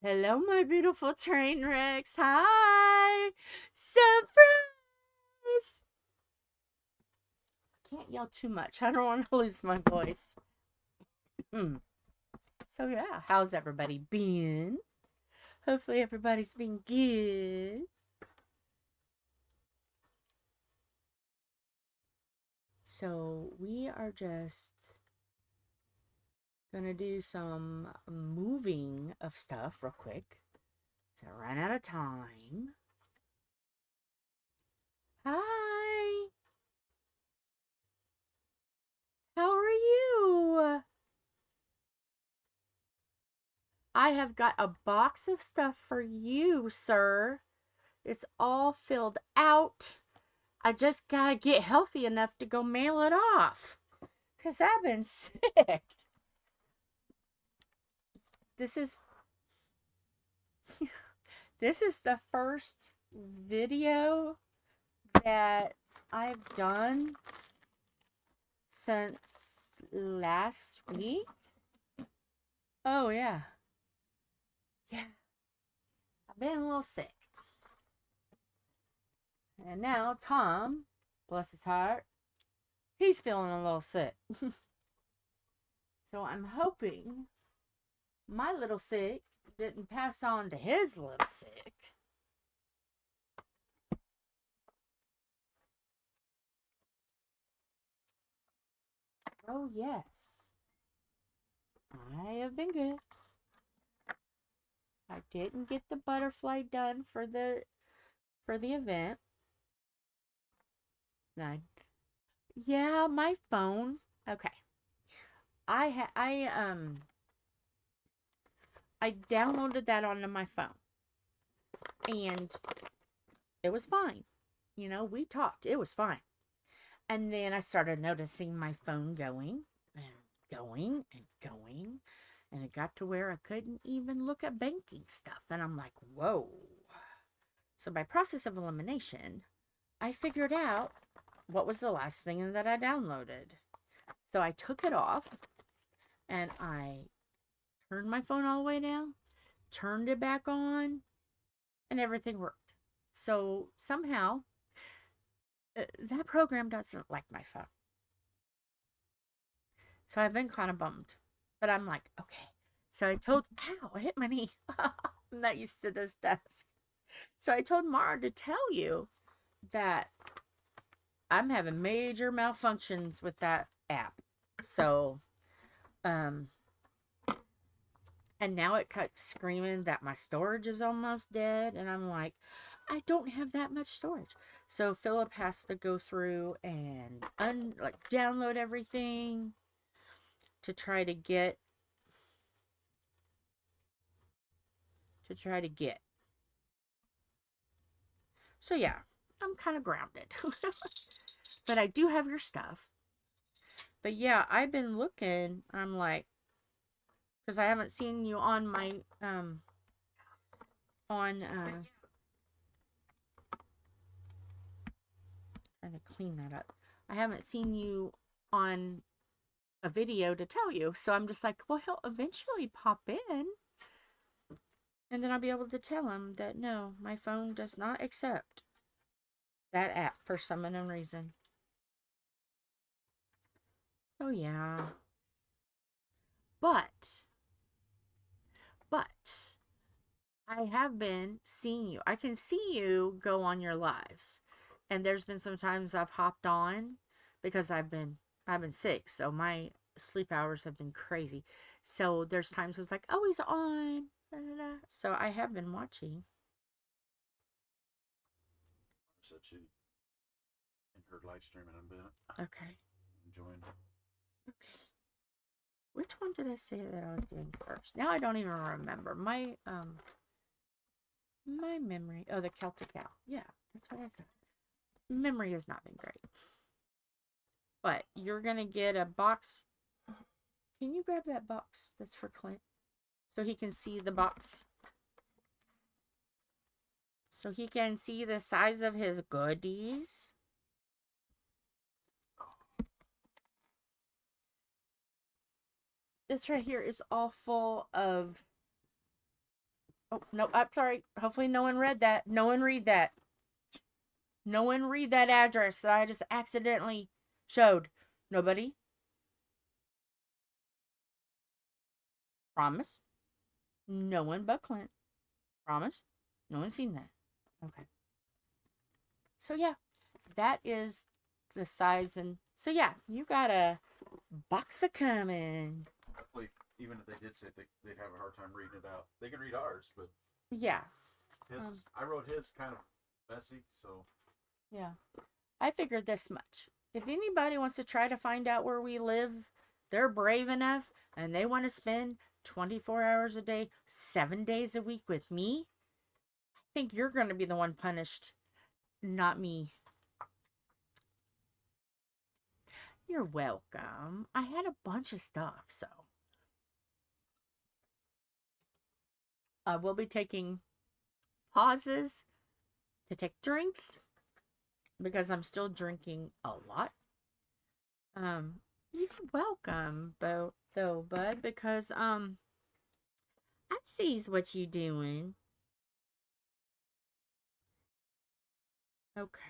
Hello, my beautiful train wrecks. Hi! Surprise! Can't yell too much. I don't want to lose my voice. So, yeah, how's everybody been? Hopefully, everybody's been good. So, we are just gonna do some moving of stuff real quick. So, I ran out of time. Hi! How are you? I have got a box of stuff for you, sir. It's all filled out. I just gotta get healthy enough to go mail it off. Cause I've been sick. This is this is the first video that I've done since last week. Oh yeah. Yeah. I've been a little sick. And now Tom, bless his heart, he's feeling a little sick. So I'm hoping my little sick didn't pass on to his little sick. Oh yes, I have been good. I didn't get the butterfly done for the event. No. Yeah, my phone. Okay. I downloaded that onto my phone. And it was fine. You know, we talked. It was fine. And then I started noticing my phone going and going and going. And it got to where I couldn't even look at banking stuff. And I'm like, whoa. So by process of elimination, I figured out what was the last thing that I downloaded. So I took it off and I turned my phone all the way down, turned it back on, and everything worked. So somehow, that program doesn't like my phone. So I've been kind of bummed. But I'm like, okay. So I told, ow, I hit my knee. I'm not used to this desk. So I told Mara to tell you that I'm having major malfunctions with that app. So, um, and now it kept screaming that my storage is almost dead. And I'm like, I don't have that much storage. So Philip has to go through and download everything to try to get So yeah, I'm kind of grounded. But I do have your stuff. But yeah, I've been looking. I'm like, because I haven't seen you on my on trying to clean that up. I haven't seen you on a video to tell you. So I'm just like, well, he'll eventually pop in. And then I'll be able to tell him that no, my phone does not accept that app for some unknown reason. So yeah. But I have been seeing you. I can see you go on your lives. And there's been some times I've hopped on because I've been sick, so my sleep hours have been crazy. So there's times it's like, oh, he's on. Da, da, da. So I have been watching. Said she in her live stream in a bit. Okay. Enjoying it. Okay. Which one did I say that I was doing first? Now I don't even remember. My memory. Oh, the Celtic Owl. Yeah, that's what I thought. Memory has not been great. But you're gonna get a box. Can you grab that box that's for Clint so he can see the box? So he can see the size of his goodies. This right here is all full of Oh, no, I'm sorry. Hopefully no one read that. No one read that. No one read that address that I just accidentally showed. Nobody? Promise? No one but Clint. Promise? No one's seen that. Okay. So yeah, that is the size. And so yeah, you got a box of coming. Hopefully, even if they did say they'd have a hard time reading it out. They can read ours, but Yeah. his I wrote his kind of messy, so Yeah. I figured this much. If anybody wants to try to find out where we live, they're brave enough and they want to spend 24 hours a day, 7 days a week with me, I think you're going to be the one punished, not me. You're welcome. I had a bunch of stuff, so I will be taking pauses to take drinks because I'm still drinking a lot. You're welcome, though, bud, because I sees what you doing. Okay.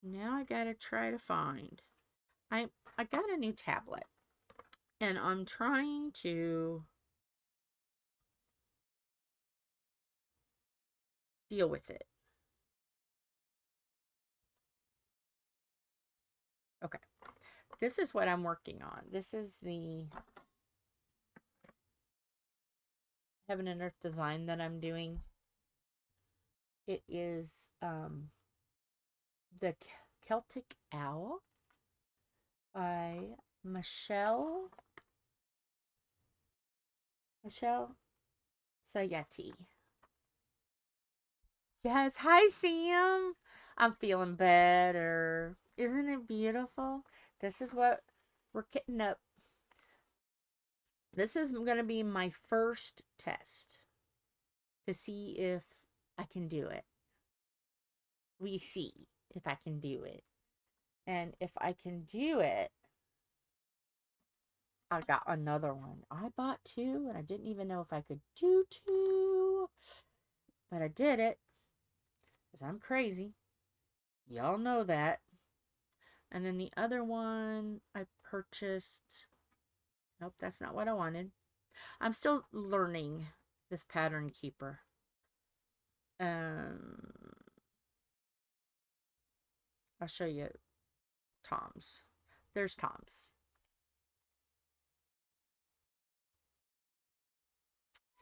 Now I gotta try to find. I got a new tablet, and I'm trying to deal with it. Okay. This is what I'm working on. This is the Heaven and Earth design that I'm doing. It is the Celtic Owl by Michelle Sayetta. Yes, hi Sam. I'm feeling better. Isn't it beautiful? This is what we're getting up. This is going to be my first test to see if I can do it. We see if I can do it. And if I can do it, I got another one. I bought two and I didn't even know if I could do two. But I did it. Because I'm crazy. Y'all know that. And then the other one I purchased. Nope, that's not what I wanted. I'm still learning this pattern keeper. I'll show you Tom's. There's Tom's.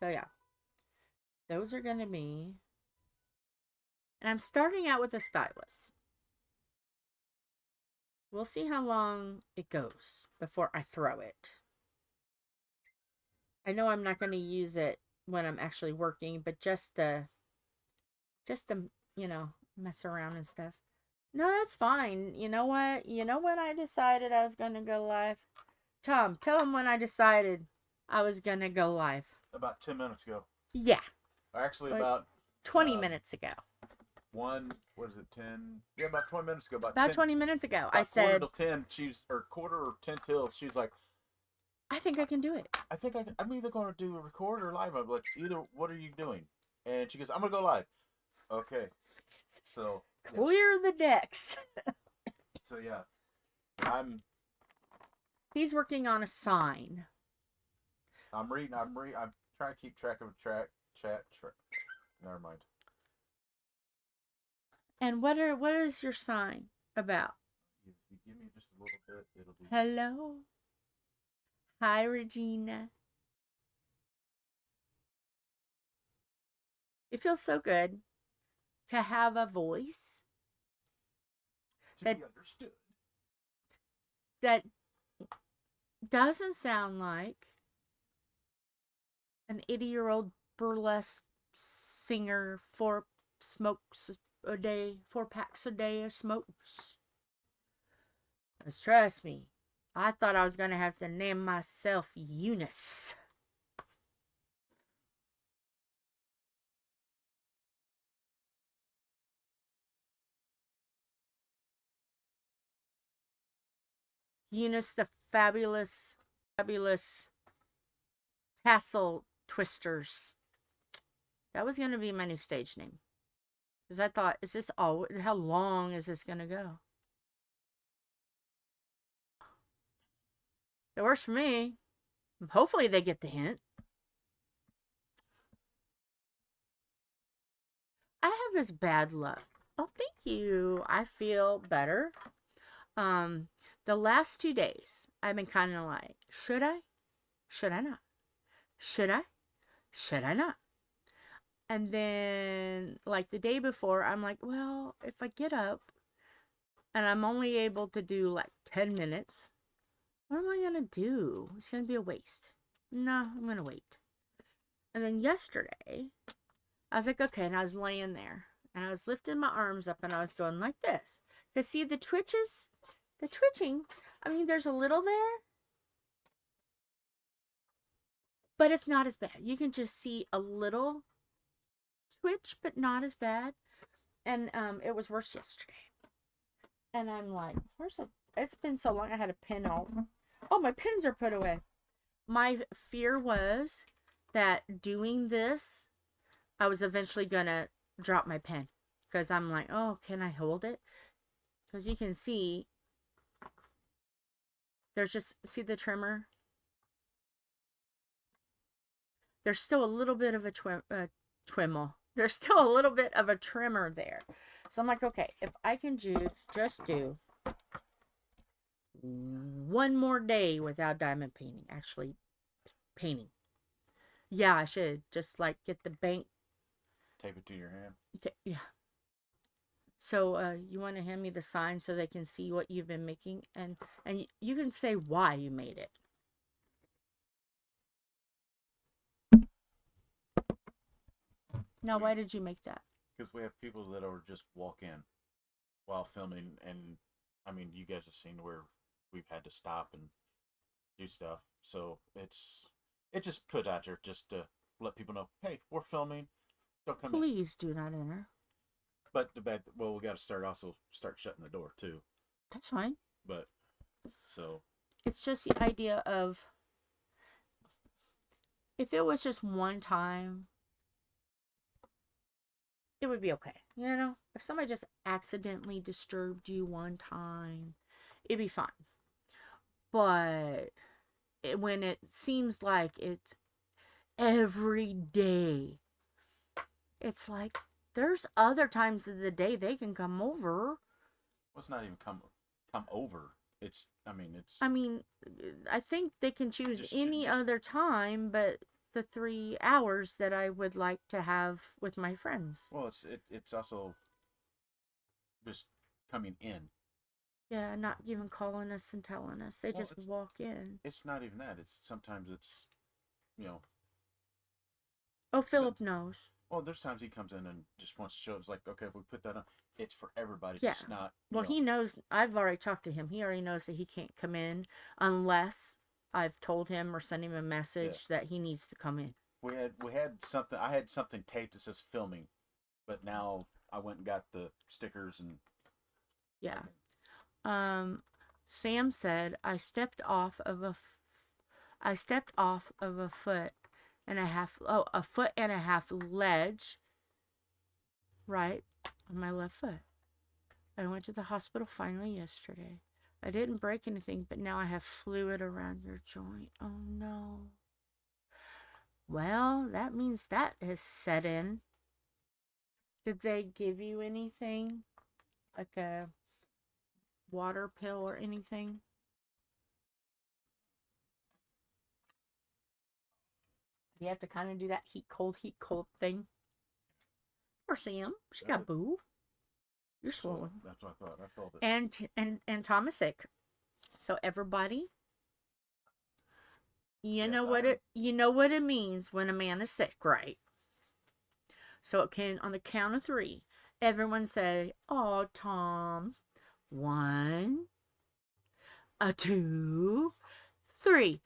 So yeah, those are gonna be. And I'm starting out with a stylus. We'll see how long it goes before I throw it. I know I'm not going to use it when I'm actually working, but just to, mess around and stuff. No, that's fine. You know what? You know when I decided I was going to go live? Tom, tell him when I decided I was going to go live. about 10 minutes ago. Yeah. Actually, Like about 20 minutes ago. What is it, 10? Yeah, about 20 minutes ago. About 10, 20 minutes ago, about I said. Quarter till 10, quarter or 10 till, she's like, I think I can do it. I think I'm either going to do a record or live. I'm like, either, what are you doing? And she goes, I'm going to go live. Okay. So. Clear the decks. So, yeah. He's working on a sign. I'm trying to keep track of chat. Never mind. And what is your sign about? If you give me just a little bit, it'll be. Hello. Hi, Regina. It feels so good to have a voice to be understood. That doesn't sound like an 80-year-old burlesque singer, 4 packs a day of smokes. Just trust me, I thought I was going to have to name myself Eunice. Eunice the fabulous tassel Twisters. That was going to be my new stage name. Because I thought, is this all? How long is this going to go? It works for me. Hopefully they get the hint. I have this bad luck. Oh, thank you. I feel better. The last 2 days, I've been kind of like, should I? Should I not? Should I? Should I not? And then, like the day before, I'm like, well, if I get up and I'm only able to do like 10 minutes, what am I going to do? It's going to be a waste. No, I'm going to wait. And then yesterday, I was like, okay, and I was laying there. And I was lifting my arms up and I was going like this. Because see the twitches? The twitching. I mean, there's a little there. But it's not as bad. You can just see a little twitch, but not as bad. And it was worse yesterday. And I'm like, it's been so long. I had a pin all. Oh, my pins are put away. My fear was that doing this, I was eventually going to drop my pen. Because I'm like, oh, can I hold it? Because you can see, there's just, see the trimmer? There's still a little bit of a twimmel. There's still a little bit of a trimmer there. So I'm like, okay, if I can just do one more day without diamond painting. Actually, painting. Yeah, I should just like get the bank. Tape it to your hand. Yeah. So you want to hand me the sign so they can see what you've been making, and you can say why you made it. Now, why did you make that? Because we have people that are just walk in while filming, and I mean, you guys have seen where we've had to stop and do stuff. So it's just put out there just to let people know, hey, we're filming. Don't come in. Please do not enter. But we got to start shutting the door too. That's fine. But so it's just the idea of if it was just one time, it would be okay. You know, if somebody just accidentally disturbed you one time, it'd be fine. But when it seems like it's every day, it's like there's other times of the day they can come over. Well, it's not even come over. I mean, I think they can choose any other time, but the 3 hours that I would like to have with my friends. Well, it's also just coming in. Yeah, not even calling us and telling us. They just walk in. It's not even that. Sometimes it's, you know. Oh, Philip knows. Well, there's times he comes in and just wants to show. It's like, okay, if we put that on, it's for everybody. Yeah. It's not. Well, he knows. I've already talked to him. He already knows that he can't come in unless I've told him or sent him a message that he needs to come in. We had something. I had something taped that says filming, but now I went and got the stickers and. Yeah. Sam said I stepped off of a foot and a half ledge, right, on my left foot. I went to the hospital finally yesterday. I didn't break anything, but now I have fluid around your joint. Oh no. Well, that means that has set in. Did they give you anything? Like a water pill or anything? You have to kind of do that heat cold thing. Or Sam, she got boo. You're swollen. That's what I thought. I felt it. And Tom is sick. So everybody, you know what it means when a man is sick, right? So it can, on the count of 3, everyone say, "Oh, Tom." 1, 2, 3.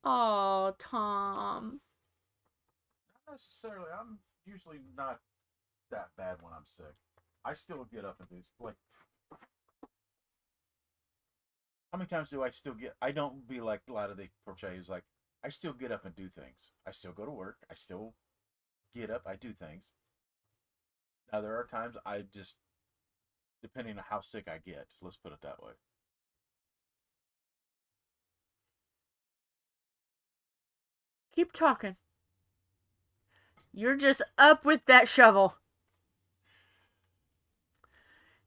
Oh, Tom. Not necessarily. I'm usually not that bad when I'm sick. I still get up and do like. How many times do I still get? I don't be like a lot of the portrays like I still get up and do things. I still go to work. I still get up. I do things. Now there are times I just, depending on how sick I get, let's put it that way. Keep talking. You're just up with that shovel.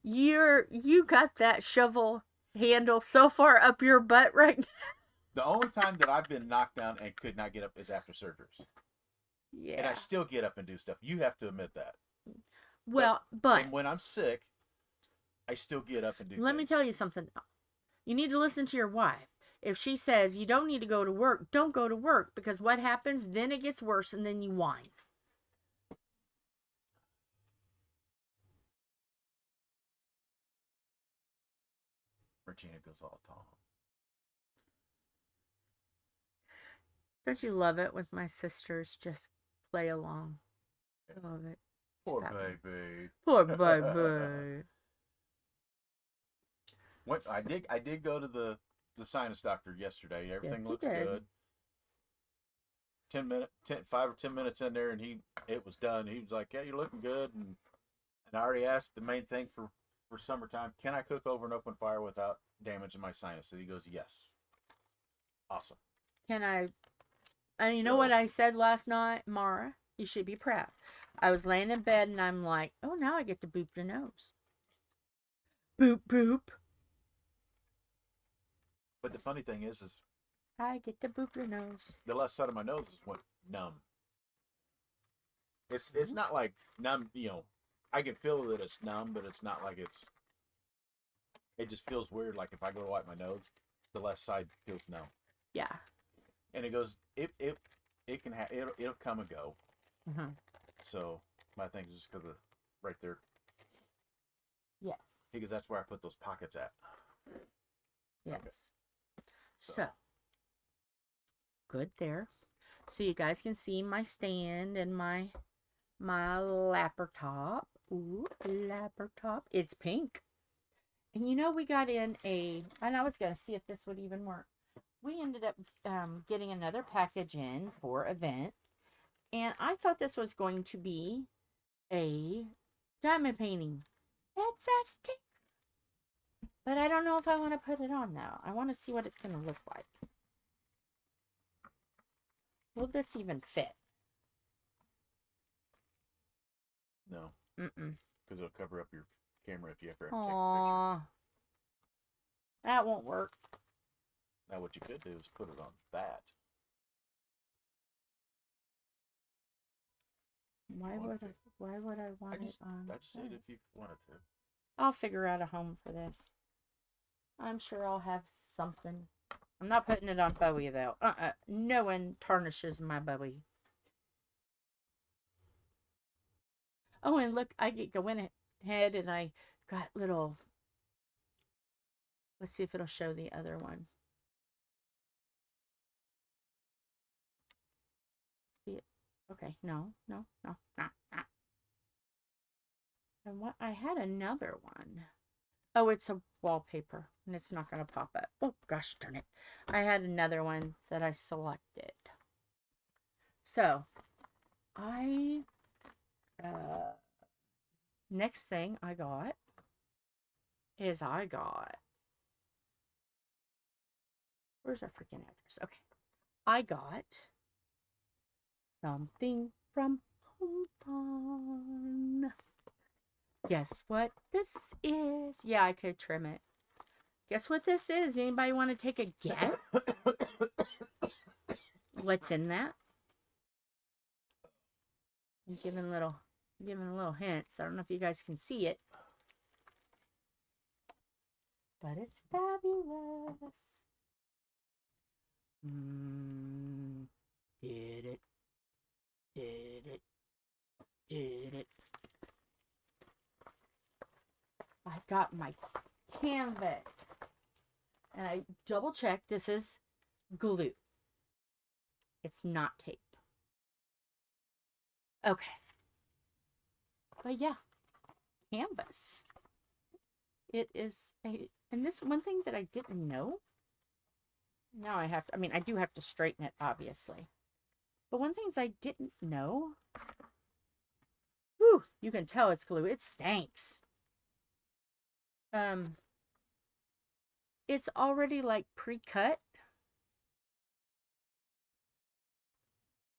You got that shovel handle so far up your butt right now. The only time that I've been knocked down and could not get up is after surgeries. Yeah. And I still get up and do stuff. You have to admit that. Well, but and when I'm sick, I still get up and do let things. me tell you something. You need to listen to your wife. If she says you don't need to go to work, don't go to work, because what happens, then it gets worse and then you whine. Regina goes all Tom. Don't you love it when my sisters just play along? I love it. Poor baby. Poor baby. What I did go to the sinus doctor yesterday. Everything looks good. 5 or 10 minutes in there, and it was done. He was like, "Yeah, you're looking good." And I already asked the main thing for summertime: can I cook over an open fire without damaging my sinuses? He goes, "Yes." Awesome. Can I? And you know what I said last night, Mara? You should be proud. I was laying in bed and I'm like, oh, now I get to boop your nose. Boop, boop. But the funny thing is I get to boop your nose. The left side of my nose went numb. It's not like numb, I can feel that it's numb, but it's not like it just feels weird. Like if I go to wipe my nose, the left side feels numb. Yeah. And it goes, it can it'll come and go. Mm-hmm. So my thing is just because of right there. Yes. Because that's where I put those pockets at. Yes. Okay. So good there. So you guys can see my stand and my laptop. Ooh, laptop. It's pink. And we got in and I was going to see if this would even work. We ended up getting another package in for event. And I thought this was going to be a diamond painting. It's a stick. But I don't know if I want to put it on now. I want to see what it's going to look like. Will this even fit? No. Mm-mm. Because it'll cover up your camera if you ever have to take a Aww. picture. That won't work. Now what you could do is put it on that. Why would I want it on? I just said if you wanted to. I'll figure out a home for this. I'm sure I'll have something. I'm not putting it on Bowie though. No one tarnishes my Bowie. Oh, and look, I get going ahead and I got little. Let's see if it'll show the other one. See it? Okay, no. And what? I had another one. Oh, it's a wallpaper, and it's not going to pop up. Oh, gosh darn it. I had another one that I selected. So, next thing I got is where's our freaking address? Okay. I got something from Home Fun. Guess what this is? Yeah, I could trim it. Guess what this is? Anybody want to take a guess? What's in that? I'm giving little hints. I don't know if you guys can see it. But it's fabulous. Did it. I've got my canvas. And I double checked. This is glue. It's not tape. Okay. But yeah, canvas. It is and this one thing that I didn't know Now I have to, I mean, I do have to straighten it, obviously. But one thing I didn't know, whew, you can tell it's glue. It stinks. Um, it's already like pre-cut.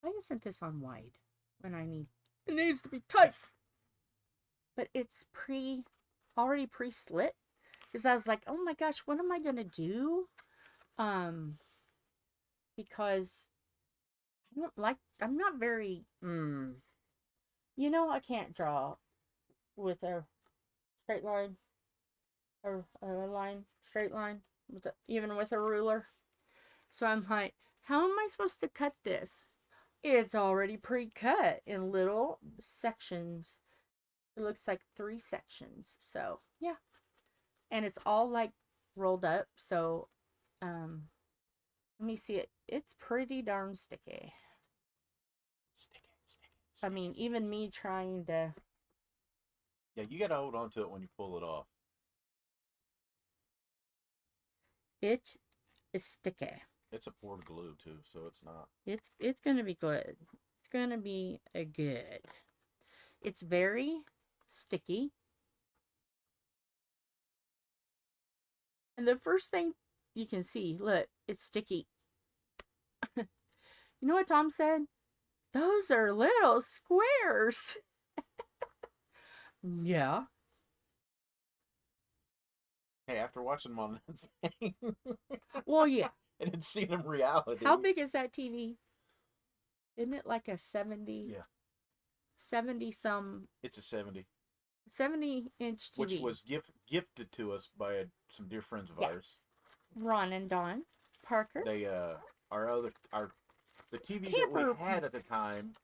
Why isn't this on wide when I need, it needs to be tight. But it's already pre-slit. Because I was like, oh my gosh, what am I going to do? Because I don't like, I'm not very, you know, I can't draw with a straight line or a line, straight line, even with a ruler. So I'm like, how am I supposed to cut this? It's already pre-cut in little sections. It looks like 3 sections. So yeah, and it's all like rolled up. So let me see it. It's pretty darn sticky. I mean, even me trying to. Yeah, you gotta hold on to it when you pull it off. It is sticky. It's a poured glue too, so it's not. It's gonna be good. It's gonna be a good. It's very sticky. And the first thing you can see, look, it's sticky. You know what Tom said? Those are little squares. Yeah. Hey, after watching them on that thing, Well, yeah. and then seeing them reality. How big is that TV? Isn't it like a 70? Yeah. 70 some. It's a 70. 70-inch TV. Which was gifted to us by some dear friends of ours. Ron and Dawn Parker. They the TV that we had at the time,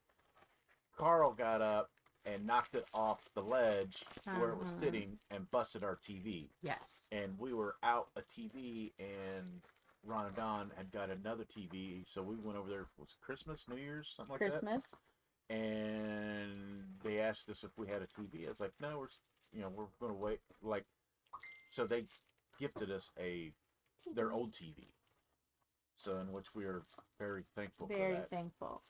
Carl got up and knocked it off the ledge where it was sitting and busted our TV. Yes. And we were out a TV, and Ron and Don had got another TV, so we went over there. Was it Christmas, New Year's, something like that? Christmas. And they asked us if we had a TV. I was like, no, we're gonna wait. Like, so they gifted us their old TV. So, in which we are very thankful for that. Very thankful.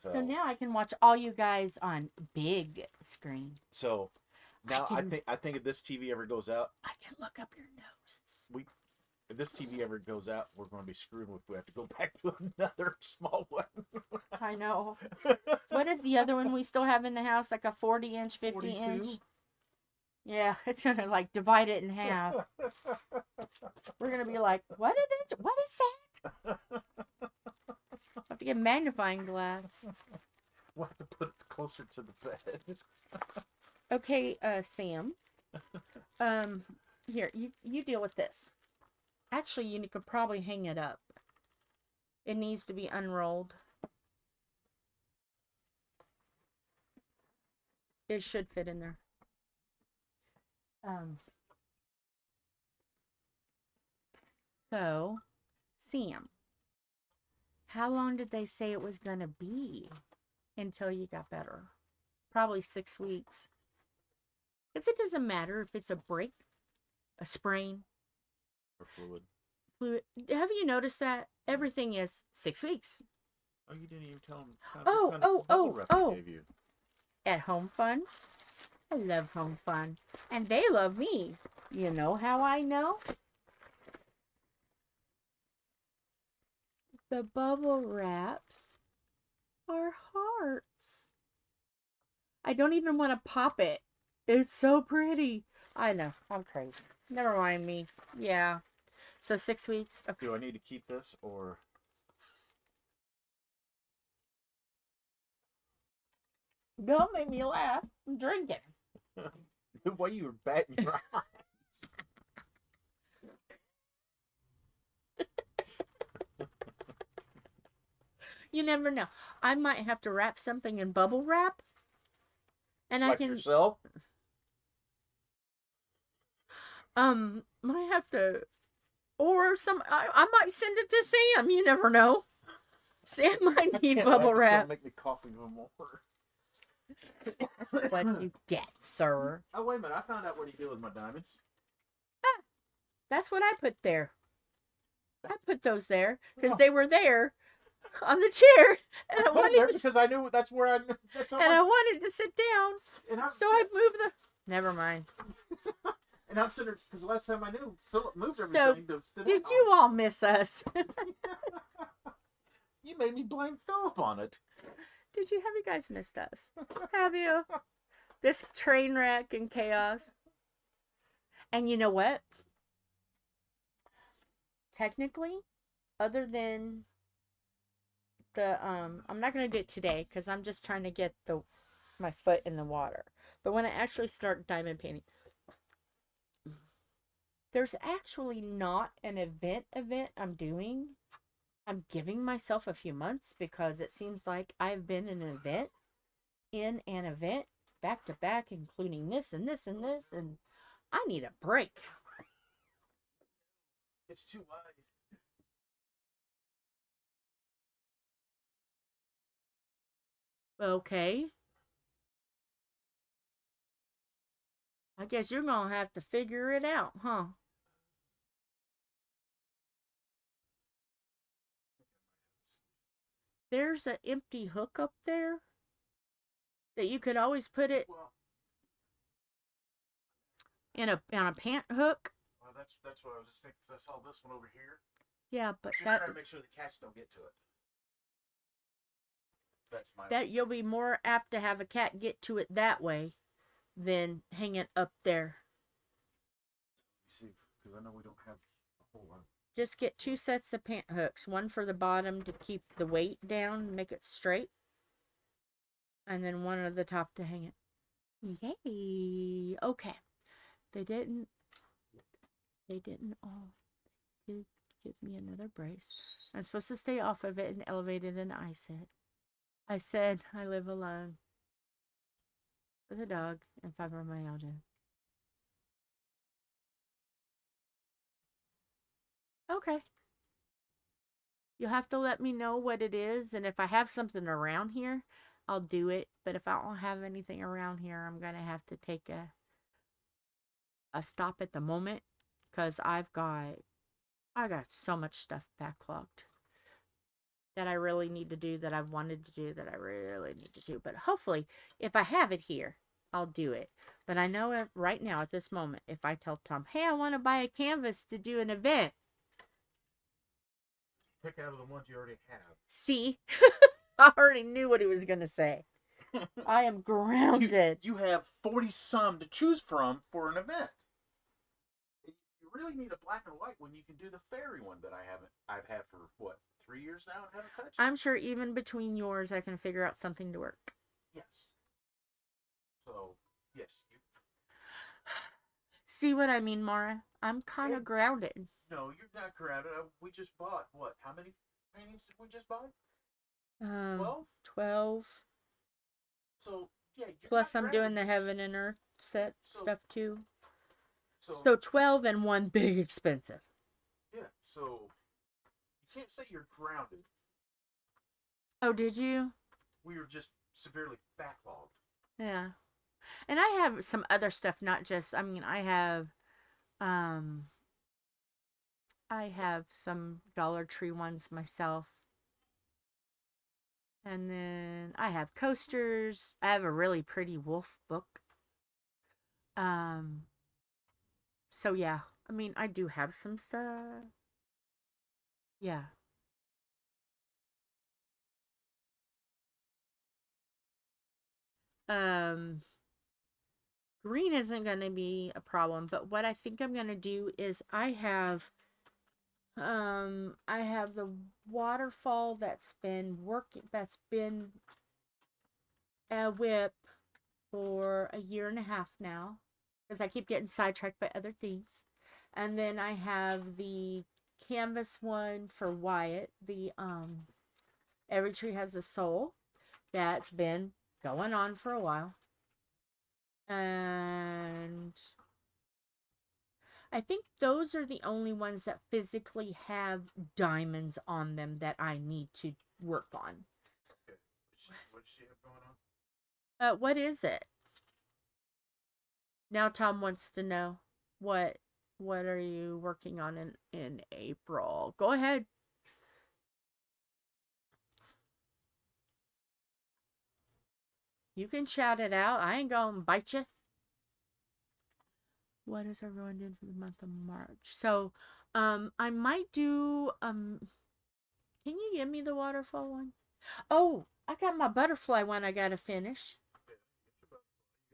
So now I can watch all you guys on big screen. So now I think if this TV ever goes out, I can look up your noses. If this TV ever goes out, we're going to be screwed if we have to go back to another small one. I know. What is the other one we still have in the house? Like a 40-inch, 50-inch? Yeah, it's going to like divide it in half. We're going to be like, what is that? I have to get a magnifying glass. We'll have to put it closer to the bed. Okay, Sam. Here, you deal with this. Actually, you could probably hang it up. It needs to be unrolled. It should fit in there. So, Sam, how long did they say it was going to be until you got better? Probably 6 weeks. Because it doesn't matter if it's a break, a sprain, or fluid. Have you noticed that? Everything is 6 weeks. Oh, you didn't even tell them. Oh. At Home Fun. I love Home Fun. And they love me. You know how I know? The bubble wraps are hearts. I don't even want to pop it. It's so pretty. I know. I'm crazy. Never mind me. Yeah. So 6 weeks. Okay. Do I need to keep this or? Don't make me laugh. I'm drinking. Why you were batting your eyes? You never know. I might have to wrap something in bubble wrap. And like I can yourself? Might have to, or I might send it to Sam. You never know. Sam might need bubble wrap. Make me cough even more. That's what you get, sir. Oh, wait a minute. I found out what you do with my diamonds. That's what I put there. I put those there because No. they were there on the chair, and I I put them there wanted to, because I knew that's where I. That's all and I. I wanted to sit down, And I'm so I moved the. Never mind. and I'm sitting because the last time I knew Philip moved So, everything to sit did down. you all miss us? You made me blame Philip on it. Have you guys missed us? Have you? This train wreck and chaos. And you know what? Technically, other than the I'm not gonna do it today because I'm just trying to get my foot in the water. But when I actually start diamond painting, there's actually not an event I'm doing. I'm giving myself a few months because it seems like I've been in an event back to back, including this and this and this, and I need a break. It's too wide. Okay. I guess you're gonna have to figure it out, huh? There's an empty hook up there that you could always put it Well, in on a pant hook. well, that's what I was just thinking. Cause I saw this one over here. Yeah, but Just trying to make sure the cats don't get to it. That's my. that you'll be more apt to have a cat get to it that way than hang it up there. See, because I know we don't have a whole lot. Just get 2 sets of pant hooks, one for the bottom to keep the weight down, make it straight, and then one at the top to hang it. Yay! Okay. They didn't all did give me another brace. I'm supposed to stay off of it and elevate it, and I said I live alone with a dog and fibromyalgia. Okay. You'll have to let me know what it is, and if I have something around here, I'll do it. But if I don't have anything around here, I'm gonna have to take a stop at the moment because I got so much stuff backlogged that I really need to do, that I've wanted to do, that I really need to do. But hopefully, if I have it here, I'll do it. But I know right now at this moment, if I tell Tom, hey, I want to buy a canvas to do an event. Pick out of the ones you already have. See? I already knew what he was going to say. I am grounded. You have 40 some to choose from for an event. You really need a black and white one. You can do the fairy one that I've had for what, 3 years now and haven't touched. I'm sure even between yours, I can figure out something to work. Yes. So, yes. See what I mean, Mara? I'm kind of grounded. No, you're not grounded. We just bought what? How many paintings did we just buy? 12? 12. So, yeah. Plus, I'm doing the Heaven and Earth set stuff too. So, 12 and one big expensive. Yeah, so you can't say you're grounded. Oh, did you? We were just severely backlogged. Yeah. And I have some other stuff, not just, I have some Dollar Tree ones myself. And then I have coasters. I have a really pretty wolf book. So yeah, I do have some stuff. Yeah. Green isn't going to be a problem, but what I think I'm going to do is I have the waterfall that's been a whip for a year and a half now because I keep getting sidetracked by other things. And then I have the canvas one for Wyatt, the Every Tree Has a Soul, that's been going on for a while. And I think those are the only ones that physically have diamonds on them that I need to work on. Okay. What does she have going on? What is it? Now Tom wants to know what What are you working on in April? Go ahead. You can shout it out. I ain't gonna bite you. What is everyone doing for the month of March? So, I might do, can you give me the waterfall one? Oh, I got my butterfly one I gotta finish.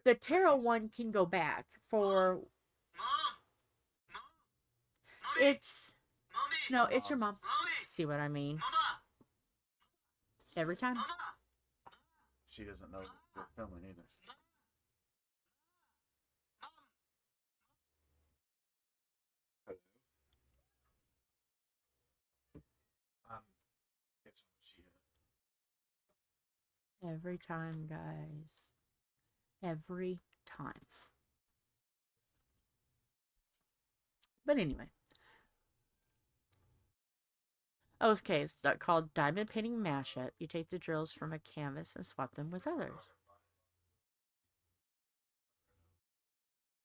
The tarot one can go back for, it's, no, it's your mom. See what I mean? Every time. She doesn't know we're filming either. Every time, guys. Every time. But anyway. Okay, it's called Diamond Painting Mashup. You take the drills from a canvas and swap them with others.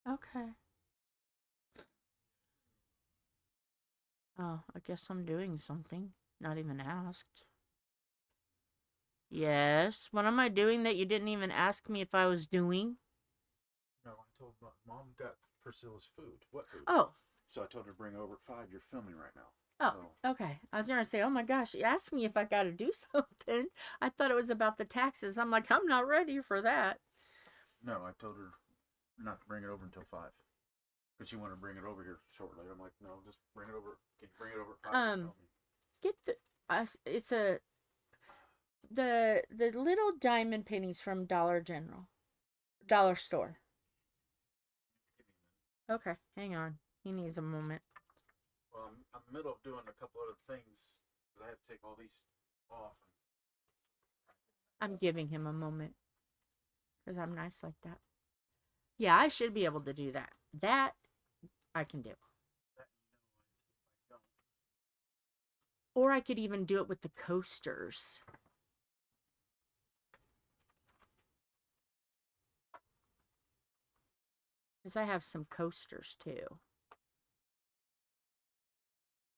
Okay. Oh, I guess I'm doing something. Not even asked. Yes. What am I doing that you didn't even ask me if I was doing? No, I told Mom got Priscilla's food. What food? Oh. So I told her to bring over at 5. You're filming right now. Oh, so. Okay. I was going to say, oh my gosh, you asked me if I got to do something. I thought it was about the taxes. I'm like, I'm not ready for that. No, I told her not to bring it over until 5. But she wanted to bring it over here shortly. I'm like, no, just bring it over. Can you bring it over at 5? Get the, it's the little diamond pennies from Dollar Store. Okay, hang on. He needs a moment. Well, I'm in the middle of doing a couple other things because I have to take all these off. I'm giving him a moment because I'm nice like that. Yeah, I should be able to do that. That I can do. Or I could even do it with the coasters. Because I have some coasters too.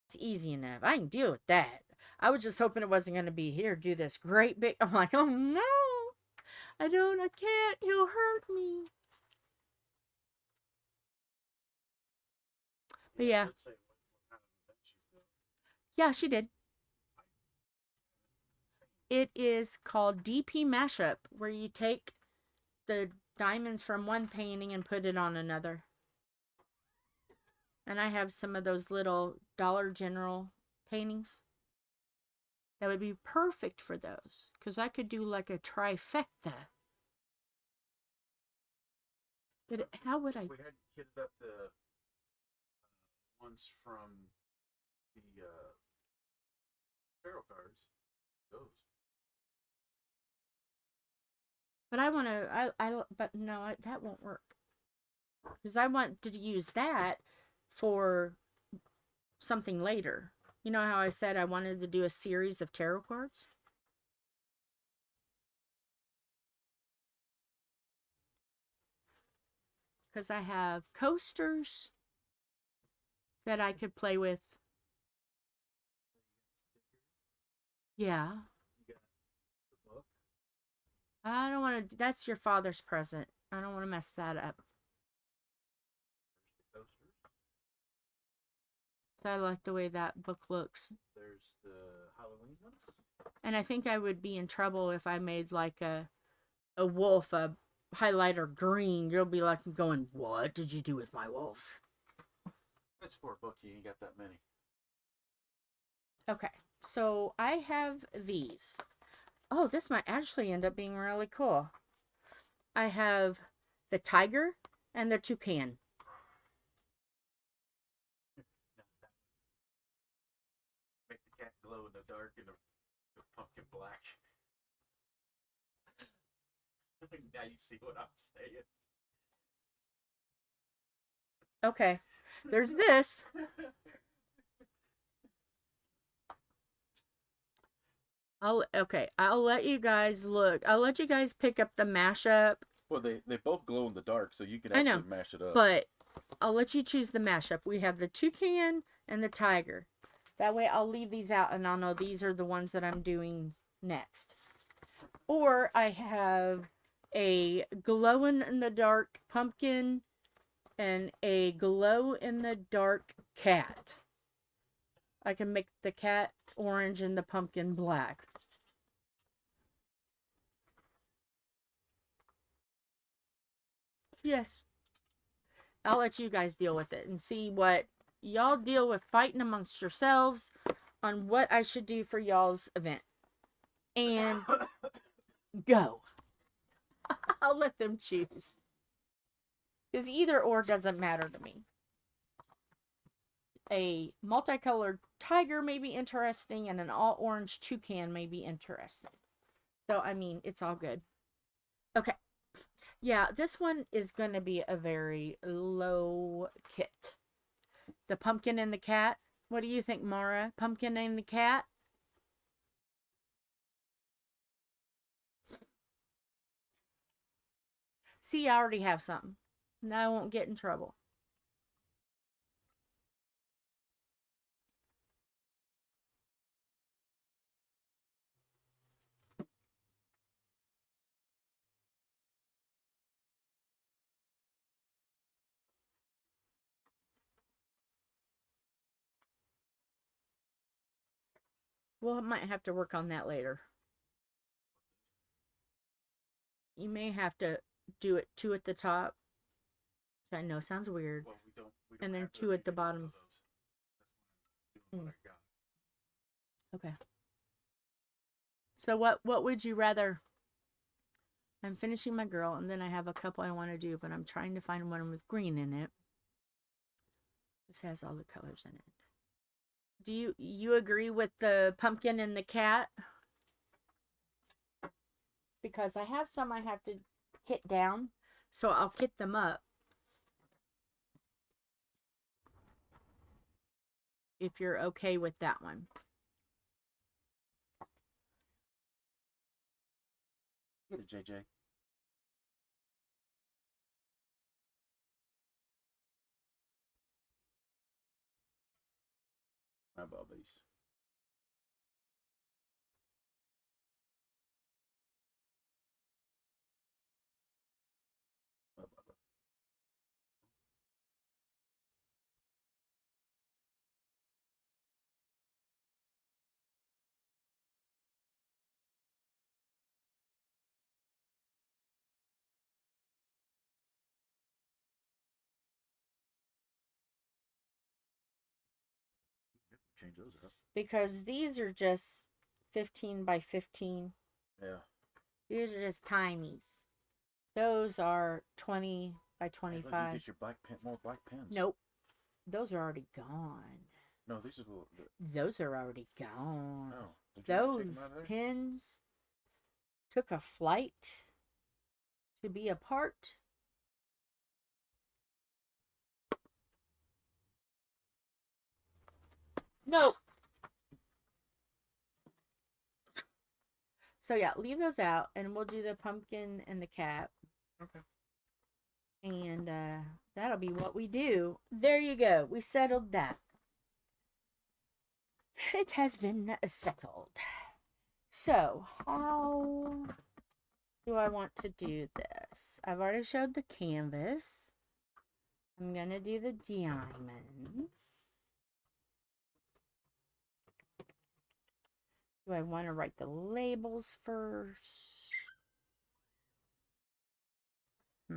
It's easy enough. I can deal with that. I was just hoping it wasn't going to be here. Do this great big. I'm like, oh no. I can't. He'll hurt me. But yeah. Yeah, she did. It is called DP Mashup, where you take the diamonds from one painting and put it on another. And I have some of those little Dollar General paintings. That would be perfect for those. Because I could do like a trifecta. But how would I... We had kitted up the ones from the tarot cards. Those. But I want to... but no, that won't work. Because I want to use that for something later. You know how I said I wanted to do a series of tarot cards? Because I have coasters that I could play with. Yeah. I don't want to... That's your father's present. I don't want to mess that up. I like the way that book looks. There's the Halloween ones. And I think I would be in trouble if I made like a wolf, a highlighter green. You'll be like going, what did you do with my wolves? That's for a book. You ain't got that many. Okay. So I have these. Oh, this might actually end up being really cool. I have the tiger and the toucan. Make the cat glow in the dark and the pumpkin black. Now you see what I'm saying. Okay. There's this. I'll let you guys look. I'll let you guys pick up the mashup. Well, they both glow in the dark, so you can actually mash it up. But I'll let you choose the mashup. We have the toucan and the tiger. That way I'll leave these out and I'll know these are the ones that I'm doing next. Or I have a glow-in-the-dark pumpkin and a glow-in-the-dark cat. I can make the cat orange and the pumpkin black. Yes. I'll let you guys deal with it and see what y'all deal with fighting amongst yourselves on what I should do for y'all's event. And go. I'll let them choose. Because either or doesn't matter to me. A multicolored tiger may be interesting and an all orange toucan may be interesting. So, I mean, it's all good. Okay. Yeah, this one is going to be a very low kit. The pumpkin and the cat. What do you think, Mara? Pumpkin and the cat? See, I already have something. Now I won't get in trouble. Well, I might have to work on that later. You may have to do it 2 at the top. Which I know sounds weird. Well, we don't and then have 2 at the bottom. Okay. So what would you rather? I'm finishing my girl, and then I have a couple I want to do, but I'm trying to find one with green in it. This has all the colors in it. Do you agree with the pumpkin and the cat? Because I have some I have to kit down, so I'll kit them up. If you're okay with that one. Get it, JJ. My bubbies. My bubba. Change those up. Because these are just 15 by 15. Yeah. These are just timies. Those are 20 by Hey, 25. look, you get your more black pens. Nope. Those are already gone. No, these are Those are already gone. Oh, those pins took a flight to be apart. Nope. So yeah, leave those out, and we'll do the pumpkin and the cat. Okay. And that'll be what we do. There you go. We settled that. It has been settled. So, how do I want to do this? I've already showed the canvas. I'm going to do the diamonds. Do I want to write the labels first? I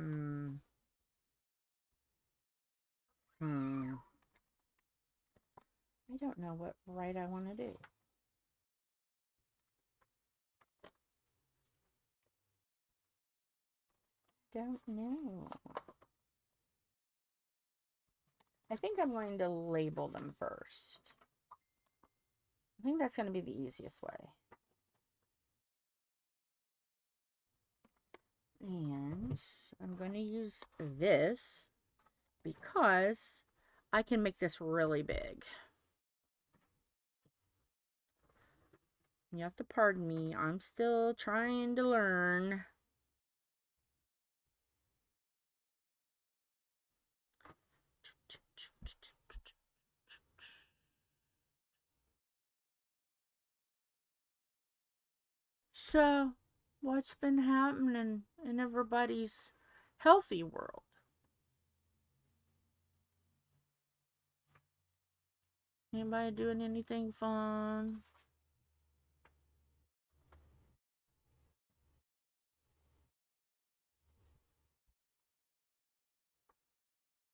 don't know what I want to do. Don't know. I think I'm going to label them first. I think that's going to be the easiest way. And I'm going to use this because I can make this really big. You have to pardon me. I'm still trying to learn. So, what's been happening in everybody's healthy world? Anybody doing anything fun?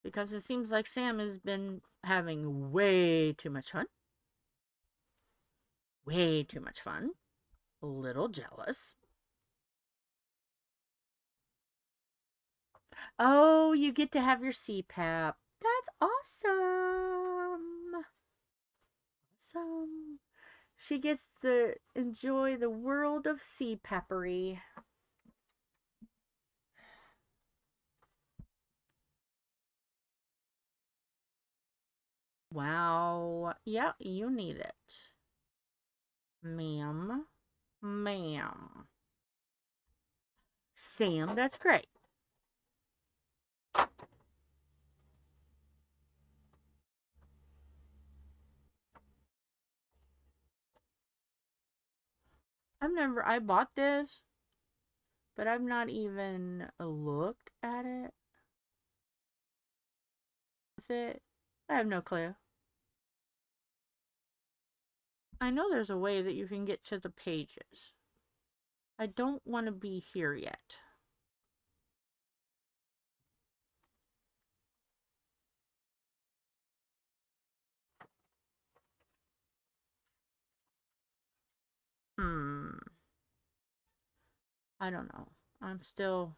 Because it seems like Sam has been having way too much fun. Way too much fun. A little jealous. Oh, you get to have your CPAP. That's awesome. Awesome. She gets to enjoy the world of CPAPery. Wow. Yeah, you need it. Ma'am. Ma'am. Sam, that's great. I bought this, but I've not even looked at it. With it, I have no clue. I know there's a way that you can get to the pages. I don't want to be here yet. I don't know. I'm still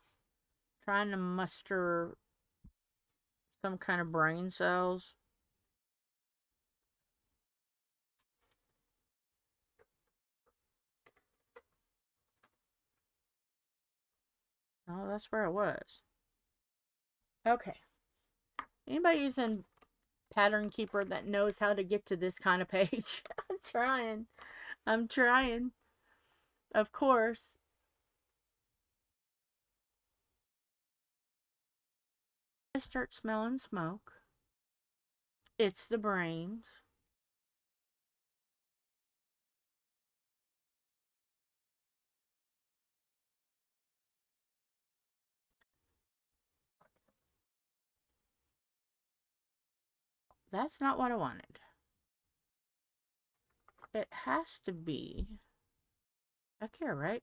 trying to muster some kind of brain cells. Oh, that's where it was. Okay. Anybody using Pattern Keeper that knows how to get to this kind of page? I'm trying. I'm trying. Of course. I start smelling smoke. It's the brain. That's not what I wanted. It has to be back here, right?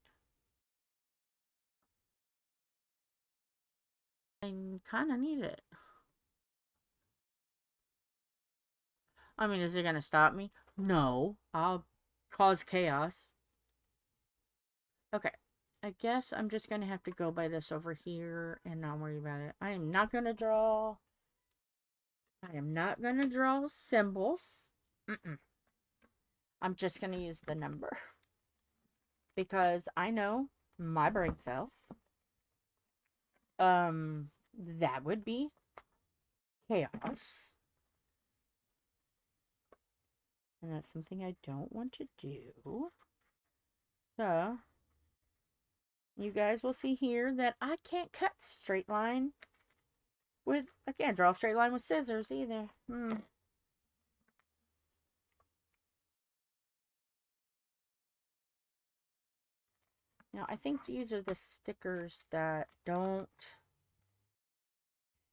I kind of need it. I mean, is it going to stop me? No. I'll cause chaos. Okay. I guess I'm just going to have to go by this over here and not worry about it. I am not going to draw. I am not going to draw symbols. I'm just going to use the number. Because I know my brain self. That would be chaos. And that's something I don't want to do. So, you guys will see here that I can't cut straight line with, I can't draw a straight line with scissors either. Now, I think these are the stickers that don't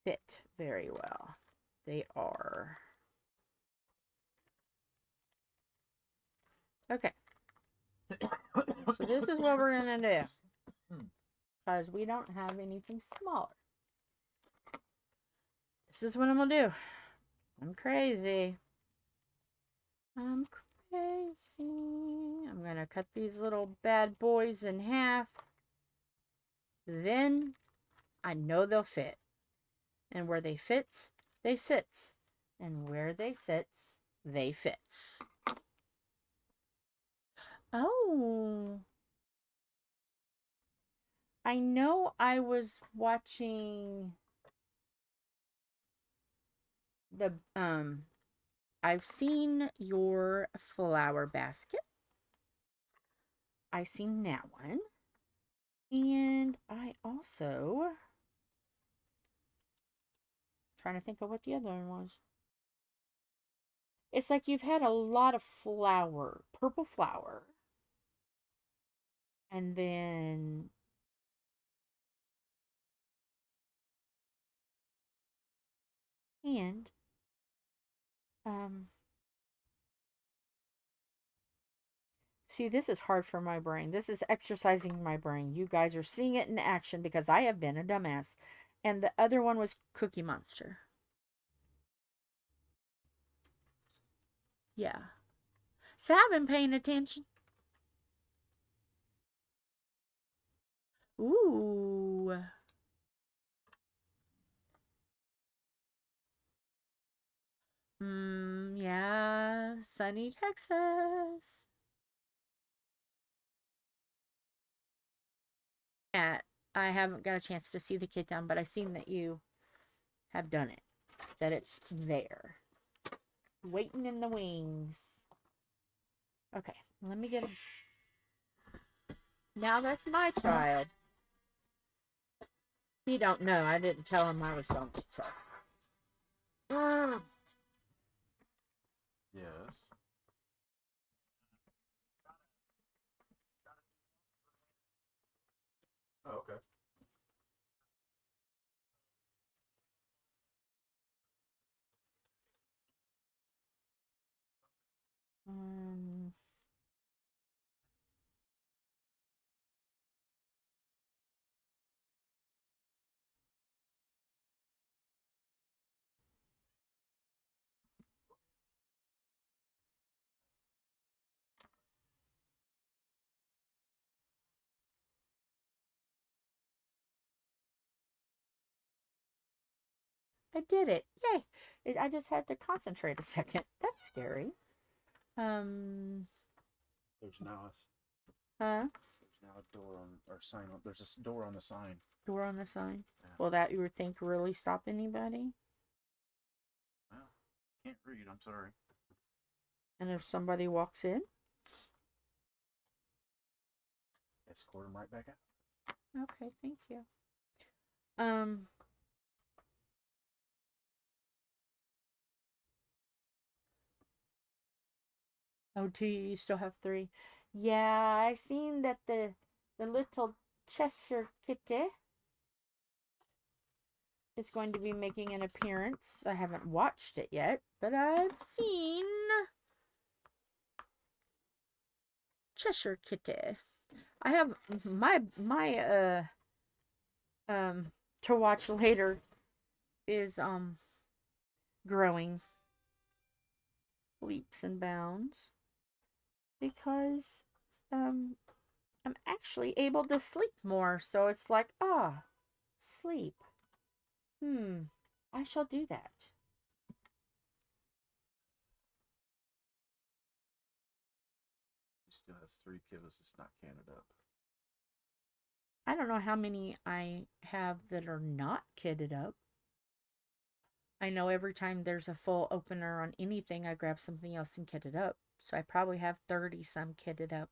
fit very well. They are. Okay. So this is what we're going to do. Because we don't have anything smaller. This is what I'm going to do. I'm crazy. I'm crazy. I'm going to cut these little bad boys in half. Then I know they'll fit. And where they fits, they sits. And where they sits, they fits. Oh. I know I was watching the I've seen your flower basket. I seen that one. And I also trying to think of what the other one was. It's like you've had a lot of flower, purple flower. And then and um see, this is hard for my brain. This is exercising my brain. You guys are seeing it in action because I have been a dumbass. And the other one was Cookie Monster. Yeah. So I've been paying attention. Ooh. Yeah. Sunny Texas. Yeah. I haven't got a chance to see the kid down, but I've seen that you have done it. That it's there. Waiting in the wings. Okay. Let me get a... Now that's my child. He don't know. I didn't tell him I was going, so. Yes. Oh, okay. Um, I did it. Yay. I just had to concentrate a second. That's scary. Um, There's now huh? there's now a door on or sign on. There's a door on the sign. Door on the sign. Yeah. Will that you would think really stop anybody? Well, can't read. I'm sorry. And if somebody walks in? Escort him right back out. Okay, thank you. Um, oh, do you still have three? Yeah, I seen that the little Cheshire Kitty is going to be making an appearance. I haven't watched it yet, but I've seen Cheshire Kitty. I have my to watch later is growing leaps and bounds because um I'm actually able to sleep more. So it's like, sleep. I shall do that. He still has 3 kiddos. It's not counted up. I don't know how many I have that are not kitted up. I know every time there's a full opener on anything, I grab something else and kit it up. So I probably have 30 some kitted up.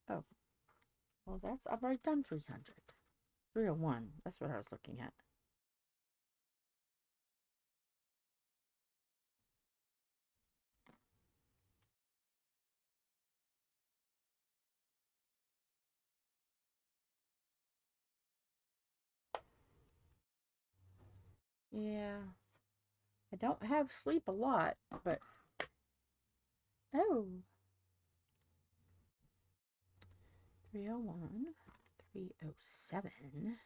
Oh, well, I've already done 300. 301. That's what I was looking at. Yeah. I don't have sleep a lot, but oh. 301, 307.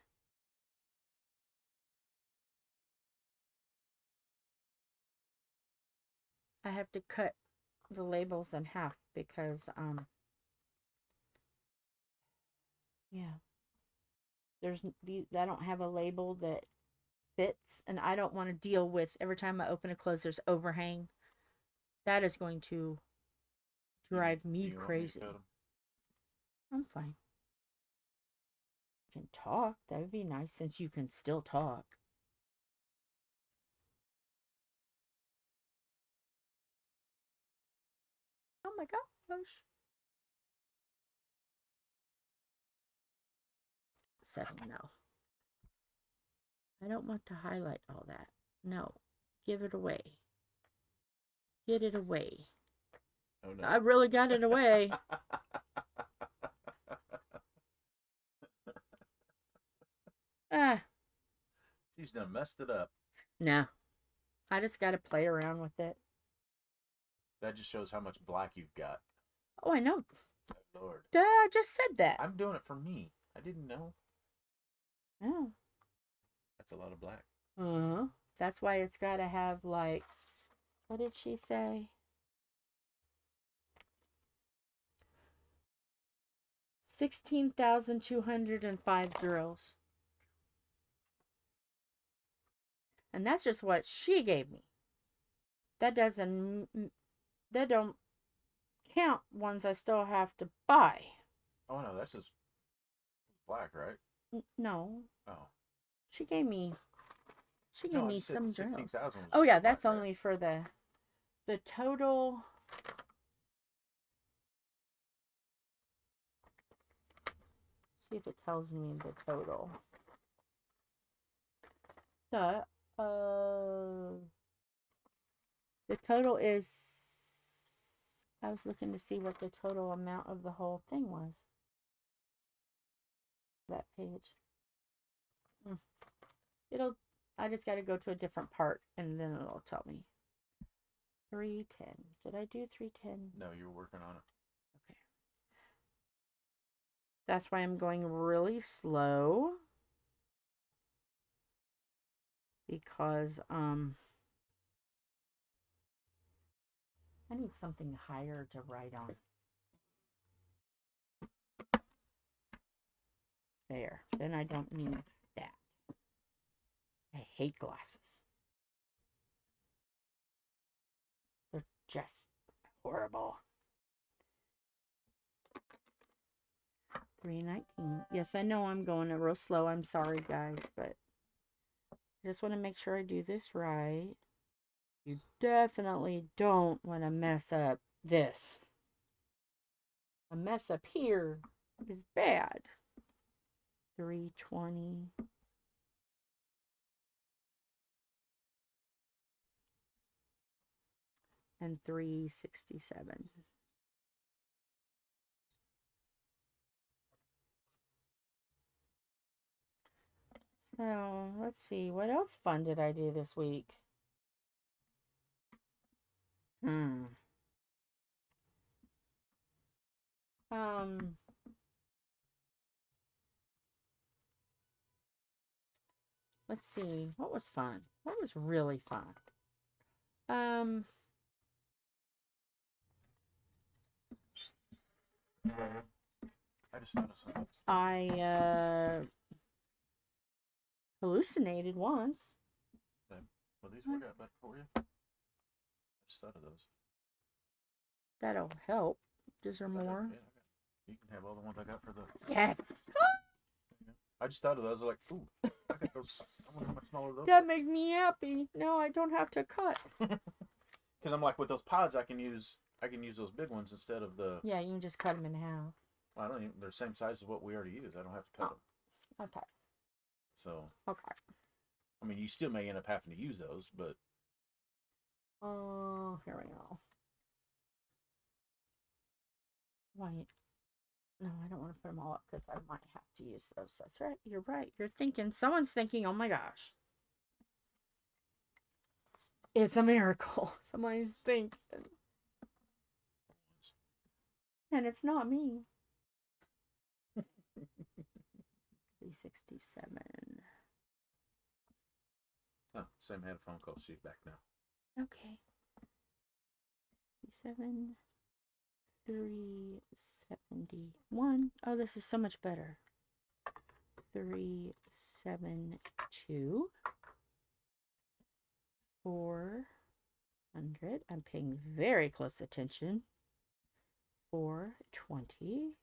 I have to cut the labels in half because yeah, I don't have a label that fits, and I don't want to deal with every time I open and close there's overhang. That is going to drive me You want me to crazy. cut 'em? I'm fine. You can talk. That would be nice since you can still talk. Oh my gosh. setting though. I don't want to highlight all that. No. Give it away. Get it away. Oh no. I really got it away. Ah. She's done messed it up. No. I just got to play around with it. That just shows how much black you've got. Oh, I know. Oh, Lord. Duh, I just said that. I'm doing it for me. I didn't know. Oh. That's a lot of black. Uh-huh. That's why it's got to have, like, what did she say? 16,205 drills. And that's just what she gave me. That don't count ones I still have to buy. Oh no, that's just black, right? No. Oh. She gave me some drills. Oh yeah, that's only for the total. See if it tells me the total. The total is, I was looking to see what the total amount of the whole thing was. That page. I just got to go to a different part and then it'll tell me. 310. Did I do 310? No, you're working on it. Okay. That's why I'm going really slow. Because I need something higher to write on. There. Then I don't need that. I hate glasses. They're just horrible. 319. Yes, I know I'm going real slow. I'm sorry, guys, but I just want to make sure I do this right. You definitely don't want to mess up this. A mess up here is bad. 320. And 367. So, let's see. What else fun did I do this week? Let's see. What was fun? What was really fun? I just thought of something. I hallucinated once. Well, these work out better for you. I just thought of those. That'll help. Is there more? Yeah, you can have all the ones I got for the. Yes. I just thought of those. Like, ooh, I got those. I wonder how much smaller those. That makes me happy. No, I don't have to cut. Because I'm like, with those pods, I can use those big ones instead of the. Yeah, you can just cut them in half. Well, I don't even. They're the same size as what we already use. I don't have to cut them. Okay. So. Okay. I mean, you still may end up having to use those, but. Oh, here we go. Wait. No, I don't want to put them all up because I might have to use those. That's right. You're right. You're thinking. Someone's thinking, oh my gosh. It's a miracle. Somebody's thinking. And it's not me. 367. Oh, Sam had a phone call. She's back now. Okay. 7, 371. Oh, this is so much better. 372. 400. I'm paying very close attention. 420.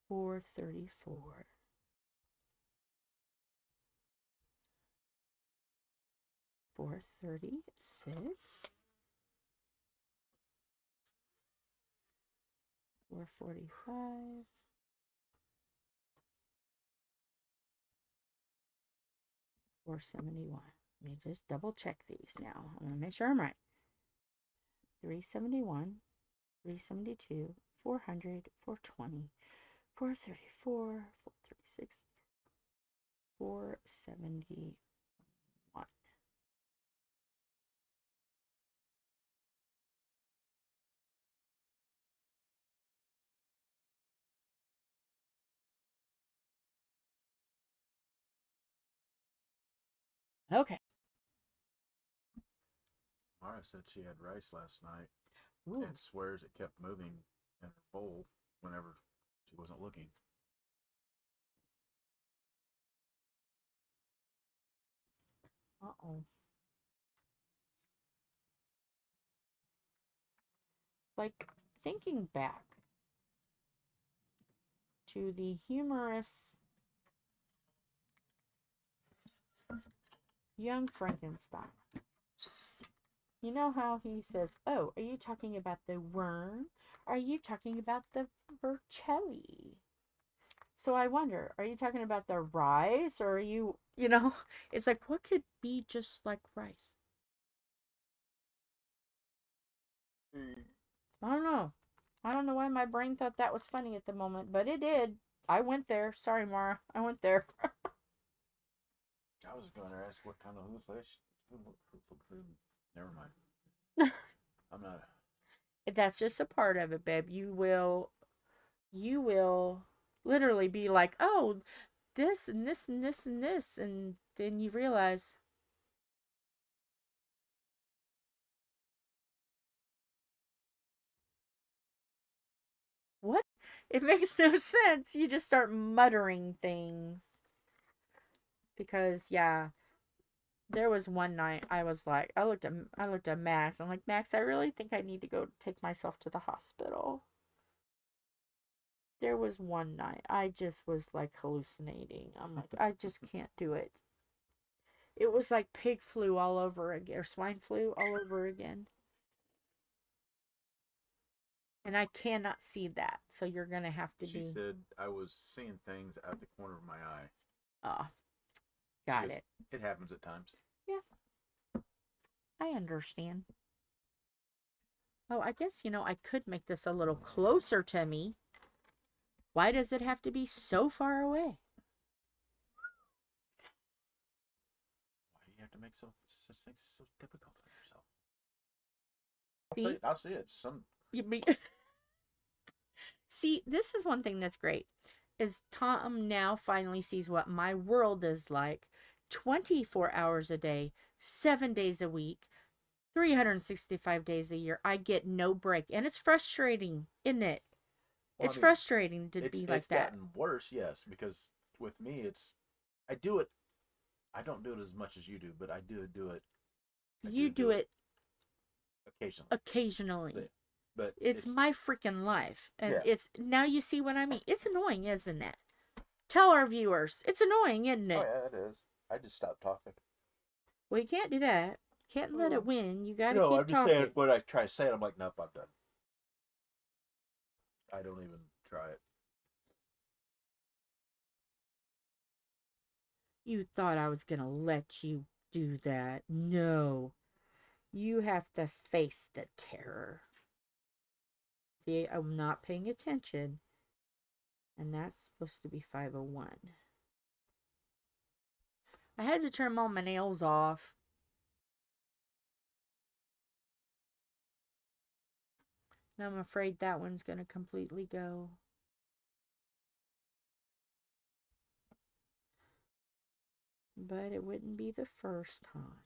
434. 436. 445. $471. Let me just double check these now. I want to make sure I'm right. 371, 372, 400, 420, 434, 436, 471. Okay. Mara said she had rice last night Ooh. and swears it kept moving in her bowl whenever she wasn't looking. Uh-oh. Like, thinking back to the humorous Young Frankenstein. You know how he says, oh, are you talking about the worm? Are you talking about the Vercelli? So I wonder, are you talking about the rice? Or are you, it's like, what could be just like rice? I don't know. I don't know why my brain thought that was funny at the moment, but it did. I went there. Sorry, Mara. I went there. I was going to ask what kind of flesh. Never mind. I'm not. That's just a part of it, babe. You will literally be like, oh, this and this and this and this, and then you realize, what? It makes no sense. You just start muttering things. Because yeah, there was one night I was like, I looked at Max. I'm like, Max, I really think I need to go take myself to the hospital. There was one night I just was like hallucinating. I'm like, I just can't do it. It was like pig flu all over again, or swine flu all over again. And I cannot see that. So you're going to have to She be. said I was seeing things out the corner of my eye. Oh, got it. It happens at times. Yeah, I understand. Oh, I guess, I could make this a little closer to me. Why does it have to be so far away? Why do you have to make such things so difficult on yourself? See? I'll see it. See, this is one thing that's great. Is Tom now finally sees what my world is like 24 hours a day, 7 days a week, 365 days a year. I get no break. And it's frustrating, isn't it? Well, It's frustrating to be like that. It's gotten worse, yes, because with me, I do it. I don't do it as much as you do, but I do it. You do it occasionally. Occasionally. But it's my freaking life. And yeah. it's, now you see what I mean. It's annoying, isn't it? Tell our viewers. It's annoying, isn't it? Oh, yeah, it is. I just stopped talking. Well, you can't do that. Can't let it win. You gotta keep I'm just talking. saying, when I try to say it, I'm like, nope, I'm done. I don't even try it. You thought I was gonna let you do that. No. You have to face the terror. See, I'm not paying attention. And that's supposed to be 501. I had to trim all my nails off. And I'm afraid that one's going to completely go. But it wouldn't be the first time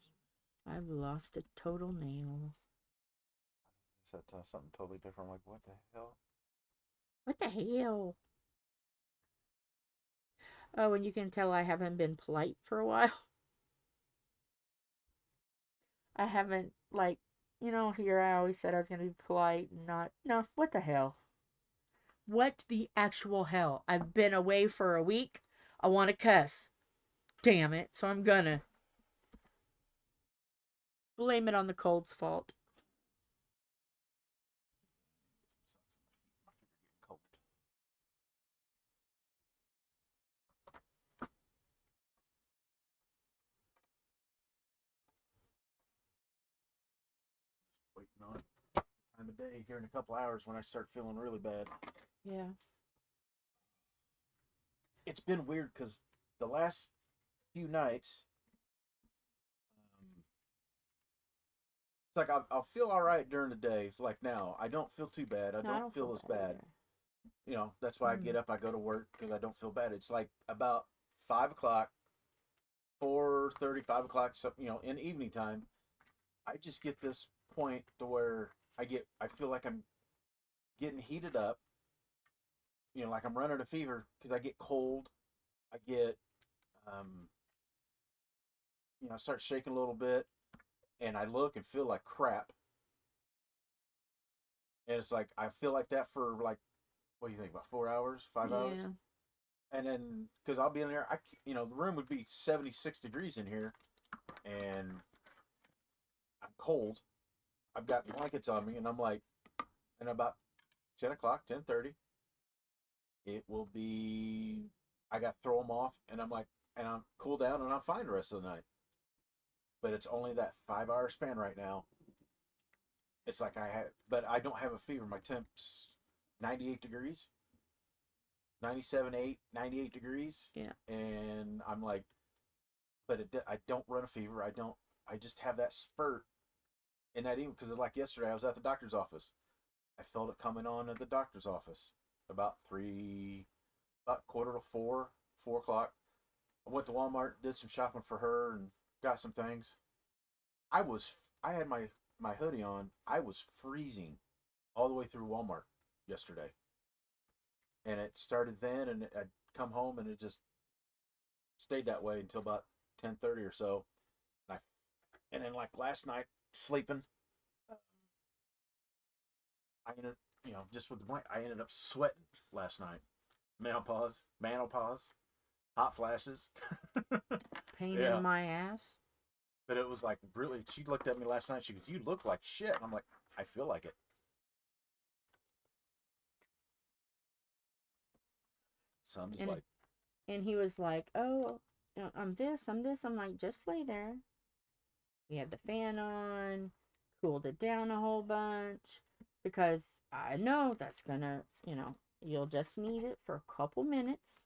I've lost a total nail. So something totally different. Like, what the hell? What the hell? Oh, and you can tell I haven't been polite for a while. I haven't, like, here I always said I was going to be polite and not. No, what the hell? What the actual hell? I've been away for a week. I want to cuss. Damn it. So I'm gonna. Blame it on the cold's fault. time of day here in a couple hours when I start feeling really bad. Yeah. It's been weird because the last few nights, it's like I'll feel all right during the day. Like now, I don't feel too bad. I No, I don't don't feel feel as bad bad. either. You know, that's why I get up, I go to work because I don't feel bad. It's like about 5 o'clock, 4:30, 5 o'clock, so, you know, in evening time, I just get this point to where I feel like I'm getting heated up, you know, like I'm running a fever because I get cold. I get, um, you know, I start shaking a little bit and I look and feel like crap. And it's like, I feel like that for like, what do you think, about 4 hours, 5 hours? Yeah. And then, because I'll be in there, you know, the room would be 76 degrees in here and I'm cold. I've got blankets on me and I'm like, and about 10 o'clock, 10:30, it will be, I got to throw them off and I'm like, and I'm cool down and I'm fine the rest of the night. But it's only that 5 hour span right now. It's like but I don't have a fever. My temp's 98 degrees, 97.8, 98 degrees. Yeah. And I'm like, but I don't run a fever. I just have that spurt. And that even, because like yesterday, I was at the doctor's office. I felt it coming on at the doctor's office about quarter to 4, 4 o'clock. I went to Walmart, did some shopping for her, and got some things. I had my hoodie on. I was freezing all the way through Walmart yesterday, and it started then, and I'd come home, and it just stayed that way until about 10:30 or so. And then like last night, sleeping, I ended, you know, just with the blanket, I ended up sweating last night. Menopause, hot flashes. Pain Yeah. in my ass. But it was like really, she looked at me last night. She goes, "You look like shit." And I'm like, "I feel like it." So I'm just And like, and he was like, "Oh, I'm this, I'm this." I'm like, "Just lay there." We had the fan on, cooled it down a whole bunch because I know that's gonna, you'll just need it for a couple minutes.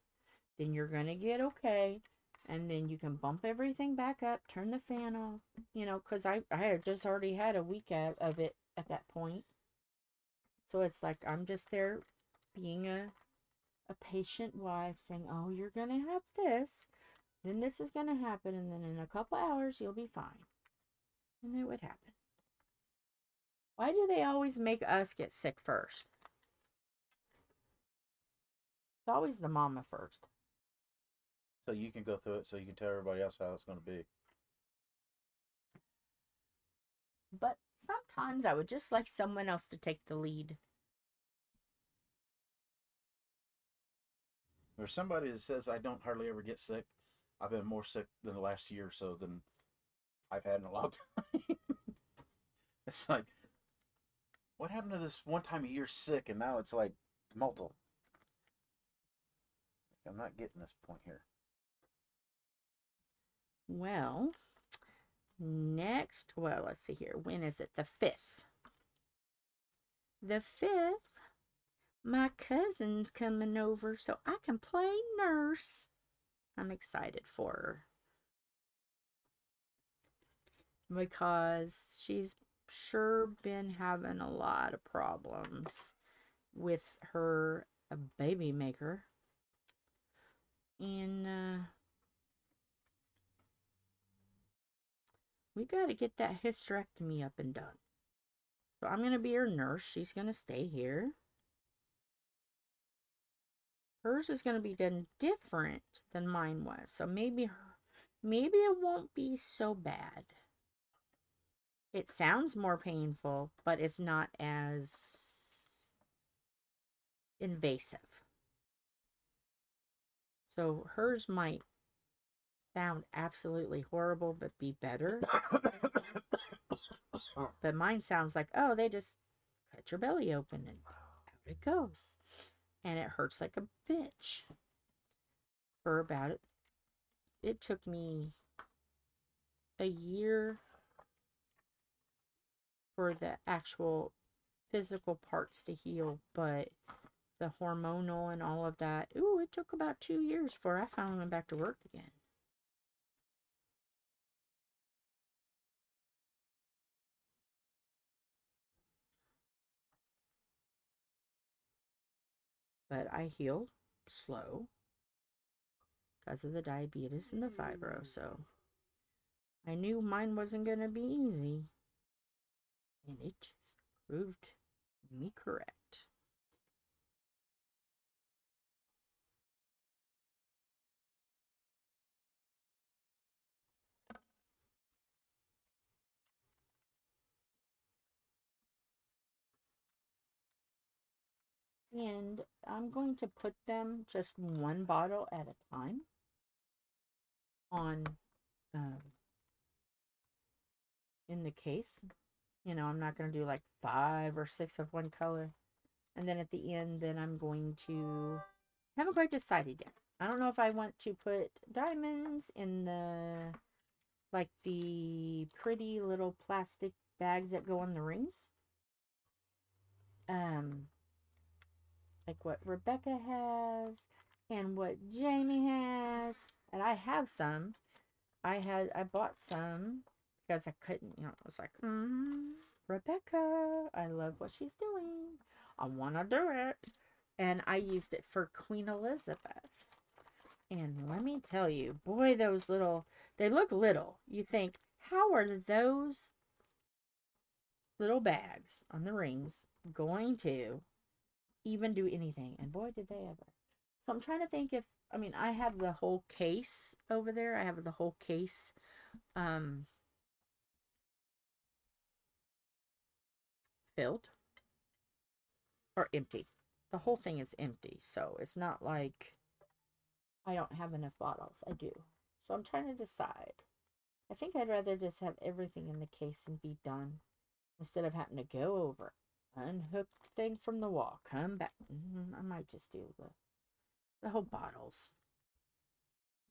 Then you're gonna get okay. And then you can bump everything back up, turn the fan off, because I had just already had a week of it at that point. So it's like I'm just there being a patient wife saying, "Oh, you're gonna have this, then this is gonna happen, and then in a couple hours you'll be fine." And it would happen. Why do they always make us get sick first? It's always the mama first. so you can go through it, so you can tell everybody else how it's going to be. But sometimes I would just like someone else to take the lead. There's somebody that says I don't hardly ever get sick. I've been more sick than the last year or so than I've had in a long time. It's like, what happened to this one time a year sick, and now it's like multiple. I'm not getting this point here. Well, let's see here. When is it? The 5th. The 5th, my cousin's coming over so I can play nurse. I'm excited for her. Because she's sure been having a lot of problems with her baby maker. And we got to get that hysterectomy up and done. So I'm going to be her nurse. She's going to stay here. Hers is going to be done different than mine was. So maybe it won't be so bad. It sounds more painful, but it's not as invasive. So hers might sound absolutely horrible, but be better. But mine sounds like, oh, they just cut your belly open and out it goes. And it hurts like a bitch. For about it took me a year for the actual physical parts to heal, but the hormonal and all of that, ooh, it took about 2 years before I finally went back to work again. But I healed slow because of the diabetes and the fibro, so I knew mine wasn't going to be easy. And it just proved me correct. And I'm going to put them just one bottle at a time on in the case. You know, I'm not going to do like 5 or 6 of one color. And then at the end, then I'm going to, haven't quite decided yet. I don't know if I want to put diamonds in the, like the pretty little plastic bags that go on the rings. Like what Rebecca has and what Jamie has. And I have some. I bought some because I couldn't, you know, I was like, Rebecca, I love what she's doing. I want to do it. And I used it for Queen Elizabeth. And let me tell you, boy, those little, they look little. You think, how are those little bags on the rings going to even do anything? And boy, did they ever. So I'm trying to think if, I mean, I have the whole case over there. I have the whole case filled or empty. The whole thing is empty. So it's not like I don't have enough bottles. I do. So I'm trying to decide. I think I'd rather just have everything in the case and be done instead of having to go over, unhook the thing from the wall, come back. I might just do the whole bottles.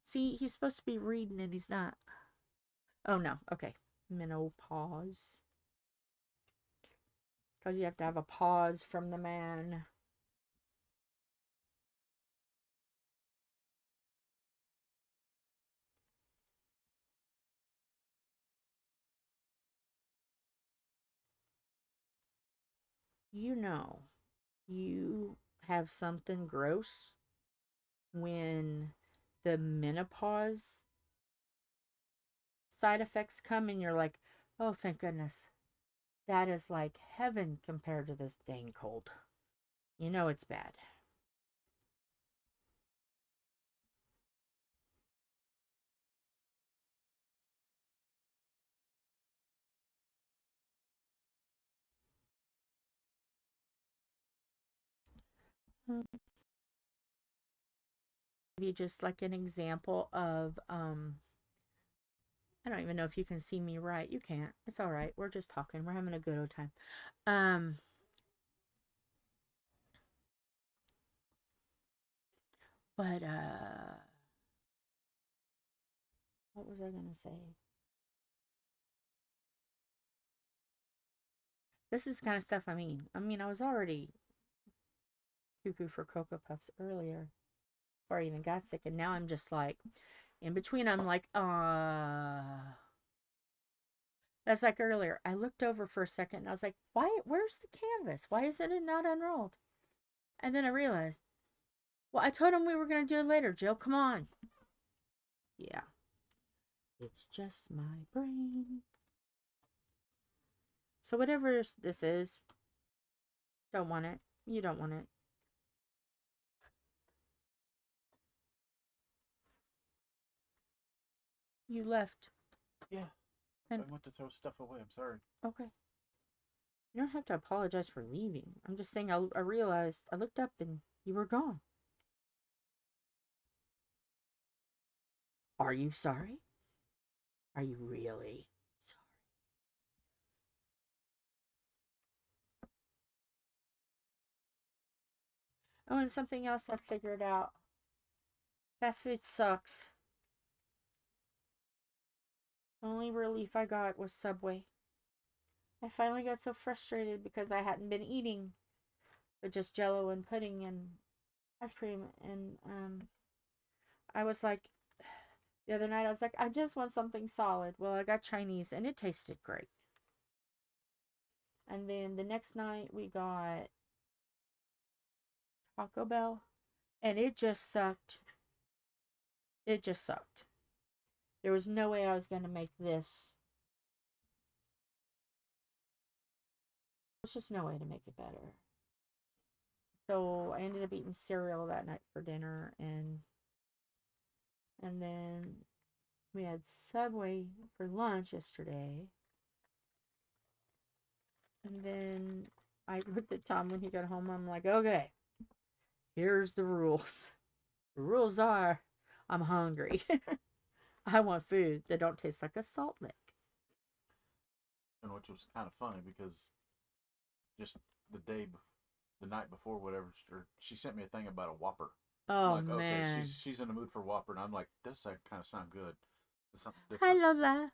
See, he's supposed to be reading and he's not. Oh no, okay. Menopause. Because you have to have a pause from the man. You know, you have something gross when the menopause side effects come and you're like, oh, thank goodness. That is like heaven compared to this dang cold. You know it's bad. Be just like an example of I don't even know if you can see me right. You can't. It's all right. We're just talking. We're having a good old time. Um but what was I going to say? This is the kind of stuff I mean. I was already cuckoo for Cocoa Puffs earlier before I even got sick, and now I'm just like in between. I'm like, that's like earlier. I looked over for a second and I was like, why? Where's the canvas? Why isn't it not unrolled? And then I realized, well, I told him we were going to do it later. Jill, come on. Yeah. It's just my brain. So whatever this is, don't want it. You don't want it. You left. Yeah. And I went to throw stuff away. I'm sorry. okay. You don't have to apologize for leaving. I'm just saying I realized, I looked up and you were gone. Are you sorry? Are you really sorry? Oh, and something else I figured out. Fast food sucks. The only relief I got was Subway. I finally got so frustrated because I hadn't been eating but just jello and pudding and ice cream. And I was like, the other night, I was like, I just want something solid. Well, I got Chinese and it tasted great. And then the next night, we got Taco Bell and it just sucked. It just sucked. There was no way I was going to make this. There's just no way to make it better. So I ended up eating cereal that night for dinner, and then we had Subway for lunch yesterday. And then I looked at Tom when he got home. I'm like, okay, here's the rules. The rules are I'm hungry. I want food that don't taste like a salt lick. And which was kind of funny because just the night before, whatever, she sent me a thing about a Whopper. I'm Oh like, okay, man. she's in the mood for Whopper, and I'm like, does that kind of sound good? It's something I different. love that.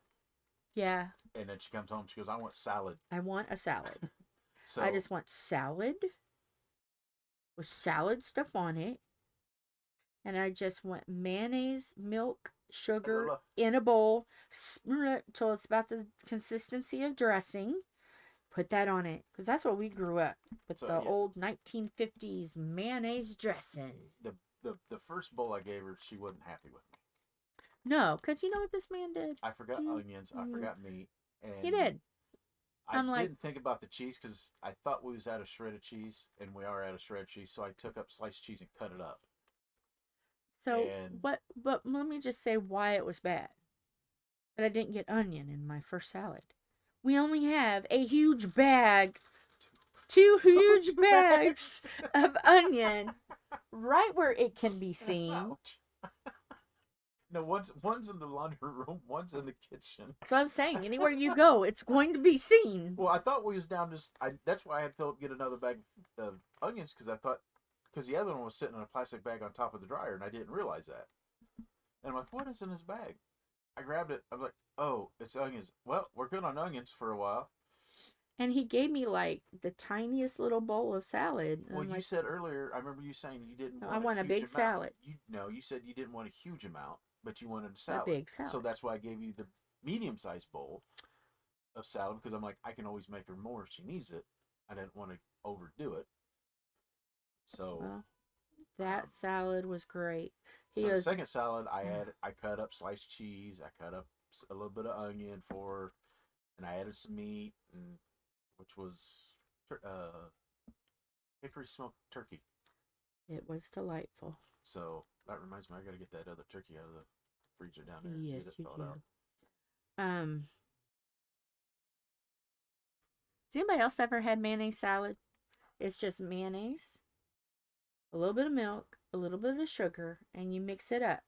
Yeah. And then she comes home, she goes, I want salad. I want a salad. So I just want salad with salad stuff on it. And I just want mayonnaise, milk, sugar in a bowl. Smear it till it's about the consistency of dressing. Put that on it. Because that's what we grew up with, the old 1950s mayonnaise dressing. The first bowl I gave her, she wasn't happy with me. No, because you know what this man did? I forgot onions. I forgot meat. And he did. I didn't think about the cheese because I thought we was out of shredded cheese, and we are out of shredded cheese. So I took up sliced cheese and cut it up. So but let me just say why it was bad. That I didn't get onion in my first salad. We only have a huge bag, two huge bags of onion, right where it can be seen. Ouch. No, one's in the laundry room, one's in the kitchen. So I'm saying, anywhere you go, it's going to be seen. Well, I thought we was down that's why I had Philip get another bag of onions, because I thought, because the other one was sitting in a plastic bag on top of the dryer, and I didn't realize that. And I'm like, what is in this bag? I grabbed it. I'm like, oh, it's onions. Well, we're good on onions for a while. And he gave me like the tiniest little bowl of salad. Well, you said earlier, I remember you saying you didn't want I want a big amount. Salad. You said you didn't want a huge amount, but you wanted a salad. A big salad. So that's why I gave you the medium-sized bowl of salad, because I'm like, I can always make her more if she needs it. I didn't want to overdo it. So that salad was great. The second salad, I cut up sliced cheese. I cut up a little bit of onion and I added some meat, which was hickory smoked turkey. It was delightful. So that reminds me, I got to get that other turkey out of the freezer down there. Yes, get it you thawed do. out. Has anybody else ever had mayonnaise salad? It's just mayonnaise, a little bit of milk, a little bit of sugar, and you mix it up.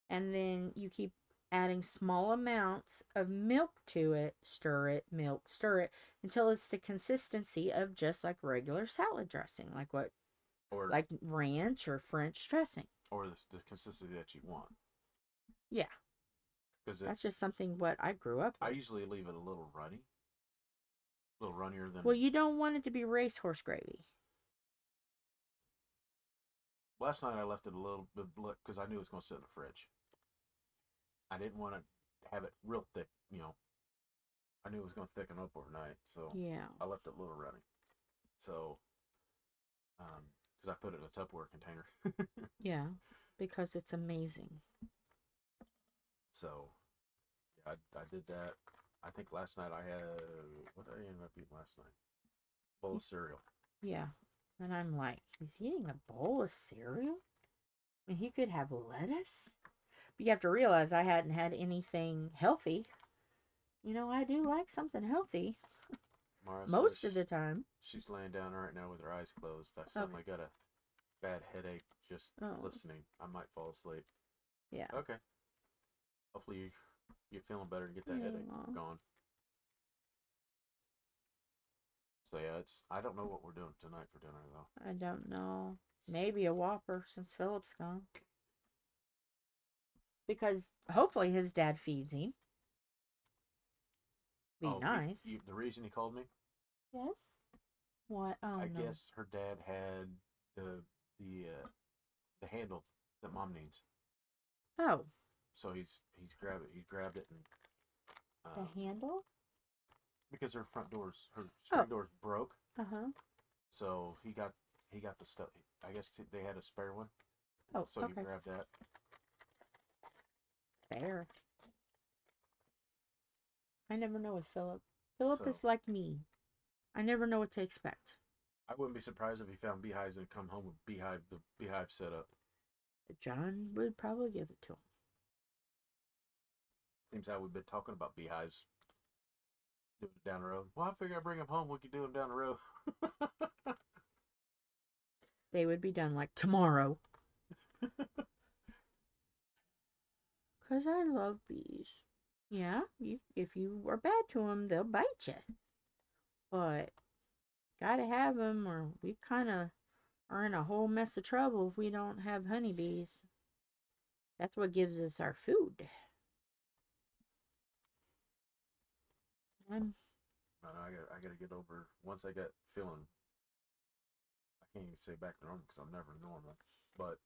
And then you keep adding small amounts of milk to it, stir it, until it's the consistency of just like regular salad dressing, like ranch or French dressing. Or the consistency that you want. Yeah. Because that's just something what I grew up with. I usually leave it a little runny. A little runnier than... Well, you don't want it to be racehorse gravy. Last night I left it a little bit because I knew it was going to sit in the fridge. I didn't want to have it real thick, I knew it was going to thicken up overnight, so yeah, I left it a little runny. So, because I put it in a Tupperware container. Yeah, because it's amazing. So, yeah, I did that. I think last night I had, what did I end up eating last night? A bowl of cereal. Yeah, and I'm like, he's eating a bowl of cereal? I mean, he could have lettuce? But you have to realize I hadn't had anything healthy. I do like something healthy. Mara most of the time. She's laying down right now with her eyes closed. I suddenly got a bad headache just listening. I might fall asleep. Yeah. Okay. Hopefully you're feeling better and get that headache gone. So yeah, I don't know what we're doing tonight for dinner though. I don't know. Maybe a Whopper since Philip's gone. Because hopefully his dad feeds him. Be nice. The reason he called me, Yes. What? Oh I no. guess her dad had the the uh, the handle that mom needs. Oh, So he grabbed it and the um, handle. because her Oh. screen doors broke, Uh-huh. so he got the stuff. I guess they had a spare one, Oh, so he okay. grabbed that. Fair. I never know with Philip. Philip So is like me. I never know what to expect. I wouldn't be surprised if he found beehives and come home with the beehive set up. John would probably give it to him. Seems how we've been talking about beehives doing it down the road. Well, I figure I bring them home. We could do them down the road. They would be done like tomorrow. Because I love bees. Yeah, if you are bad to them, they'll bite you. But gotta have them, or we kind of are in a whole mess of trouble if we don't have honeybees. That's what gives us our food. I'm I got to get over. Once I get feeling, I can't even say back to normal because I'm never normal. But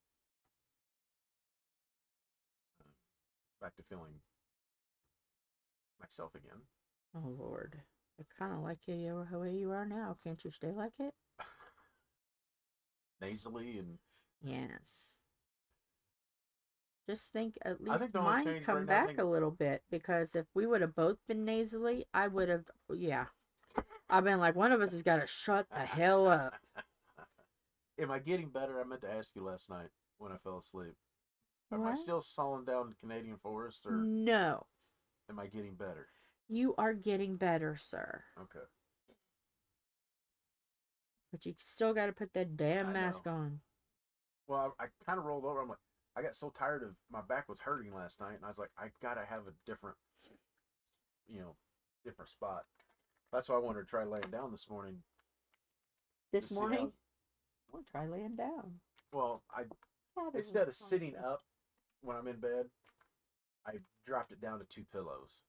uh, back to feeling myself again. Oh Lord, I kind of like you the way you are now. Can't you stay like it? Nasally and Yes. Just think at I least think the only mine change right come now, I back think a little bit because if we would have both been nasally, I would have, yeah. I've been like, one of us has got to shut the hell up. am I getting better? I meant to ask you last night when I fell asleep. Am I What? still sawing down the Canadian forest or No. am I getting better? You are getting better, sir. Okay. But you still got to put that damn I know. mask on. Well, I kind of rolled over. I'm like, I got so tired of my back was hurting last night, and I was like, I gotta have a different, you know, different spot. That's why I wanted to try laying down this morning to This see how. morning, we'll try laying down. Well, I That is instead of sitting Wisconsin. up when I'm in bed, I dropped it down to two pillows,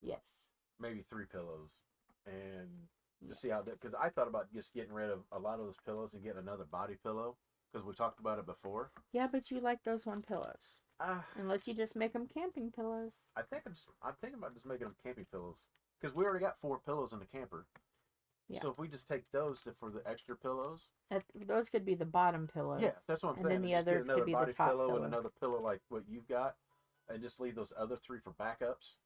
Yes. maybe three pillows, and to Yes. see how that. Because I thought about just getting rid of a lot of those pillows and getting another body pillow because we talked about it before. Yeah, but you like those one pillows. Uh, Unless you just make them camping pillows. I'm thinking about just making them camping pillows because we already got four pillows in the camper. Yeah. So if we just take those for the extra pillows, Those could be the bottom pillow. yeah, that's what I'm And saying. then And the just get others another could be the body top pillow and pillow. another pillow like what you've got, and just leave those other three for backups.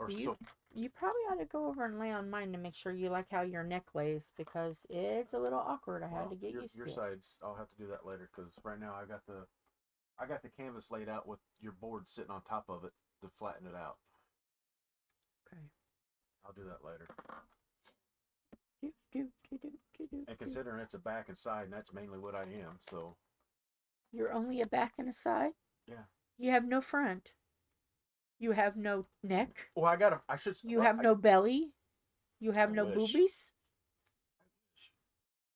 Or You so. you probably ought to go over and lay on mine to make sure you like how your neck lays because it's a little awkward. I had Well, to get used your to it. sides, I'll have to do that later because right now I got the canvas laid out with your board sitting on top of it to flatten it out. Okay. I'll do that later. Do, do, do, do, do, do, And do. considering it's a back and side, and that's mainly what I am, so You're only a back and a side. yeah. You have no front. You have no neck. Well, I got to I should. You Well, have no belly. You I have no wish. boobies.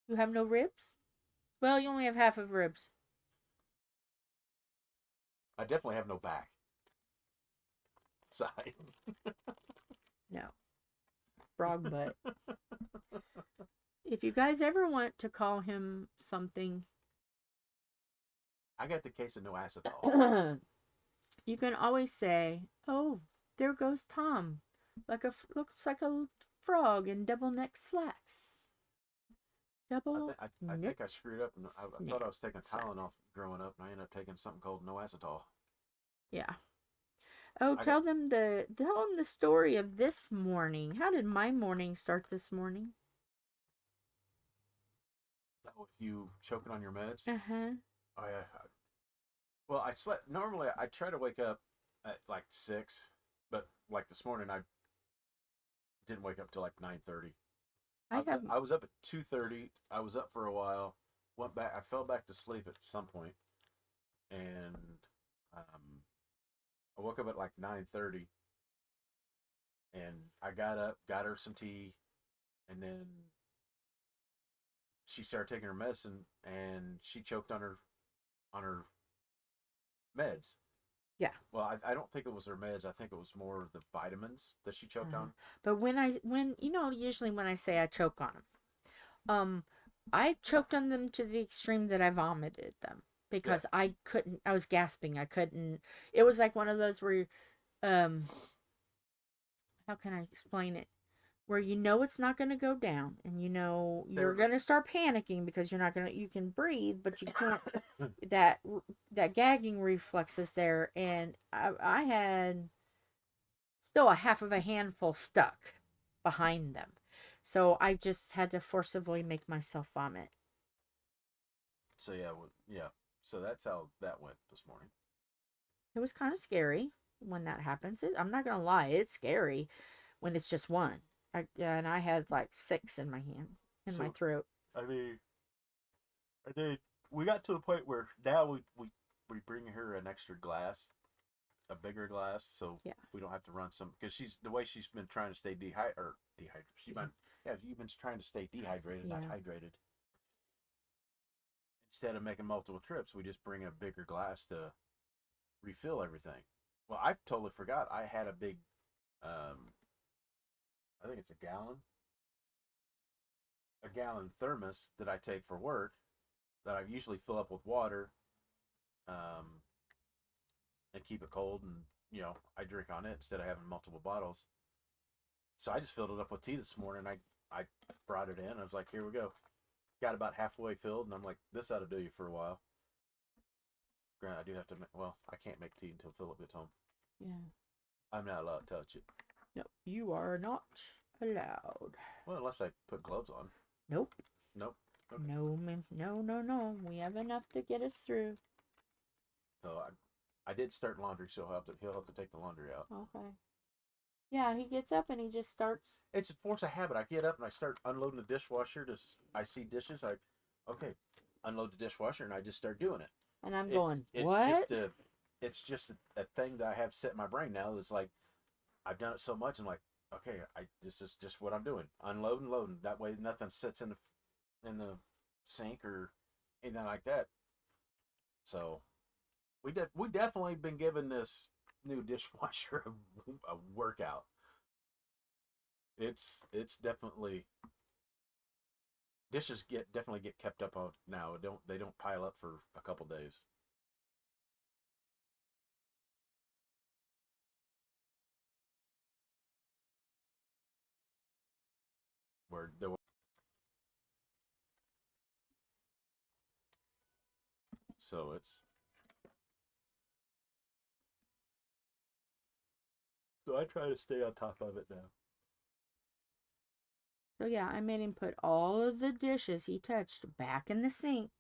You have no ribs. Well, you only have half of ribs. I definitely have no back side. No. Frog butt. If you guys ever want to call him something, I got the case of no acetol. you can always say, "Oh, there goes Tom, looks like a frog in double neck slacks." Double I knit think I screwed up, and I thought I was taking slacks. Tylenol growing up, and I ended up taking something called no acetol. Yeah. Oh, I got tell them the story of this morning. How did my morning start this morning? that with you choking on your meds. Uh huh. Oh yeah. Well, I slept. Normally, I try to wake up at like 6, but like this morning, I didn't wake up till like 9:30. I have. I was up at 2:30. I was up for a while. Went back. I fell back to sleep at some point, and I woke up at like 9:30, and I got up, got her some tea, and then she started taking her medicine, and she choked on her meds. Yeah. Well, I don't think it was her meds. I think it was more the vitamins that she choked Uh-huh. on. But when usually when I say I choke on them, um, I choked on them to the extreme that I vomited them Yeah. because I couldn't. I was gasping. I couldn't. It was like one of those where, um, how can I explain it? Where it's not going to go down, and you're There. going to start panicking because you're not going to. You can breathe, but you can't. That that gagging reflex is there, and I had still a half of a handful stuck behind them. So I just had to forcibly make myself vomit. So yeah, yeah. So that's how that went this morning. It was kind of scary when that happens. I'm not going to lie, it's scary when it's just one. And I had like six in my hand, in my So throat. I mean, I did. We got to the point where now we bring her an extra glass, a bigger glass, so Yeah. we don't have to run some because she's the way she's been trying to stay dehydrated. She been yeah, you've been trying to stay dehydrated, not Yeah. hydrated. Instead of making multiple trips, we just bring a bigger glass to refill everything. Well, I totally forgot. I had a big, um, I think it's a gallon thermos that I take for work that I usually fill up with water, um, and keep it cold, and I drink on it instead of having multiple bottles. So I just filled it up with tea this morning. I brought it in. I was like, here we go. Got about halfway filled, and I'm like, this ought to do you for a while. Granted, I do have to. Well, I can't make tea until Philip gets home. Yeah. I'm not allowed to touch it. No, you are not allowed. Well, unless I put gloves on. Nope. Nope. Okay. No, no, no, no. We have enough to get us through. So I did start laundry, so he'll have to take the laundry out. Okay. Yeah, he gets up and he just starts. It's a force of habit. I get up and I start unloading the dishwasher. I see dishes. Okay, unload the dishwasher, and I just start doing it. And I'm It's going, it's what? just a thing that I have set in my brain now. It's like I've done it so much. I'm like, okay, this is just what I'm doing. Unload and loading. That way, nothing sits in the sink or anything like that. So we definitely been given this new dishwasher a workout. It's definitely dishes definitely get kept up on now. They don't pile up for a couple days. Where there so it's so I try to stay on top of it now. So yeah, I made him put all of the dishes he touched back in the sink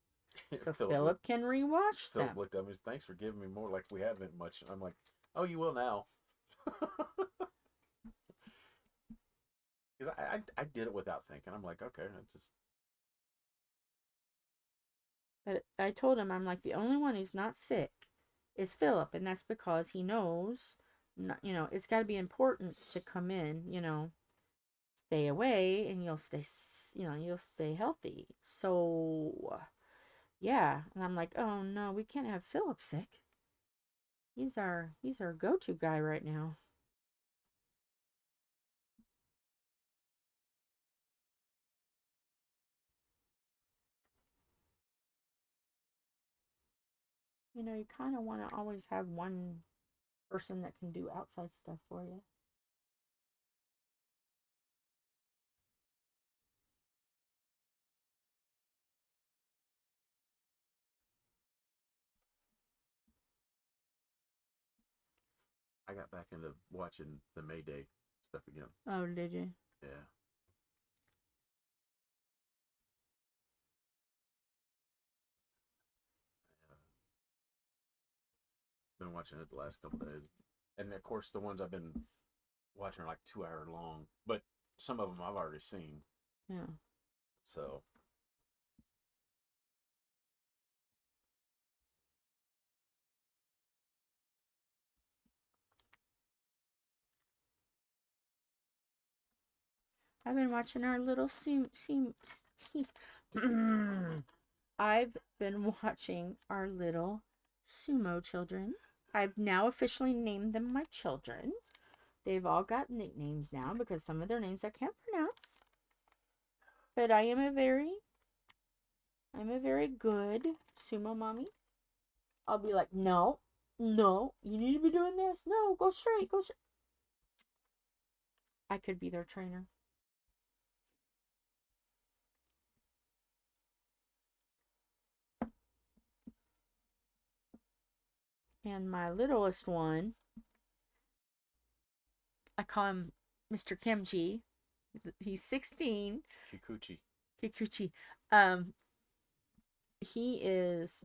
so Philip looked, Philip can rewash Philip them. looked at me. Thanks for giving me more. Like we haven't much. I'm like, oh, you will now. Because I did it without thinking. I'm like, okay, it's just But I told him, I'm like, the only one who's not sick is Philip, and that's because he knows, not, it's got to be important to come in, stay away, and you'll stay healthy. So, yeah, and I'm like, oh no, we can't have Philip sick. He's our go-to guy right now. You kind of want to always have one person that can do outside stuff for you. I got back into watching the Mayday stuff again. Oh, did you? Yeah. Uh, been watching it the last couple days, and of course the ones I've been watching are like 2 hour long, but some of them I've already seen. Yeah. So I've been watching our little I've been watching our little sumo children. I've now officially named them my children. They've all got nicknames now because some of their names I can't pronounce. But I'm a very good sumo mommy. I'll be like, no, no, you need to be doing this. No, go straight, go straight. I could be their trainer. And my littlest one, I call him Mr. Kimchi. He's 16. Kikuchi. Kikuchi. Um, he is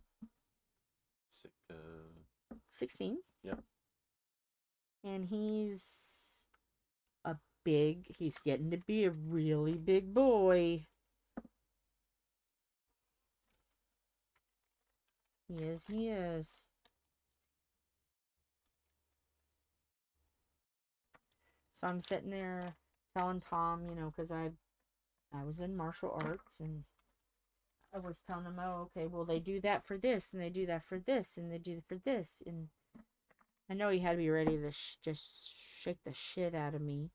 16. Yep. And he's getting to be a really big boy. He is. So I'm sitting there telling Tom, because I was in martial arts, and I was telling him, oh, okay, well, they do that for this, and they do that for this, and they do it for this. And I know he had to be ready to just shake the shit out of me.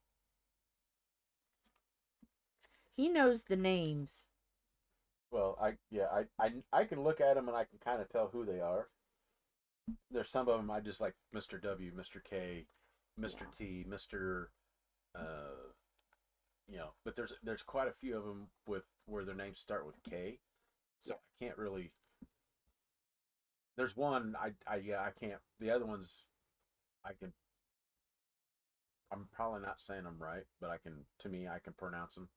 He knows the names. Well, I can look at them and I can kind of tell who they are. There's some of them I just like Mr. W, Mr. K, Mr. T, Mr. But there's quite a few of them with where their names start with K, so I can't really. There's one I can't. The other ones I can. I'm probably not saying them right, but I can. To me, I can pronounce them.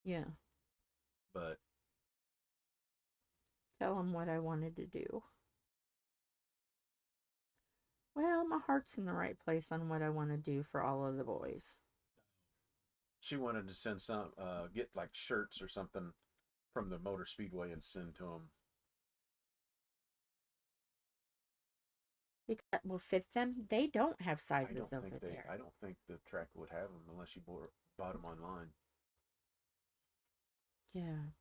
Yeah. But Tell him what I wanted to do. Well, my heart's in the right place on what I want to do for all of the boys. she wanted to send some, get like shirts or something from the motor speedway and send to them. Because that will fit them. They don't have sizes over there. I don't think the track would have them unless you bought them online. Yeah.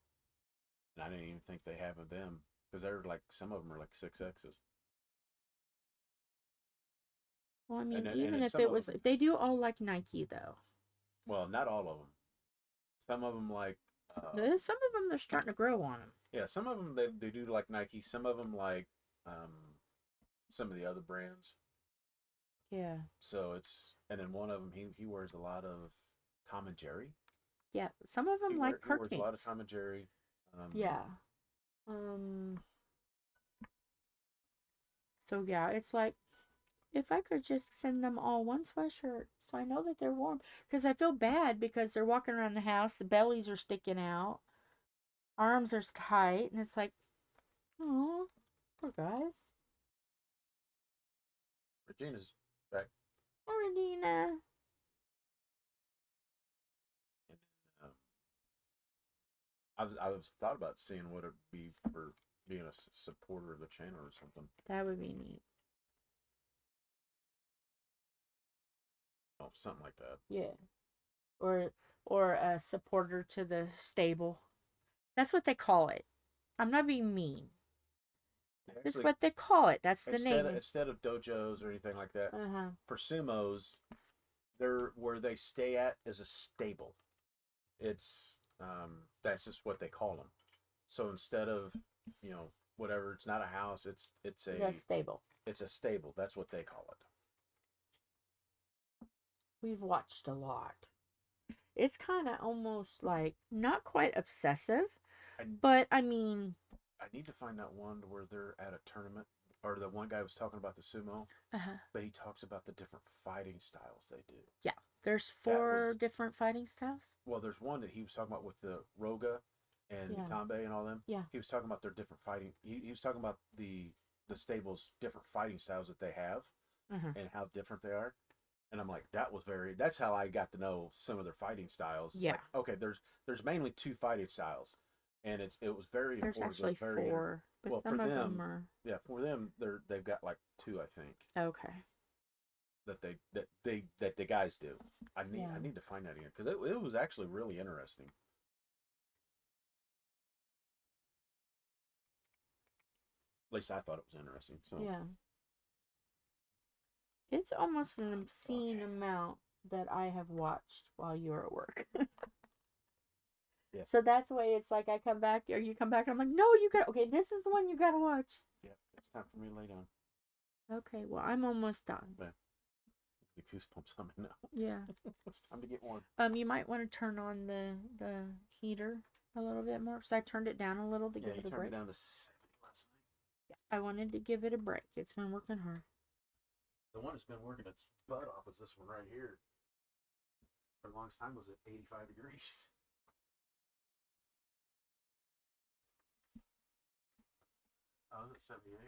And I didn't even think they have them because they're like some of them are like 6X's. Well, I mean, even if it was, they do all like Nike though. Well, not all of them. Some of them like. Some of them they're starting to grow on them. Yeah, some of them they do like Nike. Some of them like some of the other brands. Yeah. So and then one of them he wears a lot of Tom and Jerry. Yeah, some of them like cartoons. He wears a lot of Tom and Jerry. Yeah. So yeah, it's like if I could just send them all one sweatshirt so I know that they're warm. Because I feel bad because they're walking around the house, the bellies are sticking out, arms are tight, and it's like, oh, poor guys. Regina's back. Oh, Regina. I've thought about seeing what it'd be for being a supporter of the channel or something. That would be neat. Oh, something like that. Yeah. Or a supporter to the stable. That's what they call it. I'm not being mean. That's what they call it. That's the name. Instead of dojos or anything like that, for sumos, they're where they stay at is a stable. It's that's just what they call them. So instead of whatever, it's not a house. It's a stable. It's a stable. That's what they call it. We've watched a lot. It's kind of almost like not quite obsessive, but I mean, I need to find that one where they're at a tournament, or the one guy was talking about the sumo, but he talks about the different fighting styles they do. Yeah, there's 4 different fighting styles. Well, there's one that he was talking about with the Roga and Tambe and all them. Yeah, he was talking about their different fighting. He was talking about the stable's different fighting styles that they have and how different they are. And I'm like, that's how I got to know some of their fighting styles. It's like, okay, there's mainly 2 fighting styles. And it was very there's actually 4, but some of them are. Yeah, for them, they've got like 2, I think. Okay. That the guys do. I need to find that again because it was actually really interesting. At least I thought it was interesting. So yeah. It's almost an obscene amount that I have watched while you were at work. Yeah. So that's why it's like I come back or you come back and I'm like, no, you got okay, this is the one you gotta watch. Yeah, it's time for me to lay down. Okay, well I'm almost done. But the goosebumps on me now. Yeah. It's time to get warm. You might want to turn on the heater a little bit more. So I turned it down a little to give it a break. Yeah, you turned it down to 70 last night. Yeah, I wanted to give it a break. It's been working hard. The one that's been working its butt off is this one right here. For the longest time was at 85 degrees. I was at 78.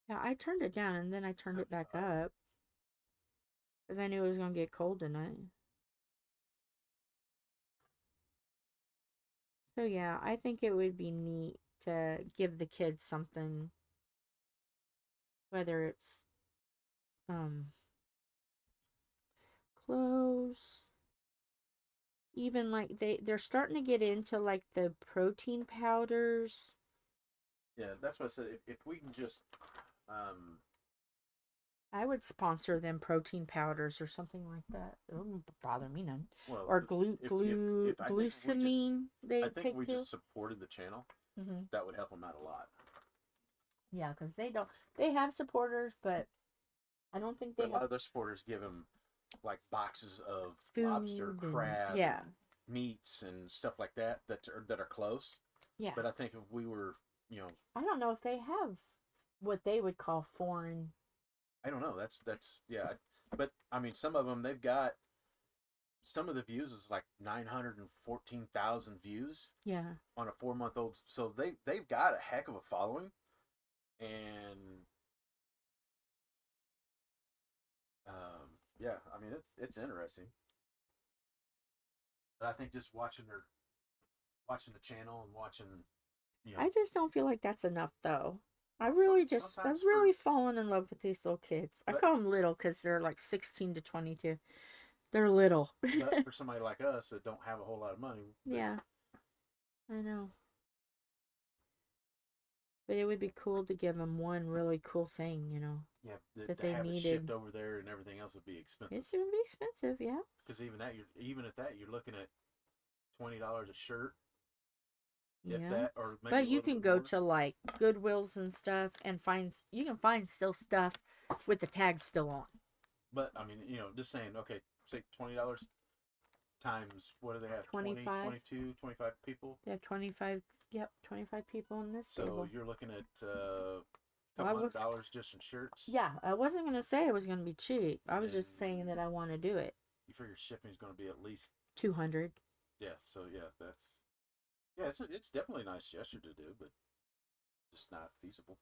Yeah, I turned it down and then I turned it back 75. up. Because I knew it was going to get cold tonight. So yeah, I think it would be neat to give the kids something, whether it's clothes, even like they're starting to get into like the protein powders. Yeah, that's what I said. If we can just, I would sponsor them protein powders or something like that. It wouldn't bother me none. well, Or if I think we just- glucosamine they I think take we too. just supported the channel. Mm-hmm. That would help them out a lot. Yeah, because they have supporters, but I don't think they But a lot have of their supporters give them like boxes of food lobster, and- crab, yeah. and meats and stuff like that that are close. Yeah. But I think if we were, I don't know if they have what they would call foreign. I don't know. That's yeah. But I mean, some of them they've got. Some of the views is like 914,000 views Yeah. on a 4-month-old. So they've got a heck of a following, and yeah, I mean it's interesting. But I think just watching the channel and watching, I just don't feel like that's enough though. I've sometimes really fallen in love with these little kids. I But- call them little because they're like 16 to 22. They're little. but for somebody like us that don't have a whole lot of money, Yeah. I know. But it would be cool to give them one really cool thing, yeah, that to they have it needed. shipped over there and everything else would be expensive. It shouldn't be expensive, yeah. Because even at that, you're looking at $20 a shirt. If Yeah. that, or maybe But a you little can bit go more. to like Goodwills and stuff and you can find still stuff with the tags still on. But I mean, just saying, okay, say $20 times what do they have? 25. 20, 22, 25 people. They have 25, yep, 25 people in this So table. you're looking at Well, couple $100 just in shirts. Yeah, I wasn't going to say it was going to be cheap. I was just And- saying that I want to do it. You figure shipping is going to be at least 200. yeah. So it's definitely a nice gesture to do, but just not feasible.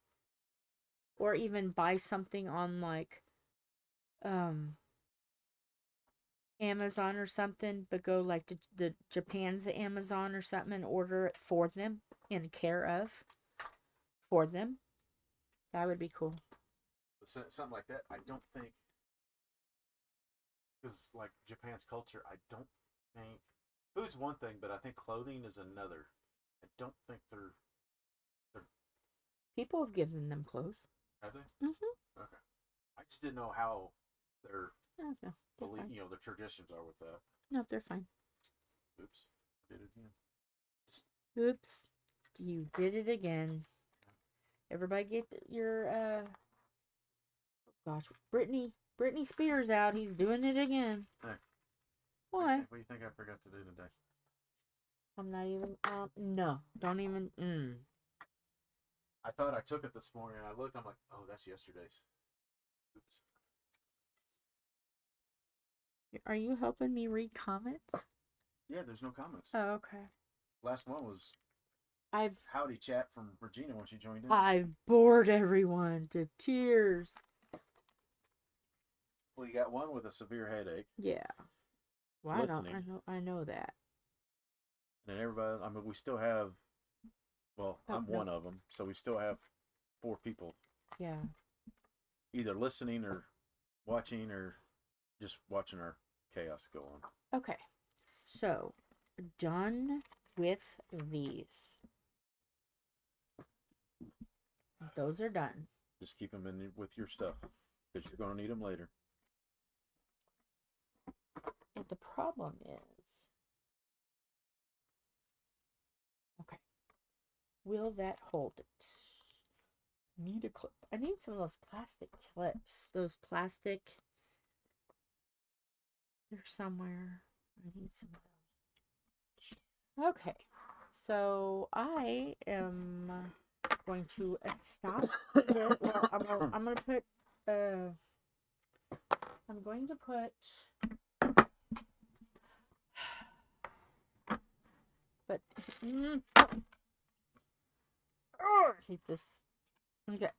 Or even buy something on like Amazon or something, but go like to the Japan's the Amazon or something and order it for them in care of for them. That would be cool. Something like that. I don't think because like Japan's culture, I don't think food's one thing, but I think clothing is another. I don't think they're People have given them clothes. have they? Mm-hmm. Okay. I just didn't know how their No, they're belief, fine. their traditions are with that. No, they're fine. Oops, did it again. Oops, you did it again. Everybody get your oh gosh, Britney Spears out. He's doing it again. Hey. Why? What do you think I forgot to do today? I'm not even. No, don't even. I thought I took it this morning, and I looked. I'm like, oh, that's yesterday's. Oops. Are you helping me read comments? Yeah, there's no comments. Oh, okay. Last one was I've howdy chat from Regina when she joined in. bored everyone to tears. Well, you got one with a severe headache, Yeah. Well, Listening. I know that. and then everybody. I mean, we still have. Well, Oh, I'm no. one of them, so we still have 4 people Yeah. either listening or watching or just watching our chaos go on. Okay. So, done with these. Those are done. Just keep them with your stuff because you're going to need them later. And the problem is, okay, will that hold it? Need a clip. I need some of those plastic clips. Those plastic. They're somewhere. I need some of those. Okay, so I am going to stop here. Well, I'm gonna put. I'm going to put. But hate this. Okay.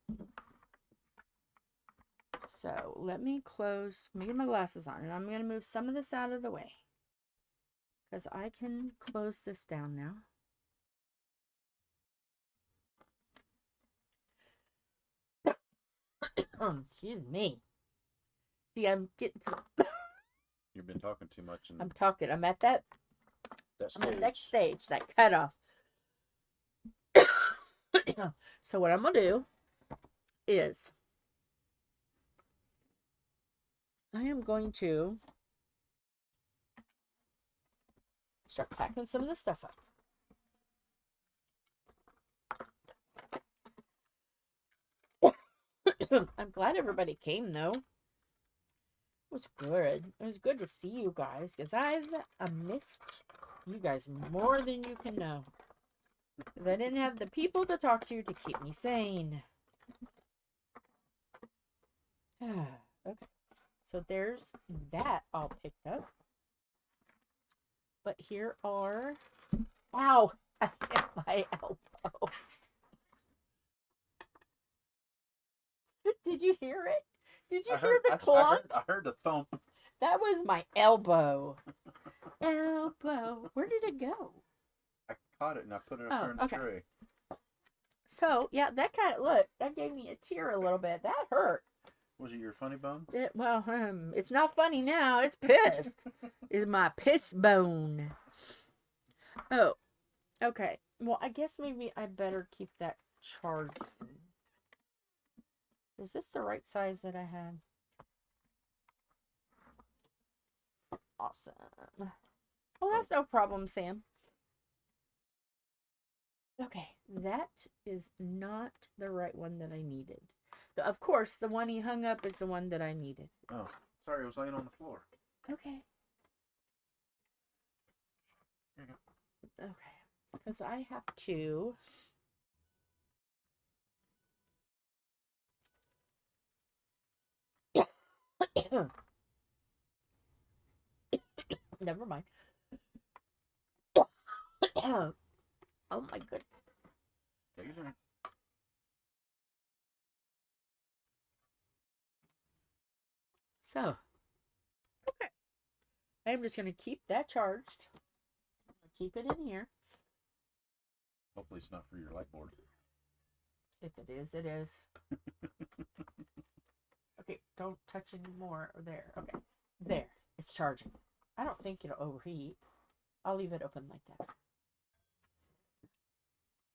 So let me close. Let me get my glasses on, and I'm going to move some of this out of the way because I can close this down now. Excuse me. See, I'm getting to. You've been talking too much. I'm talking. I'm at that. Stage. I'm at that stage. That cutoff. So what I'm gonna do is I am going to start packing some of this stuff up. I'm glad everybody came though. It was good. It was good to see you guys because I've missed you guys more than you can know. Because I didn't have the people to talk to keep me sane. Okay. So there's that all picked up. But here are... Ow! I hit my elbow. Did you hear it? Did you hear the clunk? I heard the thump. That was my elbow. Elbow. Where did it go? I caught it and I put it up there in the tray. So, yeah, that kind of... Look, that gave me a tear a little bit. That hurt. Was it your funny bone? It's not funny now. It's pissed. It's my piss bone. Oh, okay. Well, I guess maybe I better keep that charged. Is this the right size that I had? Awesome. Well, that's no problem, Sam. Okay, that is not the right one that I needed. Of course, the one he hung up is the one that I needed. Oh, sorry, it was laying on the floor. Okay. Here you go. Okay, because I have to... Never mind. Oh my goodness. Take your drink. So, okay. I'm just going to keep that charged. Keep it in here. Hopefully it's not for your light board. If it is, it is. Okay, don't touch any more. There. Okay. There. It's charging. I don't think it'll overheat. I'll leave it open like that.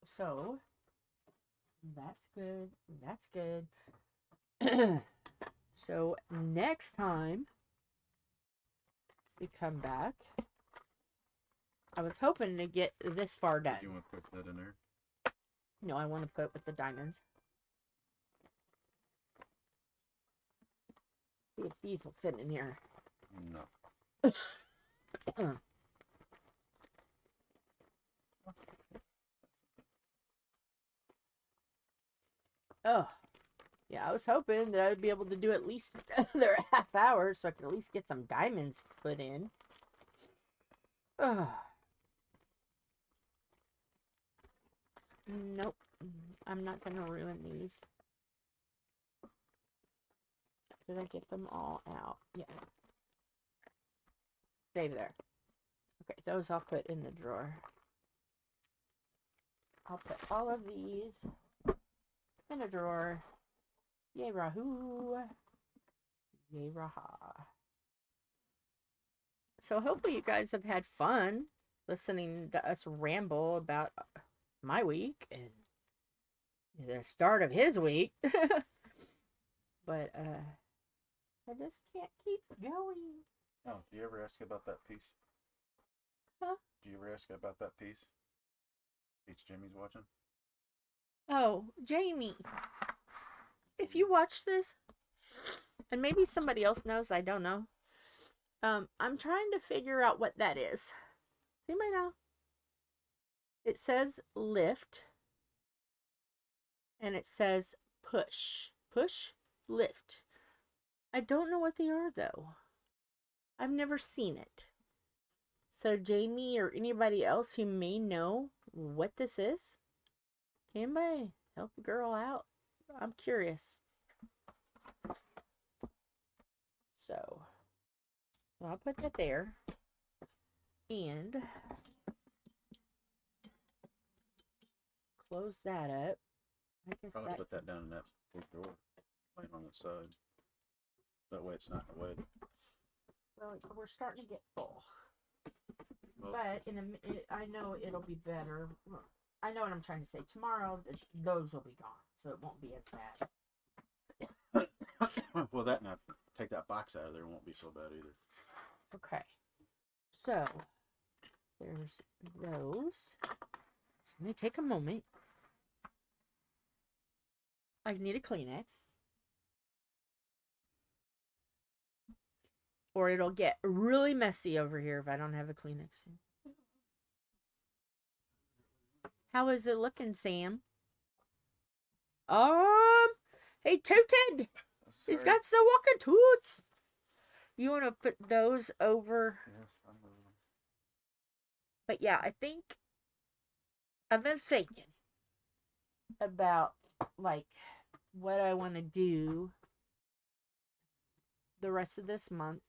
So, that's good. That's good. So, next time we come back, I was hoping to get this far done. Do you want to put that in there? No, I want to put it with the diamonds. See if these will fit in here. No. Oh, yeah, I was hoping that I'd be able to do at least another half hour so I could at least get some diamonds put in. Oh. Nope, I'm not going to ruin these. Did I get them all out? Yeah. Stay there. Okay, those I'll put in the drawer. I'll put all of these in a drawer. Yay, Rahoo. Yay, Raha. So hopefully you guys have had fun listening to us ramble about my week and the start of his week. But I just can't keep going. Oh, do you ever ask about that piece? Huh? Do you ever ask about that piece? Jimmy's watching. Oh, Jamie, if you watch this, and maybe somebody else knows, I don't know. I'm trying to figure out what that is. Does anybody know? It says lift, and it says push. Push, lift. I don't know what they are, though. I've never seen it. So, Jamie or anybody else who may know what this is, can anybody help a girl out? I'm curious. So, I'll put that there. And close that up. I guess Probably that. put that down in that big drawer, laying on its side. That way it's not in the way. Well, we're starting to get full. Well, But I know it'll be better. I know what I'm trying to say. Tomorrow, those will be gone, so it won't be as bad. well, that not take that box out of there won't be so bad either. Okay. So there's those. So let me take a moment. I need a Kleenex. Or it'll get really messy over here if I don't have a Kleenex. How is it looking, Sam? Hey, Tooted! He's got some walking toots! You want to put those over? Yes, I'm moving. But yeah, I think I've been thinking about, like, what I want to do the rest of this month.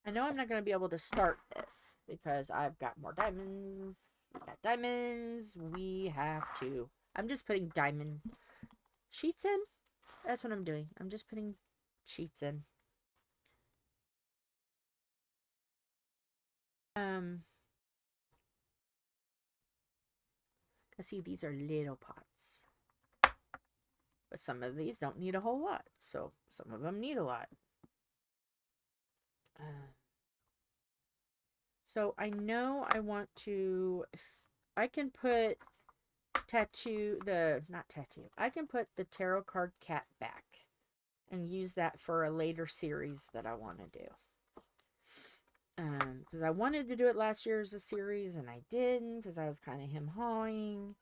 I know I'm not going to be able to start this because I've got more diamonds. We got diamonds. We have to. I'm just putting diamond sheets in. That's what I'm doing. I'm just putting sheets in. See, these are little pots. But some of these don't need a whole lot. So some of them need a lot. So I know I want to, I can put I can put the tarot card cat back and use that for a later series that I want to do. Because I wanted to do it last year as a series and I didn't because I was kind of him-hawing.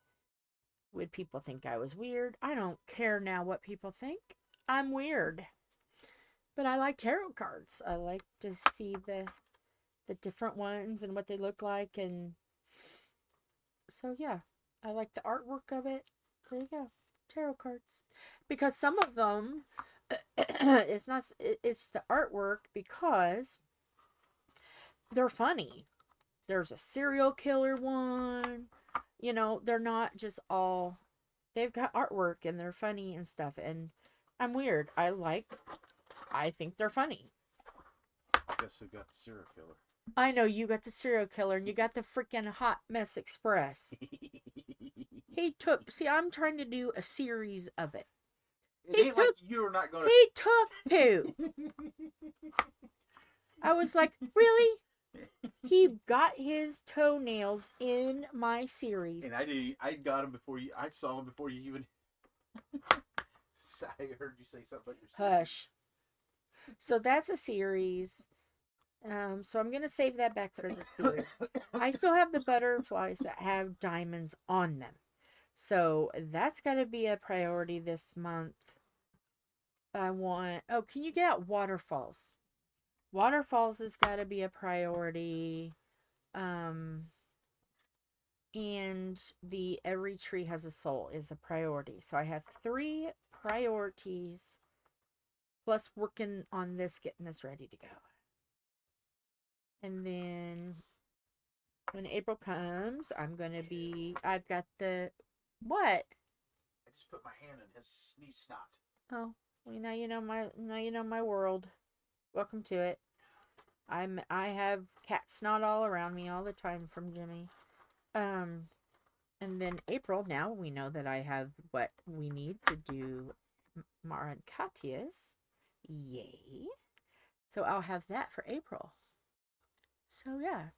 Would people think I was weird? I don't care now what people think. I'm weird. But I like tarot cards. I like to see the different ones and what they look like. And so, yeah, I like the artwork of it. There you go. Tarot cards. Because some of them, it's the artwork because they're funny. There's a serial killer one. You know, they're not just all, they've got artwork and they're funny and stuff. And I'm weird. I think they're funny. Guess who got the serial killer? I know you got the serial killer and you got the freaking Hot Mess Express. See, I'm trying to do a series of it. Like you're not going to. He took two. I was like, really? He got his toenails in my series. And I got him before you. I saw him before you even. I heard you say something about your series. Hush. So that's a series. So I'm gonna save that back for the series. I still have the butterflies that have diamonds on them. So that's gotta be a priority this month. Can you get out waterfalls? Waterfalls has got to be a priority. And the every tree has a soul is a priority. So I have 3 priorities plus working on this, getting this ready to go. And then when April comes, I've got what? I just put my hand in his sneeze snot. Oh, well, now you know my world. Welcome to it. I have cat snot all around me all the time from Jimmy. And then April, now we know that I have what we need to do Marancatias. Yay. So I'll have that for April. So yeah,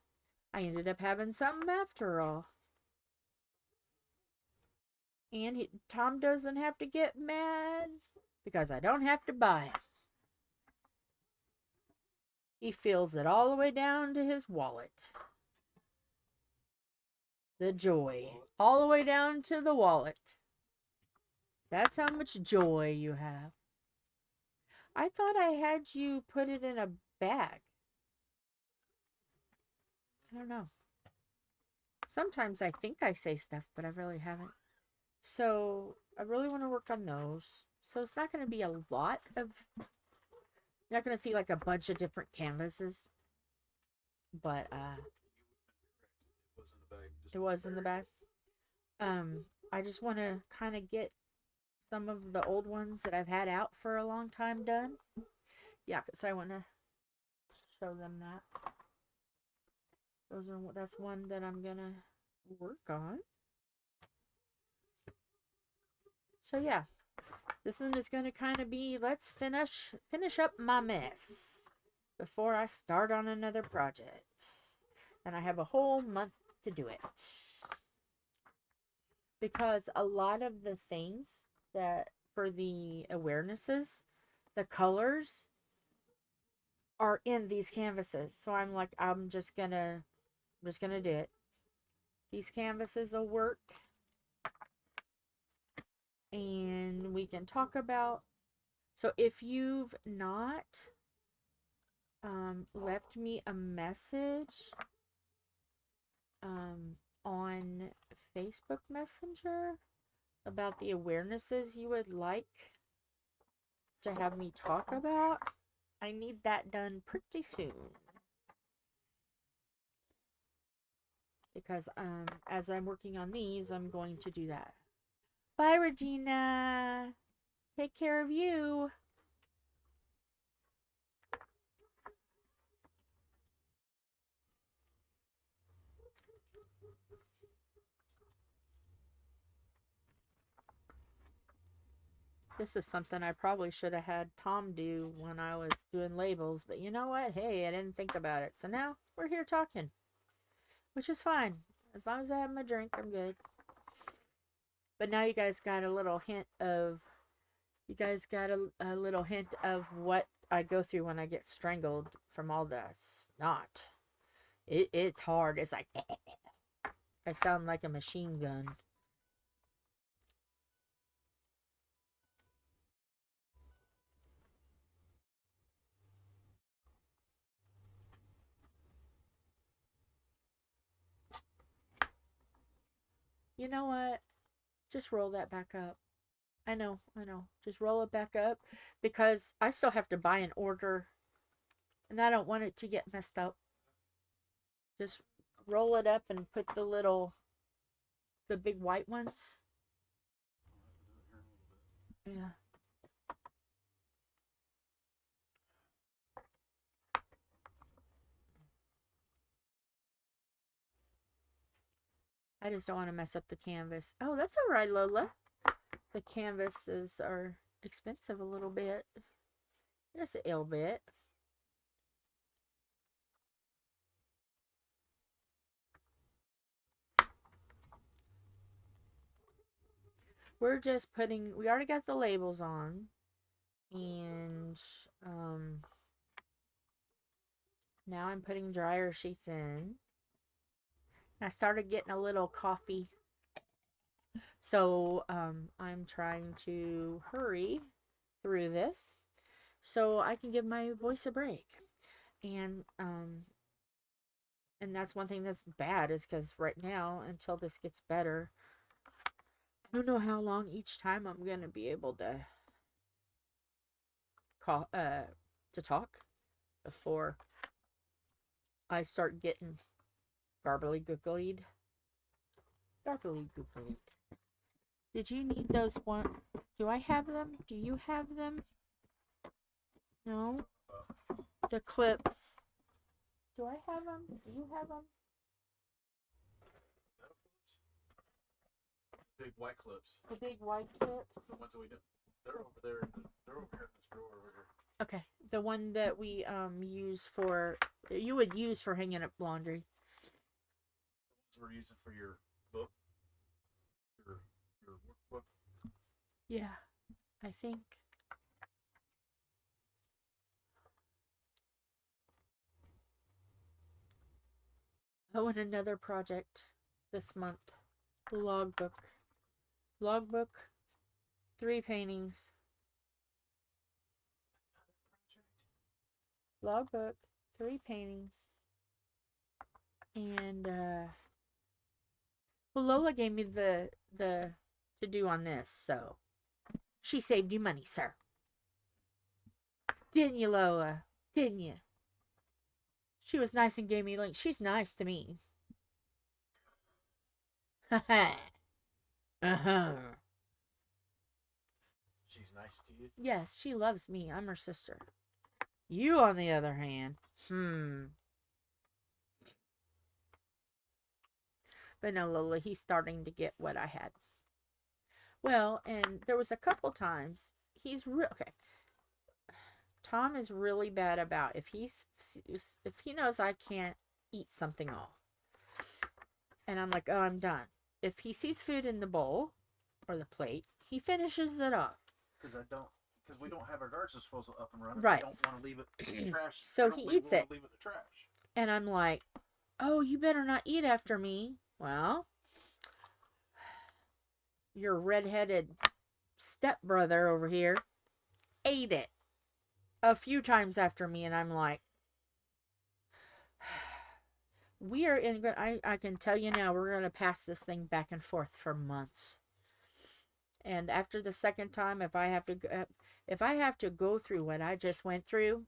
I ended up having something after all. And Tom doesn't have to get mad because I don't have to buy it. He feels it all the way down to his wallet. The joy. All the way down to the wallet. That's how much joy you have. I thought I had you put it in a bag. I don't know. Sometimes I think I say stuff, but I really haven't. So I really want to work on those. So it's not going to be a lot of... You're not going to see like a bunch of different canvases. But it was in the bag. I just want to kind of get some of the old ones that I've had out for a long time done. Yeah, because I want to show them that. That's one that I'm gonna work on. So yeah, this one is gonna kind of be, let's finish up my mess before I start on another project. And I have a whole month to do it. Because a lot of the things that for the awarenesses, the colors are in these canvases. So I'm like, I'm just gonna do it. These canvases will work. And we can talk about... So if you've not left me a message on Facebook Messenger about the awarenesses you would like to have me talk about, I need that done pretty soon. Because as I'm working on these, I'm going to do that. Bye, Regina. Take care of you. This is something I probably should have had Tom do when I was doing labels. But you know what? Hey, I didn't think about it. So now we're here talking. Which is fine. As long as I have my drink, I'm good. But now you guys got a little hint of... You guys got a little hint of what I go through when I get strangled from all the snot. It's hard. It's like... I sound like a machine gun. You know what? Just roll that back up. I know. Just roll it back up because I still have to buy an order and I don't want it to get messed up. Just roll it up and put the big white ones. Yeah. I just don't want to mess up the canvas. Oh, that's all right, Lola. The canvases are expensive a little bit. Just a little bit. We're just putting... We already got the labels on. And now I'm putting dryer sheets in. I started getting a little coffee. So I'm trying to hurry through this so I can give my voice a break. And that's one thing that's bad is because right now, until this gets better, I don't know how long each time I'm going to be able to talk before I start getting garbly googlied. Did you need those one? Do I have them? Do you have them? No? The clips. Do I have them? Do you have them? Big white clips. The big white clips? What do we do? They're over there. They're over here in this drawer over here. Okay, the one that we use for you would use for hanging up laundry. The ones we're using for your book, your workbook. Yeah, I think. Oh, and another project this month. Logbook. Logbook. 3 paintings. Logbook. 3 paintings. And well, Lola gave me the to do on this, so she saved you money, sir. Didn't you, Lola? Didn't you? She was nice and gave me links. She's nice to me. Uh-huh. She's nice to you? Yes, she loves me. I'm her sister. You, on the other hand, But no, Lola, he's starting to get what I had. Well, and there was a couple times okay. Tom is really bad about if he knows I can't eat something all, and I'm like, oh, I'm done. If he sees food in the bowl or the plate, he finishes it off. Because we don't have our garbage disposal up and running. Right. I don't want to leave it in the trash. So he eats it. Leave it in the trash. And I'm like, oh, you better not eat after me. Well, your redheaded stepbrother over here ate it a few times after me, and I'm like, we are in. I can tell you now, we're gonna pass this thing back and forth for months. And after the second time, if I have to go through what I just went through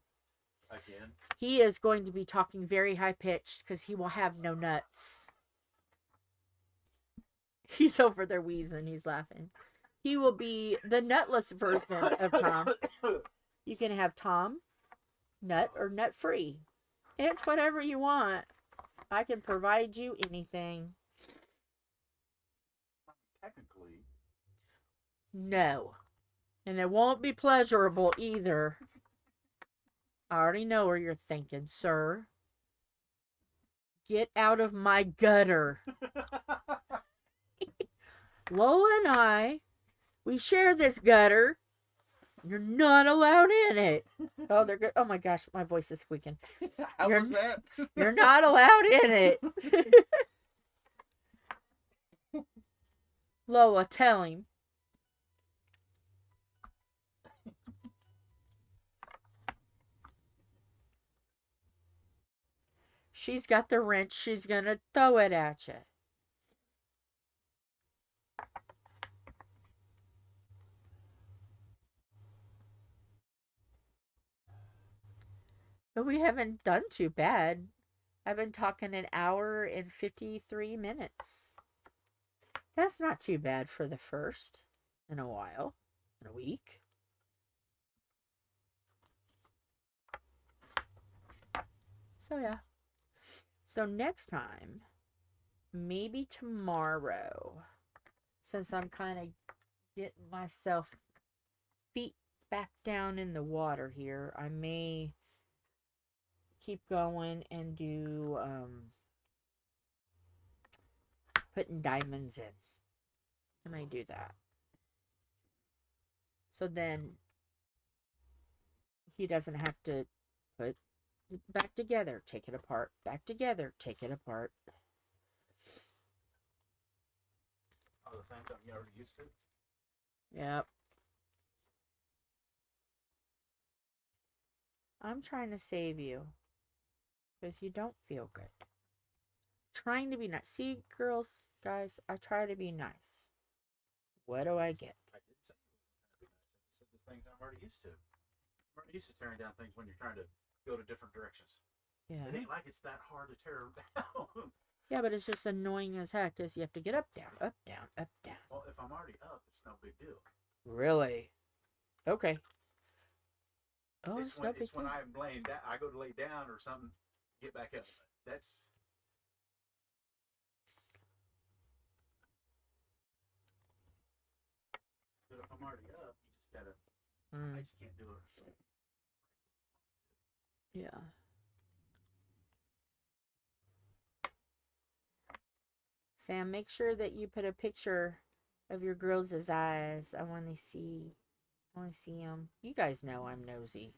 again, he is going to be talking very high pitched because he will have no nuts. He's over there wheezing. He's laughing. He will be the nutless version of Tom. You can have Tom, nut or nut free. It's whatever you want. I can provide you anything. Technically. No. And it won't be pleasurable either. I already know where you're thinking, sir. Get out of my gutter. Lola and we share this gutter. You're not allowed in it. Oh, they're good. Oh my gosh, my voice is squeaking. How was that? You're not allowed in it. Lola, tell him. She's got the wrench. She's going to throw it at you. But we haven't done too bad. I've been talking an hour and 53 minutes. That's not too bad for the first in a while, in a week. So, yeah. So, next time, maybe tomorrow, since I'm kind of getting myself feet back down in the water here, I may keep going and do putting diamonds in. I may do that. So then he doesn't have to put it back together, take it apart, back together, take it apart. Oh, the thing that you already used to? Yep. I'm trying to save you because you don't feel good. Trying to be nice. See, girls, guys, I try to be nice. What do I get? I didn't say you wasn't trying to be nice. I said the things I'm already used to. I'm already used to tearing down things when you're trying to go to different directions. Yeah. It ain't like it's that hard to tear them down. Yeah, but it's just annoying as heck because you have to get up, down, up, down, up, down. Well, if I'm already up, it's no big deal. Really? Okay. Oh, it's when I'm laying down, I go to lay down or something, get back up. That's. But if I'm already up, just gotta. Mm. I just can't do it. Yeah. Sam, make sure that you put a picture of your girls' eyes. I want to see. I want to see them. You guys know I'm nosy.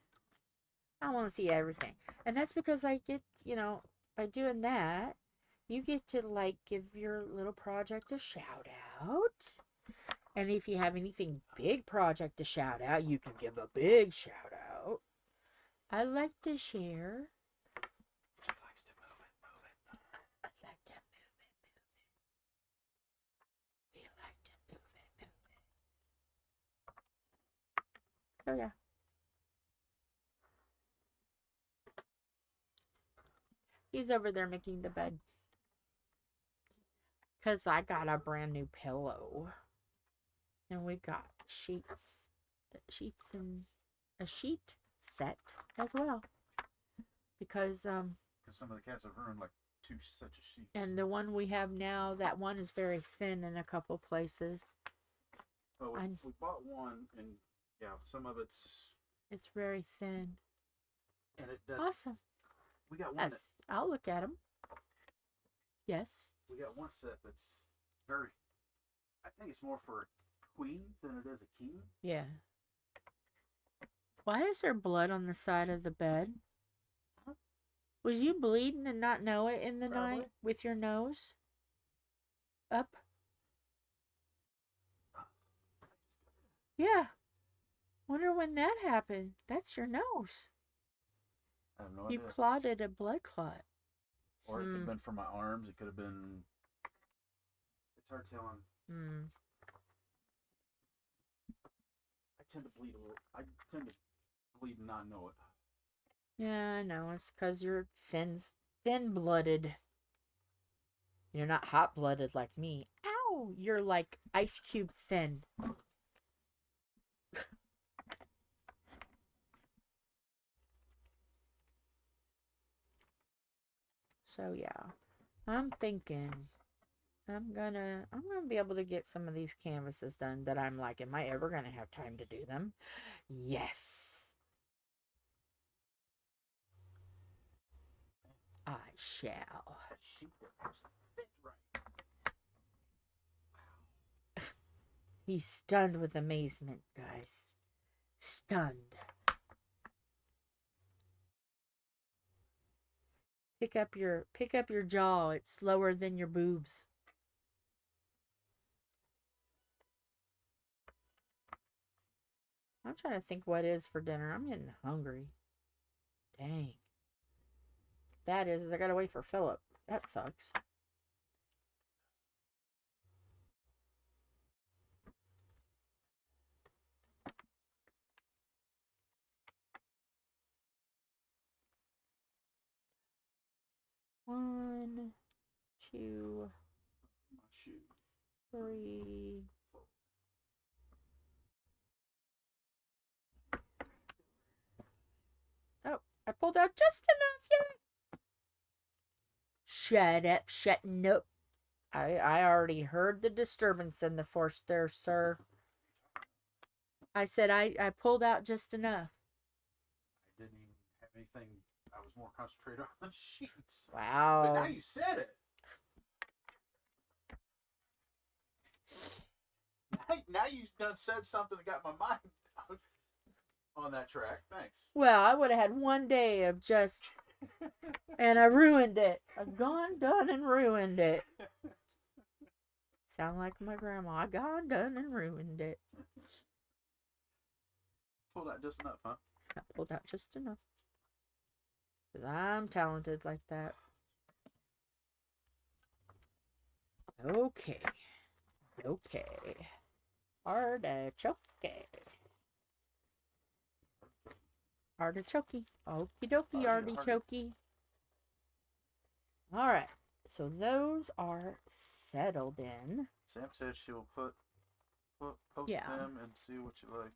I want to see everything. And that's because I get, by doing that, you get to like give your little project a shout out. And if you have anything big project to shout out, you can give a big shout out. I like to share. She likes to move it. I like to move it. We like to move it. So yeah. He's over there making the bed. Because I got a brand new pillow. And we got sheets and a sheet set as well. Because some of the cats have ruined like 2 sets of sheets. And the one we have now, that one is very thin in a couple places. Well, we bought one, and yeah, some of it's very thin. And it does. Awesome. We got one. Yes, I'll look at them. Yes. We got one set that's very. I think it's more for a queen than it is a king. Yeah. Why is there blood on the side of the bed? Was you bleeding and not know it in the night with your nose up? Yeah. Wonder when that happened. That's your nose. I have no You idea. clotted a blood clot. Or it could have been from my arms. It could have been. It's hard telling. I tend to bleed a little. I tend to bleed and not know it. Yeah, I know. It's because you're thin-blooded. You're not hot-blooded like me. Ow! You're like ice cube thin. So yeah, I'm thinking I'm gonna be able to get some of these canvases done that I'm like, am I ever gonna have time to do them? Yes. I shall. He's stunned with amazement, guys. Stunned. Pick up your jaw. It's slower than your boobs. I'm trying to think what is for dinner. I'm getting hungry. Dang. Bad is I gotta wait for Philip. That sucks. One, two, three. Oh, I pulled out just enough. Yeah. Shut up, shutting up. I already heard the disturbance in the force there, sir. I said I pulled out just enough. I didn't even have anything. I was more concentrated on the sheets. Wow. But now you said it. Now you done said something that got my mind on that track. Thanks. Well, I would have had one day of just, and I ruined it. I've gone, done, and ruined it. Sound like my grandma. I gone, done, and ruined it. Pulled out just enough, huh? I pulled out just enough. Because I'm talented like that. Okay. Artichoke. Artichoke. Okie dokie, artichoke. Alright. So those are settled in. Sam said she'll post them and see what you like.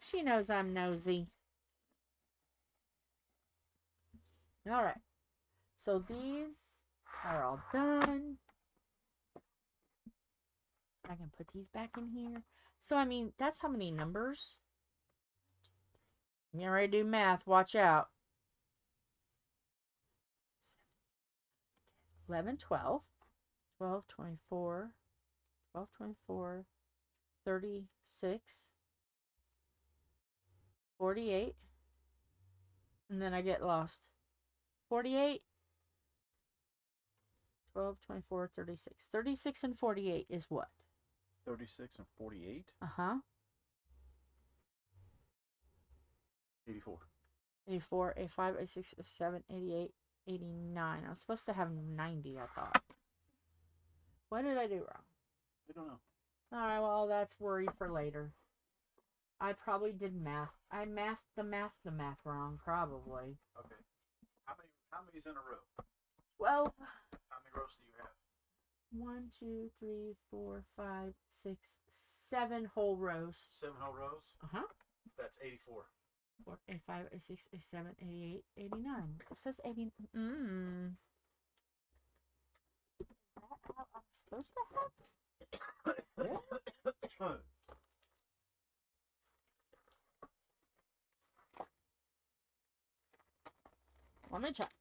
She knows I'm nosy. Alright. So these are all done. I I can put these back in here. So, I mean, that's how many numbers. You ready to do math? Watch out. 11, 12, 12, 24, 12, 24, 36, 48, and then I get lost. 48, 12, 24, 36. 36 and 48 is what? 36 and 48? Uh-huh. 84. 84, 85, 86, 87, 88, 89. I was supposed to have 90, I thought. What did I do wrong? I don't know. Alright, well, that's worry for later. I probably did math. I mathed the math wrong, probably. Okay. How many's in a row? 12. How many rows do you have? 1, 2, 3, 4, 5, 6, 7 whole rows. 7 whole rows? Uh-huh. That's 84. 4, 85, 86, 87, 88, 89. It says 80. Is that how I'm supposed to have it? Really? Let me check.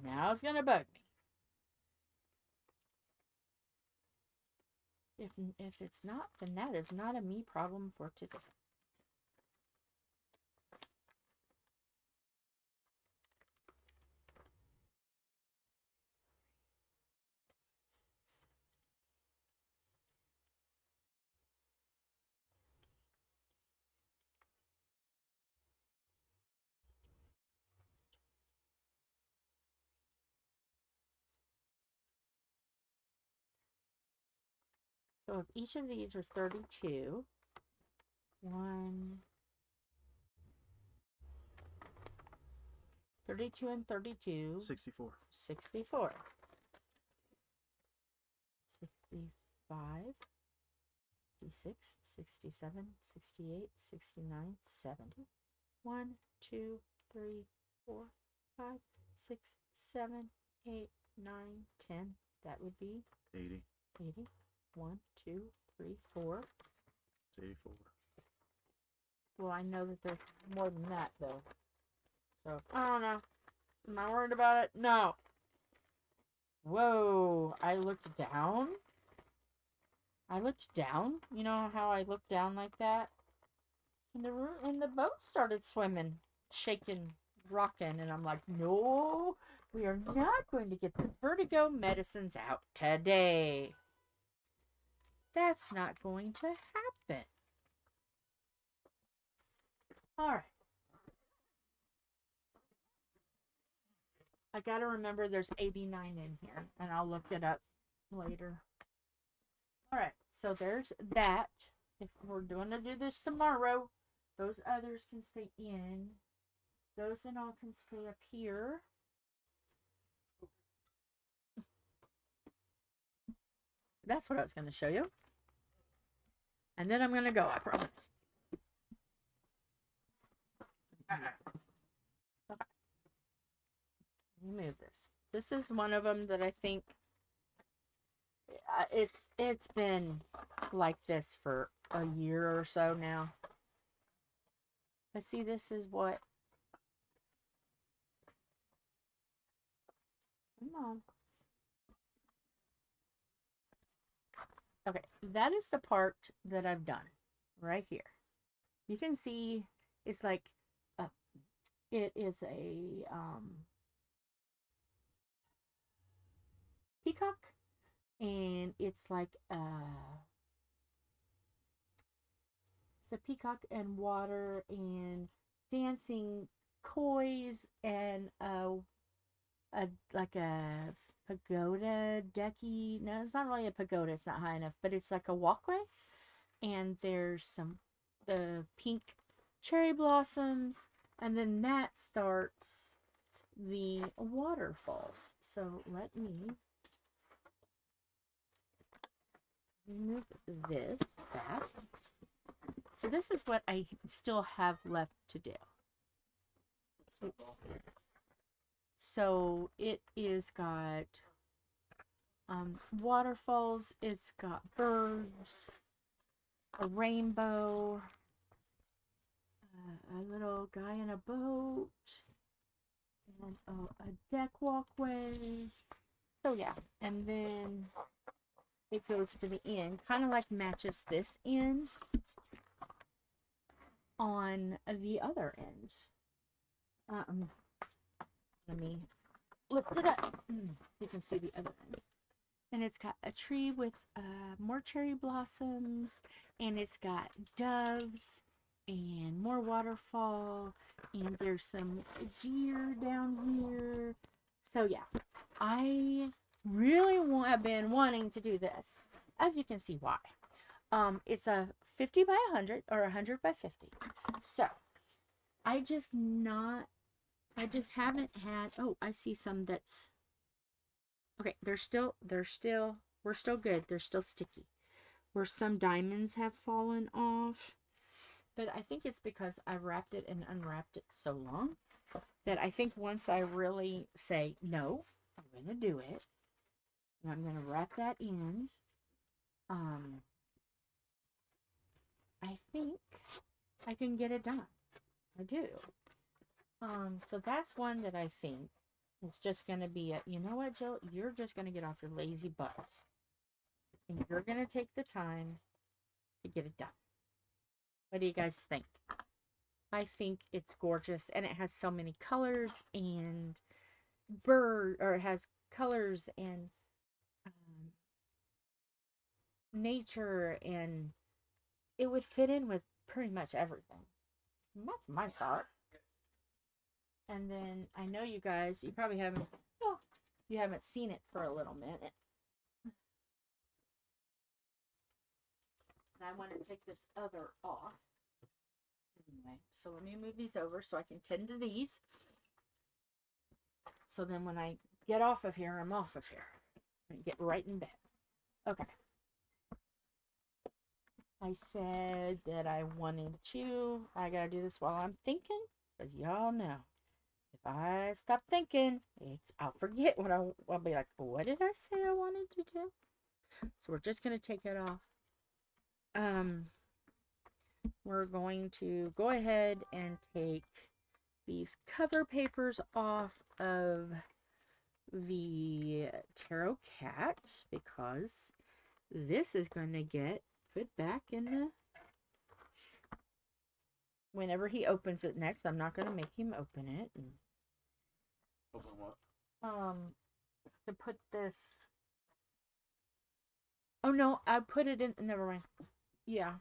Now it's gonna bug me. If it's not, then that is not a me problem for today. So if each of these are 32, 32 and 32. 64. 64. 65, 66, 67, 68, 69, 70. 1, 2, 3, 4, 5, 6, 7, 8, 9, 10. That would be 80. 80. 1, 2, 3, 4. It's 84. Well, I know that there's more than that, though. So, I don't know. Am I worried about it? No. Whoa. I looked down. You know how I looked down like that? And the boat started swimming, shaking, rocking. And I'm like, no, we are not going to get the vertigo medicines out today. That's not going to happen. All right. I gotta remember there's 89 in here, and I'll look it up later. All right, so there's that. If we're going to do this tomorrow, those others can stay in. Those and all can stay up here. That's what I was going to show you. And then I'm going to go, I promise. Okay. Move this. This is one of them that I think it's been like this for a year or so now. But see, this is what. Come on. Okay, that is the part that I've done right here. You can see it's like it is a peacock, and it's like it's a peacock and water and dancing kois and like a pagoda decky. No, it's not really a pagoda, it's not high enough, but it's like a walkway, and there's the pink cherry blossoms, and then that starts the waterfalls. So let me remove this back. So this is what I still have left to do. So it is got waterfalls. It's got birds, a rainbow, a little guy in a boat, and a deck walkway. So yeah, and then it goes to the end, kind of like matches this end on the other end. Let me lift it up so you can see the other end. And it's got a tree with more cherry blossoms, and it's got doves and more waterfall, and there's some deer down here. So yeah, I really have been wanting to do this, as you can see why. It's a 50 by 100 or 100 by 50. So I just haven't had, oh, I see some that's, okay, we're still good. They're still sticky. Where some diamonds have fallen off. But I think it's because I wrapped it and unwrapped it so long that I think once I really say, no, I'm going to do it, and I'm going to wrap that end, I think I can get it done. I do. So that's one that I think is just going to be a, you know what, Jill? You're just going to get off your lazy butt. And you're going to take the time to get it done. What do you guys think? I think it's gorgeous, and it has so many colors and it has colors and nature, and it would fit in with pretty much everything. And that's my thought. And then I know you guys, you probably haven't, oh, you haven't seen it for a little minute. And I want to take this other off. Anyway, so let me move these over so I can tend to these. So then when I get off of here, I'm off of here. And get right in bed. Okay. I said that I wanted to. I gotta do this while I'm thinking, because y'all know, if I stop thinking, I'll forget what I'll be like, what did I say I wanted to do? So we're just gonna take it off. We're going to go ahead and take these cover papers off of the tarot cat, because this is going to get put back in the, whenever he opens it next. I'm not going to make him open it. Open what? To put this, oh no, I put it in, never mind. Yeah,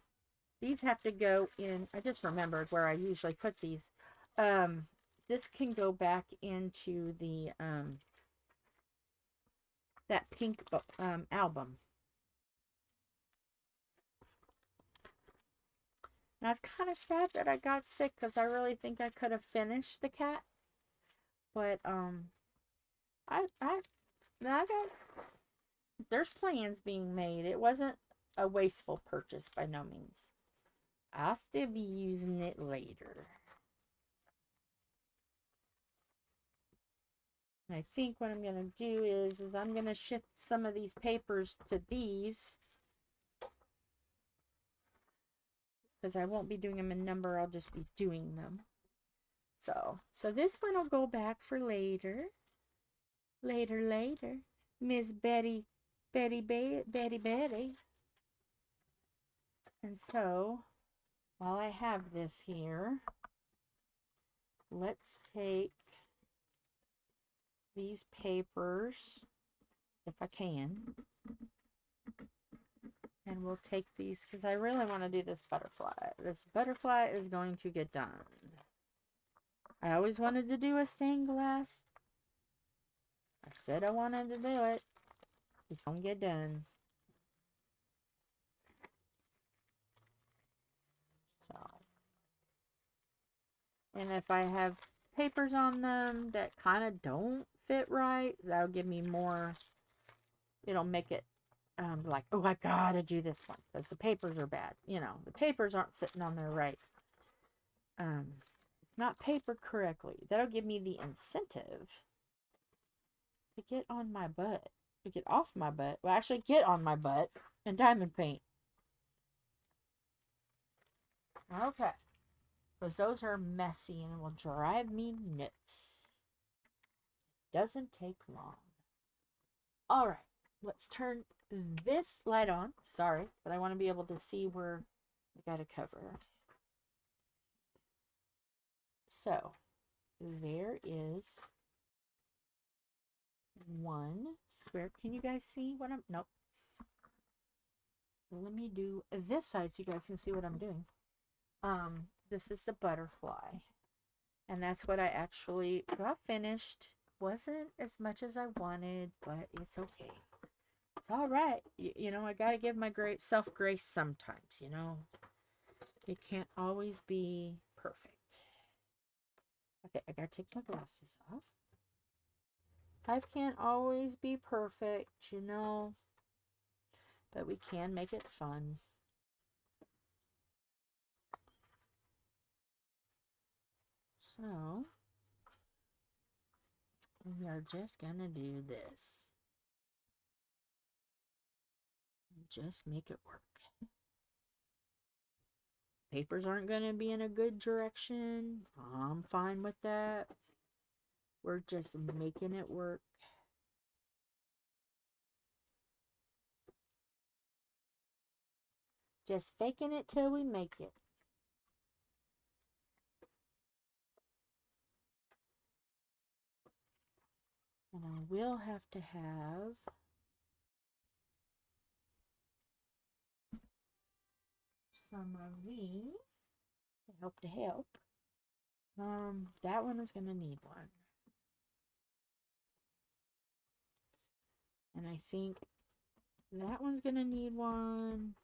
these have to go in, I just remembered where I usually put these. This can go back into the that pink album. And I was kind of sad that I got sick, because I really think I could have finished the cat. But I got, there's plans being made. It wasn't a wasteful purchase by no means. I'll still be using it later. And I think what I'm going to do is I'm going to shift some of these papers to these, because I won't be doing them in number. I'll just be doing them. So this one will go back for later. Later. Miss Betty. And so, while I have this here, let's take these papers, if I can, and we'll take these, because I really want to do this butterfly. This butterfly is going to get done. I always wanted to do a stained glass. I said I wanted to do it. It's gonna get done. So, and if I have papers on them that kind of don't fit right, that'll give me more. It'll make it like, oh, I gotta do this one because the papers are bad. You know, the papers aren't sitting on there right. It's not papered correctly. That'll give me the incentive to get on my butt to get off my butt. Well, actually get on my butt and diamond paint. Okay. Because those are messy and it will drive me nuts. Doesn't take long. Alright. Let's turn this light on. Sorry, but I want to be able to see where I got to cover. So, there is one square. Can you guys see what I'm... Nope. Let me do this side so you guys can see what I'm doing. This is the butterfly. And that's what I actually got finished. Wasn't as much as I wanted, but it's okay. It's all right. You know, I got to give my great self grace sometimes, you know. It can't always be perfect. Okay, I got to take my glasses off. Life can't always be perfect, you know. But we can make it fun. So, we are just going to do this. And just make it work. Papers aren't going to be in a good direction. I'm fine with that. We're just making it work. Just faking it till we make it. And I will have to have some of these to help. That one is going to need one. And I think that one's going to need one.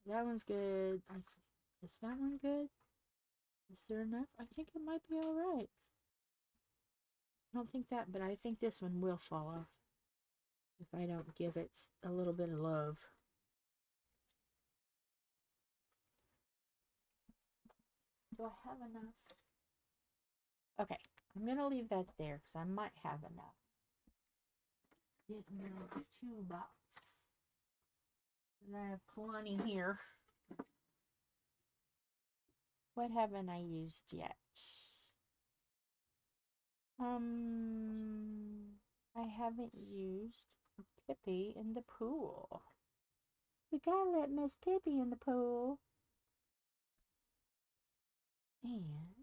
That one's good. Is that one good? Is there enough? I think it might be alright. I don't think that, but I think this one will fall off if I don't give it a little bit of love. Do I have enough? Okay, I'm going to leave that there because I might have enough. Get number 2 box. I have plenty here. What haven't I used yet? I haven't used Pippi in the pool. We gotta let Miss Pippi in the pool. And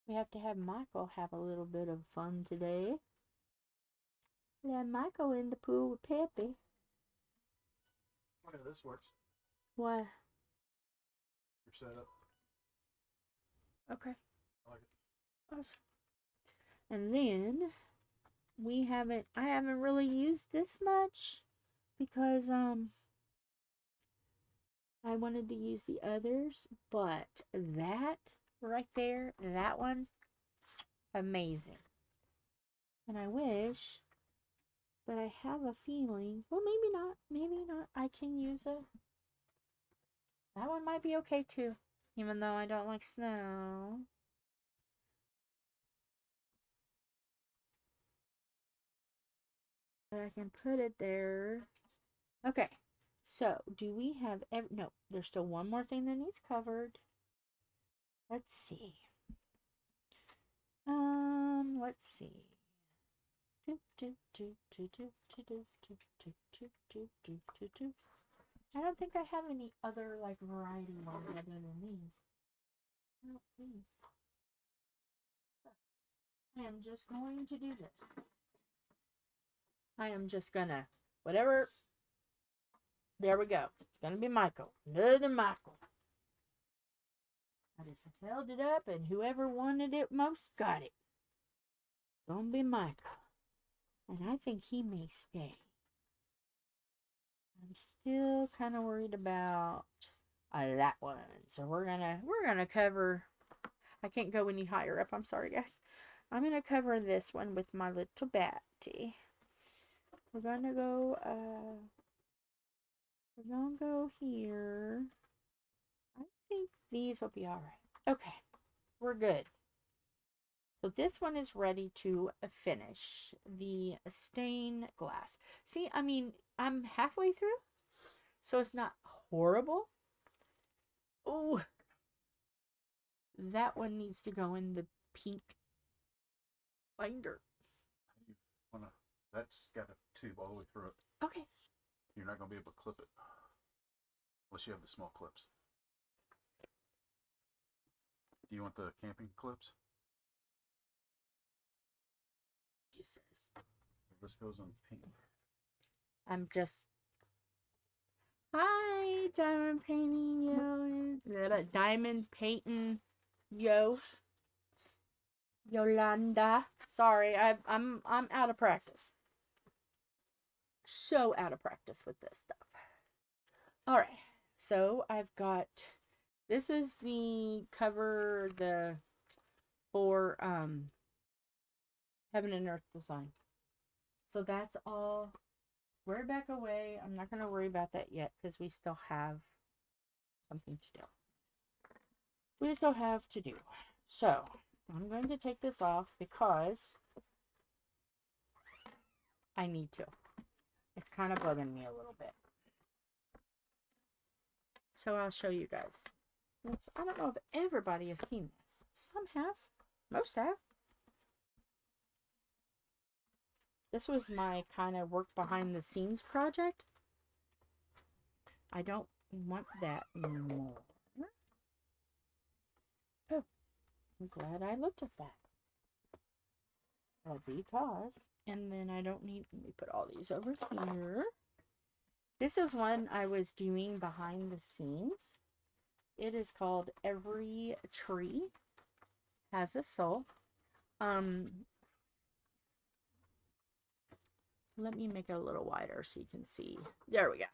we have to have Michael have a little bit of fun today. Let Michael in the pool with Pippi. Okay, this works. What? Your setup. Okay. I like it. Awesome. And then I haven't really used this much because I wanted to use the others, but that right there, that one, amazing. And I wish, but I have a feeling, well, maybe not, I can use it. That one might be okay too, even though I don't like snow. But I can put it there. Okay, so do we have no, there's still one more thing that needs covered. Let's see. Let's see. I don't think I have any other like variety ones other than these. I don't think. I am just going to do this. I am just gonna whatever. There we go. It's gonna be Michael. Another Michael. I just held it up and whoever wanted it most got it. It's gonna be Michael. And I think he may stay. I'm still kind of worried about that one. So we're gonna cover. I can't go any higher up. I'm sorry, guys. I'm gonna cover this one with my little batty. We're gonna go. We're gonna go here. I think these will be all right. Okay, we're good. So this one is ready to finish the stained glass. See, I mean, I'm halfway through, so it's not horrible. Oh, that one needs to go in the pink binder. You wanna, that's got a tube all the way through it. Okay. You're not going to be able to clip it unless you have the small clips. Do you want the camping clips? Jesus. This goes on pink. I'm just. Hi, diamond painting yo. Diamond painting yo. Yolanda. Sorry, I'm out of practice. So out of practice with this stuff. All right. So I've got. This is the cover for Heaven and Earth design. So that's all squared back away. I'm not going to worry about that yet because we still have something to do. We still have to do. So I'm going to take this off because I need to. It's kind of bugging me a little bit. So I'll show you guys. I don't know if everybody has seen this. Some have. Most have. This was my kind of work behind the scenes project. I don't want that anymore. Oh, I'm glad I looked at that. Because, and then I don't need, let me put all these over here. This is one I was doing behind the scenes. It is called Every Tree Has a Soul. Let me make it a little wider so you can see. There we go.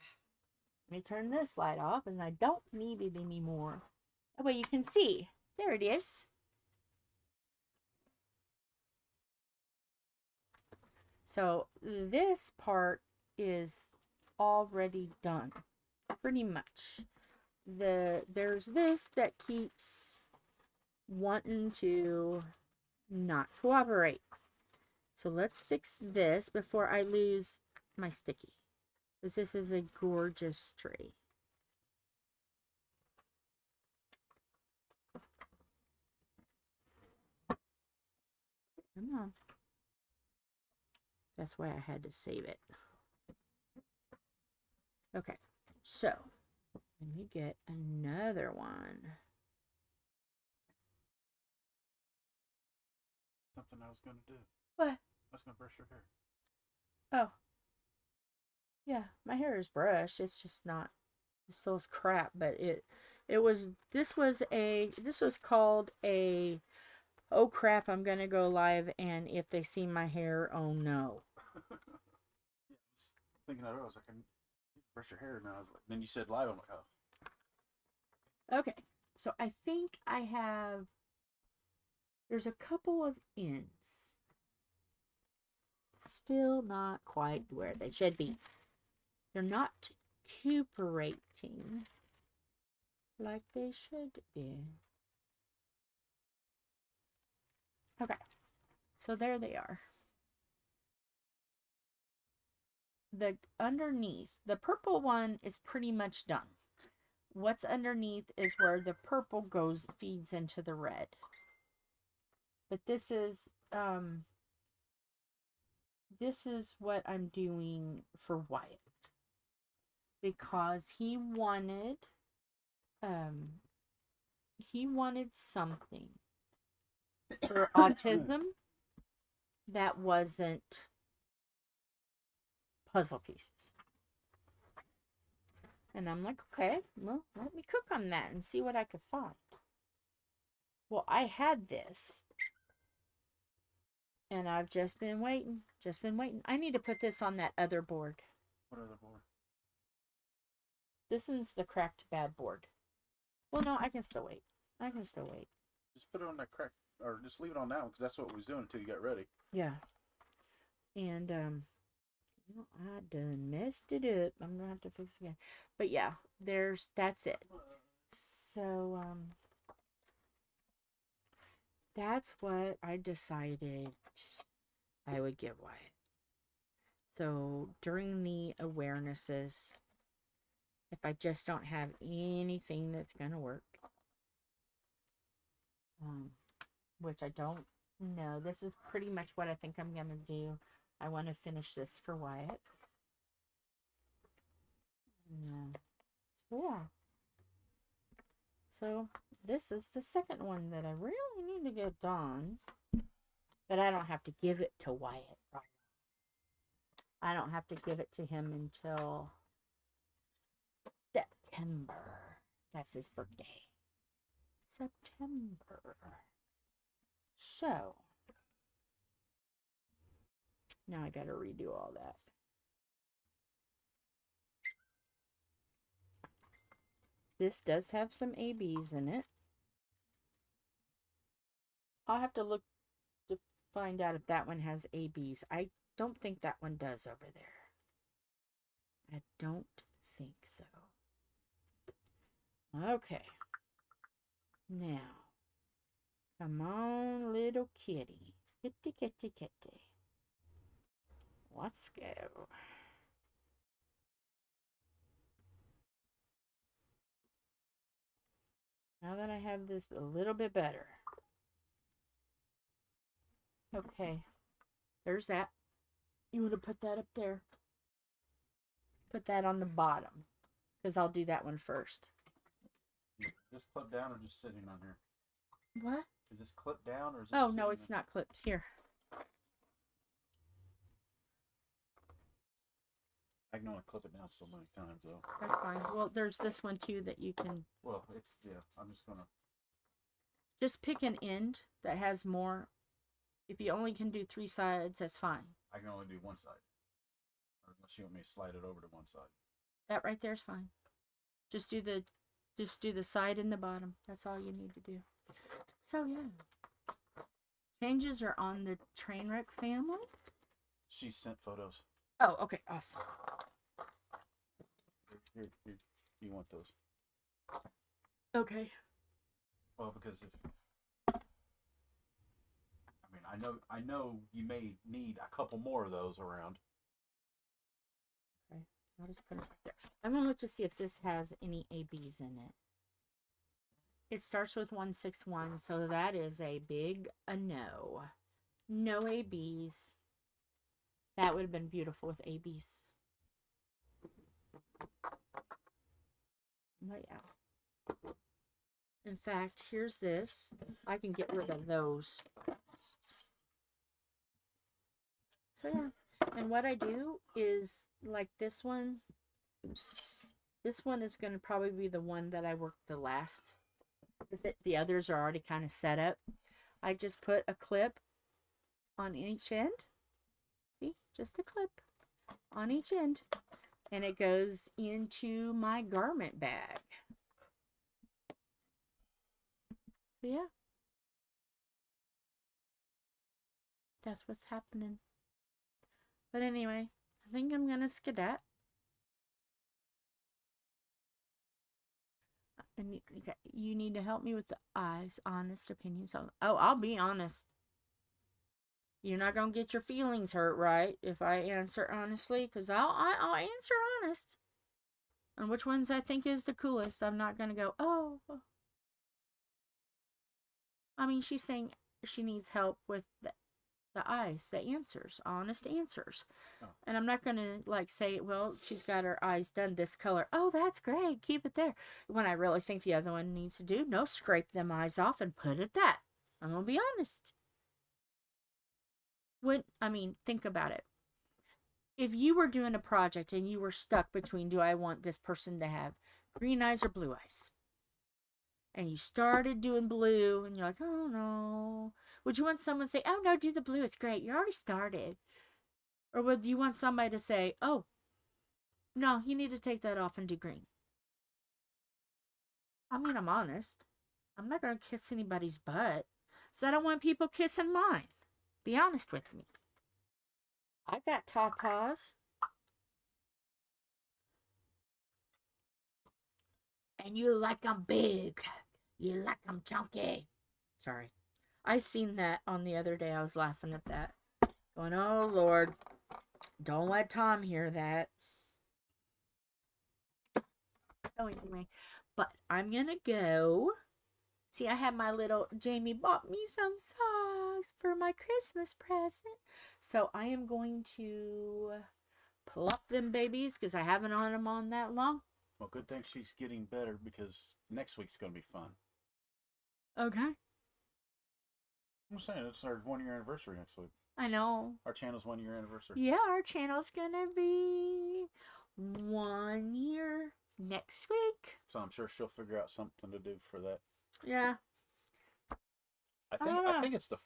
Let me turn this light off, and I don't need it anymore. That way you can see. There it is. So this part is already done, pretty much. There's this that keeps wanting to not cooperate. So let's fix this before I lose my sticky. Because this is a gorgeous tree. Come on. That's why I had to save it. Okay, so let me get another one. Something I was going to do. What? I was going to brush your hair. Oh. Yeah, my hair is brushed. It's just not, it still is crap, but this was called a, oh crap, I'm gonna go live and if they see my hair, oh no. Yeah, I was thinking that I was like, I need to brush your hair, and I was like, then you said live, I'm like, oh. Okay, so I think there's a couple of ends. Still not quite where they should be. They're not cooperating like they should be. Okay, so there they are. The underneath, the purple one is pretty much done. What's underneath is where the purple feeds into the red. But this is what I'm doing for Wyatt. Because he wanted something for autism that wasn't puzzle pieces. And I'm like, okay, well, let me cook on that and see what I could find. Well, I had this. And I've just been waiting. I need to put this on that other board. What other board? This is the cracked bad board. Well, no, I can still wait. Just put it on that crack, or just leave it on that one, because that's what we was doing until you got ready. Yeah. And, I done messed it up. I'm gonna have to fix it again. But yeah, that's it. So, that's what I decided I would get Wyatt. So during the awarenesses, if I just don't have anything that's going to work, um, which I don't know, this is pretty much what I think I'm going to do. I want to finish this for Wyatt. Yeah. Yeah. So this is the second one that I really need to get done. But I don't have to give it to Wyatt. I don't have to give it to him until September. That's his birthday. September. So now I got to redo all that. This does have some ABs in it. I'll have to look to find out if that one has ABs. I don't think that one does over there. I don't think so. Okay. Now, come on, little kitty. Kitty, kitty, kitty. Let's go. Now that I have this a little bit better. Okay. There's that. You want to put that up there? Put that on the bottom. Because I'll do that one first. Is this clip down or just sitting on here? What? Is this clip down or is it Oh, no, it's not clipped. Here. I can only clip it down so many times, though. That's fine. Well, there's this one, too, that you can... Well, it's, yeah, I'm just going to... Just pick an end that has more. If you only can do 3 sides, that's fine. I can only do one side. Unless you want me to slide it over to one side. That right there is fine. Just do the side and the bottom. That's all you need to do. So, yeah. Changes are on the Trainwreck family. She sent photos. Oh, okay. Awesome. Here, you want those? Okay. Well, because if... I mean, I know you may need a couple more of those around. Okay. I'll just put it right there. I'm going to look to see if this has any ABs in it. It starts with 161, so that is a big no. No ABs. That would have been beautiful with ABs. But yeah. In fact, here's this. I can get rid of those. So yeah. And what I do is, like this one is going to probably be the one that I work the last. The others are already kind of set up. I just put a clip on each end. See? Just a clip on each end. And it goes into my garment bag. So yeah. That's what's happening. But anyway, I think I'm going to skedat. And you need to help me with the eyes. Honest opinions. Oh, I'll be honest. You're not going to get your feelings hurt, right? If I answer honestly. Because I'll answer honest. And which ones I think is the coolest. I'm not going to go, oh. I mean, she's saying she needs help with the eyes, the answers, honest answers. Oh. And I'm not going to like say, well, she's got her eyes done this color. Oh, that's great. Keep it there. When I really think the other one needs to do, no, scrape them eyes off and put it that. I'm going to be honest. Think about it. If you were doing a project and you were stuck between, do I want this person to have green eyes or blue eyes? And you started doing blue and you're like, oh no. Would you want someone to say, oh no, do the blue, it's great, you already started? Or would you want somebody to say, oh, no, you need to take that off and do green? I mean, I'm honest. I'm not going to kiss anybody's butt. So I don't want people kissing mine. Be honest with me. I got tatas. And you like them big. You like them chunky. Sorry. I seen that on the other day. I was laughing at that. Going, oh Lord, don't let Tom hear that. So anyway, but I'm gonna go. See, I have my little Jamie bought me some socks for my Christmas present. So I am going to plop them babies because I haven't on them on that long. Well, good thing she's getting better because next week's going to be fun. Okay. I'm saying it's our 1 year anniversary next week. I know. Our channel's 1 year anniversary. Yeah, our channel's gonna be 1 year next week. So I'm sure she'll figure out something to do for that. Yeah. I think it's the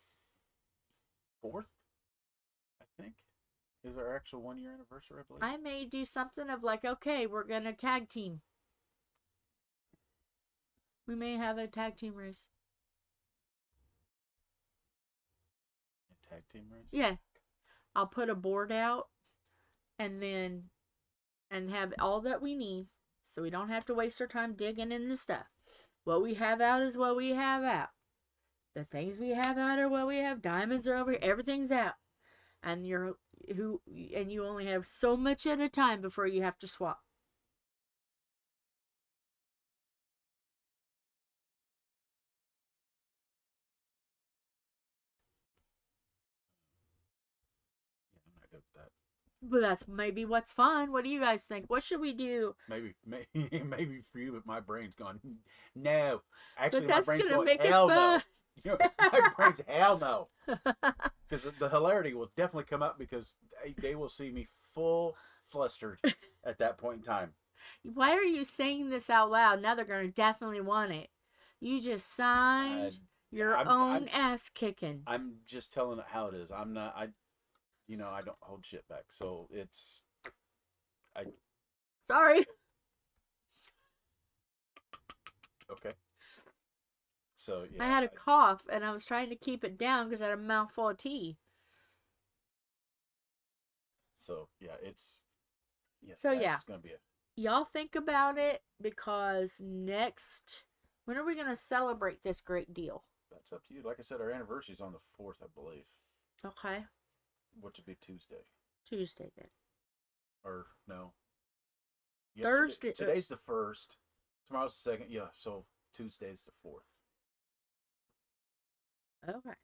fourth. I think is our actual 1 year anniversary. I believe. I may do something of like, okay, we're gonna tag team. We may have a tag team race. A tag team race. Yeah. I'll put a board out and have all that we need so we don't have to waste our time digging into stuff. What we have out is what we have out. The things we have out are what we have. Diamonds are over here. Everything's out. And you only have so much at a time before you have to swap. Yeah, I'm not good with that. But that's maybe what's fun. What do you guys think? What should we do? Maybe for you, but my brain's gone. No, actually, But that's my brain's gonna going. make it Hell no. fun. You know, my brain's hell no. Because the hilarity will definitely come up because they will see me full flustered at that point in time. Why are you saying this out loud? Now they're gonna definitely want it. You just signed your own ass kicking. I'm just telling it how it is. I'm not. I don't hold shit back. So it's. Sorry. Okay. So yeah. I had a cough and I was trying to keep it down because I had a mouthful of tea. So yeah, it's. Yeah. So yeah, it's gonna be y'all think about it because when are we gonna celebrate this great deal? That's up to you. Like I said, our anniversary's on the 4th, I believe. Okay. Which would be Tuesday. Tuesday then. Or no. Thursday. Today's the 1st. Tomorrow's the 2nd. Yeah, so Tuesday's the 4th. Okay.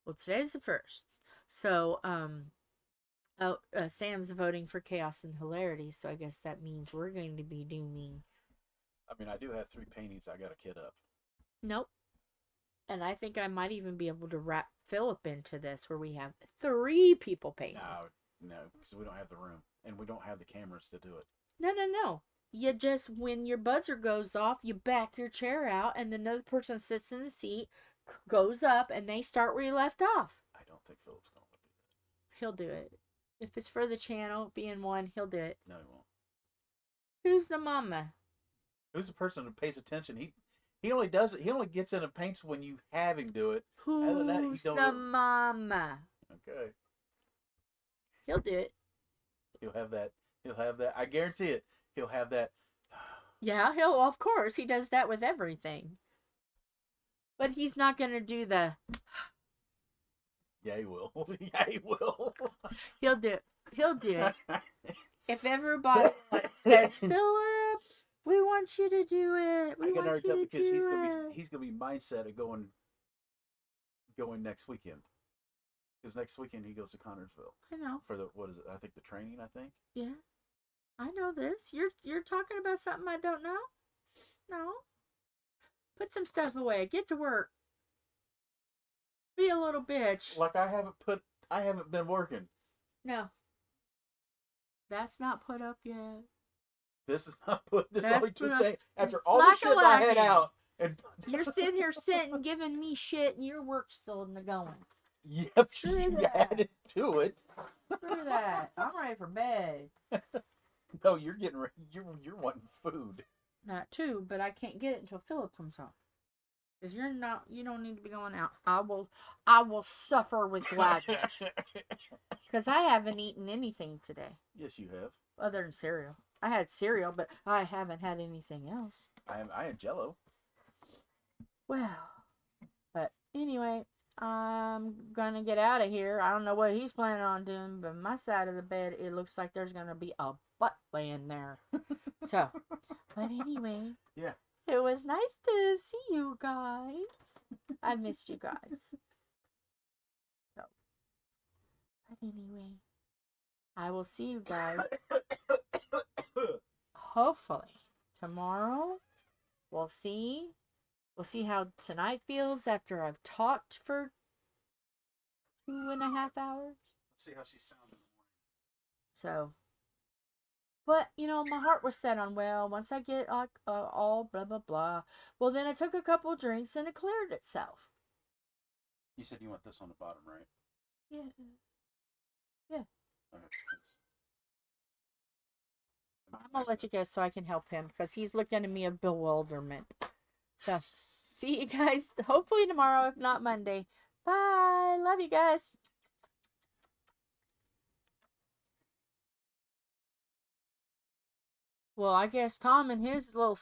Well, today's the 1st. So, Sam's voting for chaos and hilarity, so I guess that means we're going to be doing. I mean, I do have 3 paintings I got a kid up. Nope. And I think I might even be able to wrap Philip into this where we have 3 people painting. No, because we don't have the room. And we don't have the cameras to do it. No. You just, when your buzzer goes off, you back your chair out, and another person sits in the seat, goes up, and they start where you left off. I don't think Philip's going to do that. He'll do it. If it's for the channel, being one, he'll do it. No, he won't. Who's the mama? Who's the person who pays attention? He only does it. He only gets in and paints when you have him do it. Who's the mama? Okay. He'll do it. He'll have that. I guarantee it. He'll have that. Yeah, of course. He does that with everything. But he's not going to do the. Yeah, he will. Yeah, he will. He'll do it. If everybody says, Philip, we want you to do it. We want you to do it. He's gonna be mindset of going next weekend. Because next weekend he goes to Connersville. I know. For the I think the training. I think. Yeah, I know this. You're talking about something I don't know. No. Put some stuff away. Get to work. Be a little bitch. Like I haven't been working. No. That's not put up yet. This is not put. This is That's only 2 things. After It's all the shit I had out, and you're sitting here giving me shit, and your work's still going. Yep, Screw you that. added to it. Screw that. I'm ready for bed. No, you're getting ready. You're wanting food. Not too, but I can't get it until Philip comes home. Because you don't need to be going out. I will suffer with gladness. Because I haven't eaten anything today. Yes, you have. Other than cereal. I had cereal, but I haven't had anything else. I had Jello. Well, but anyway, I'm gonna get out of here. I don't know what he's planning on doing, but my side of the bed, it looks like there's gonna be a butt laying there. So, but anyway, Yeah. it was nice to see you guys. I missed you guys. So, but anyway, I will see you guys hopefully tomorrow. We'll see. We'll see how tonight feels after I've talked for 2.5 hours. Let's see how she sounded in the morning. So, but you know, my heart was set on, well, once I get all blah blah blah. Well, then I took a couple drinks and it cleared itself. You said you want this on the bottom, right? Yeah. Yeah. Okay. I'm gonna let you go so I can help him because he's looking at me of bewilderment. So, see you guys hopefully tomorrow, if not Monday. Bye. Love you guys. Well, I guess Tom and his little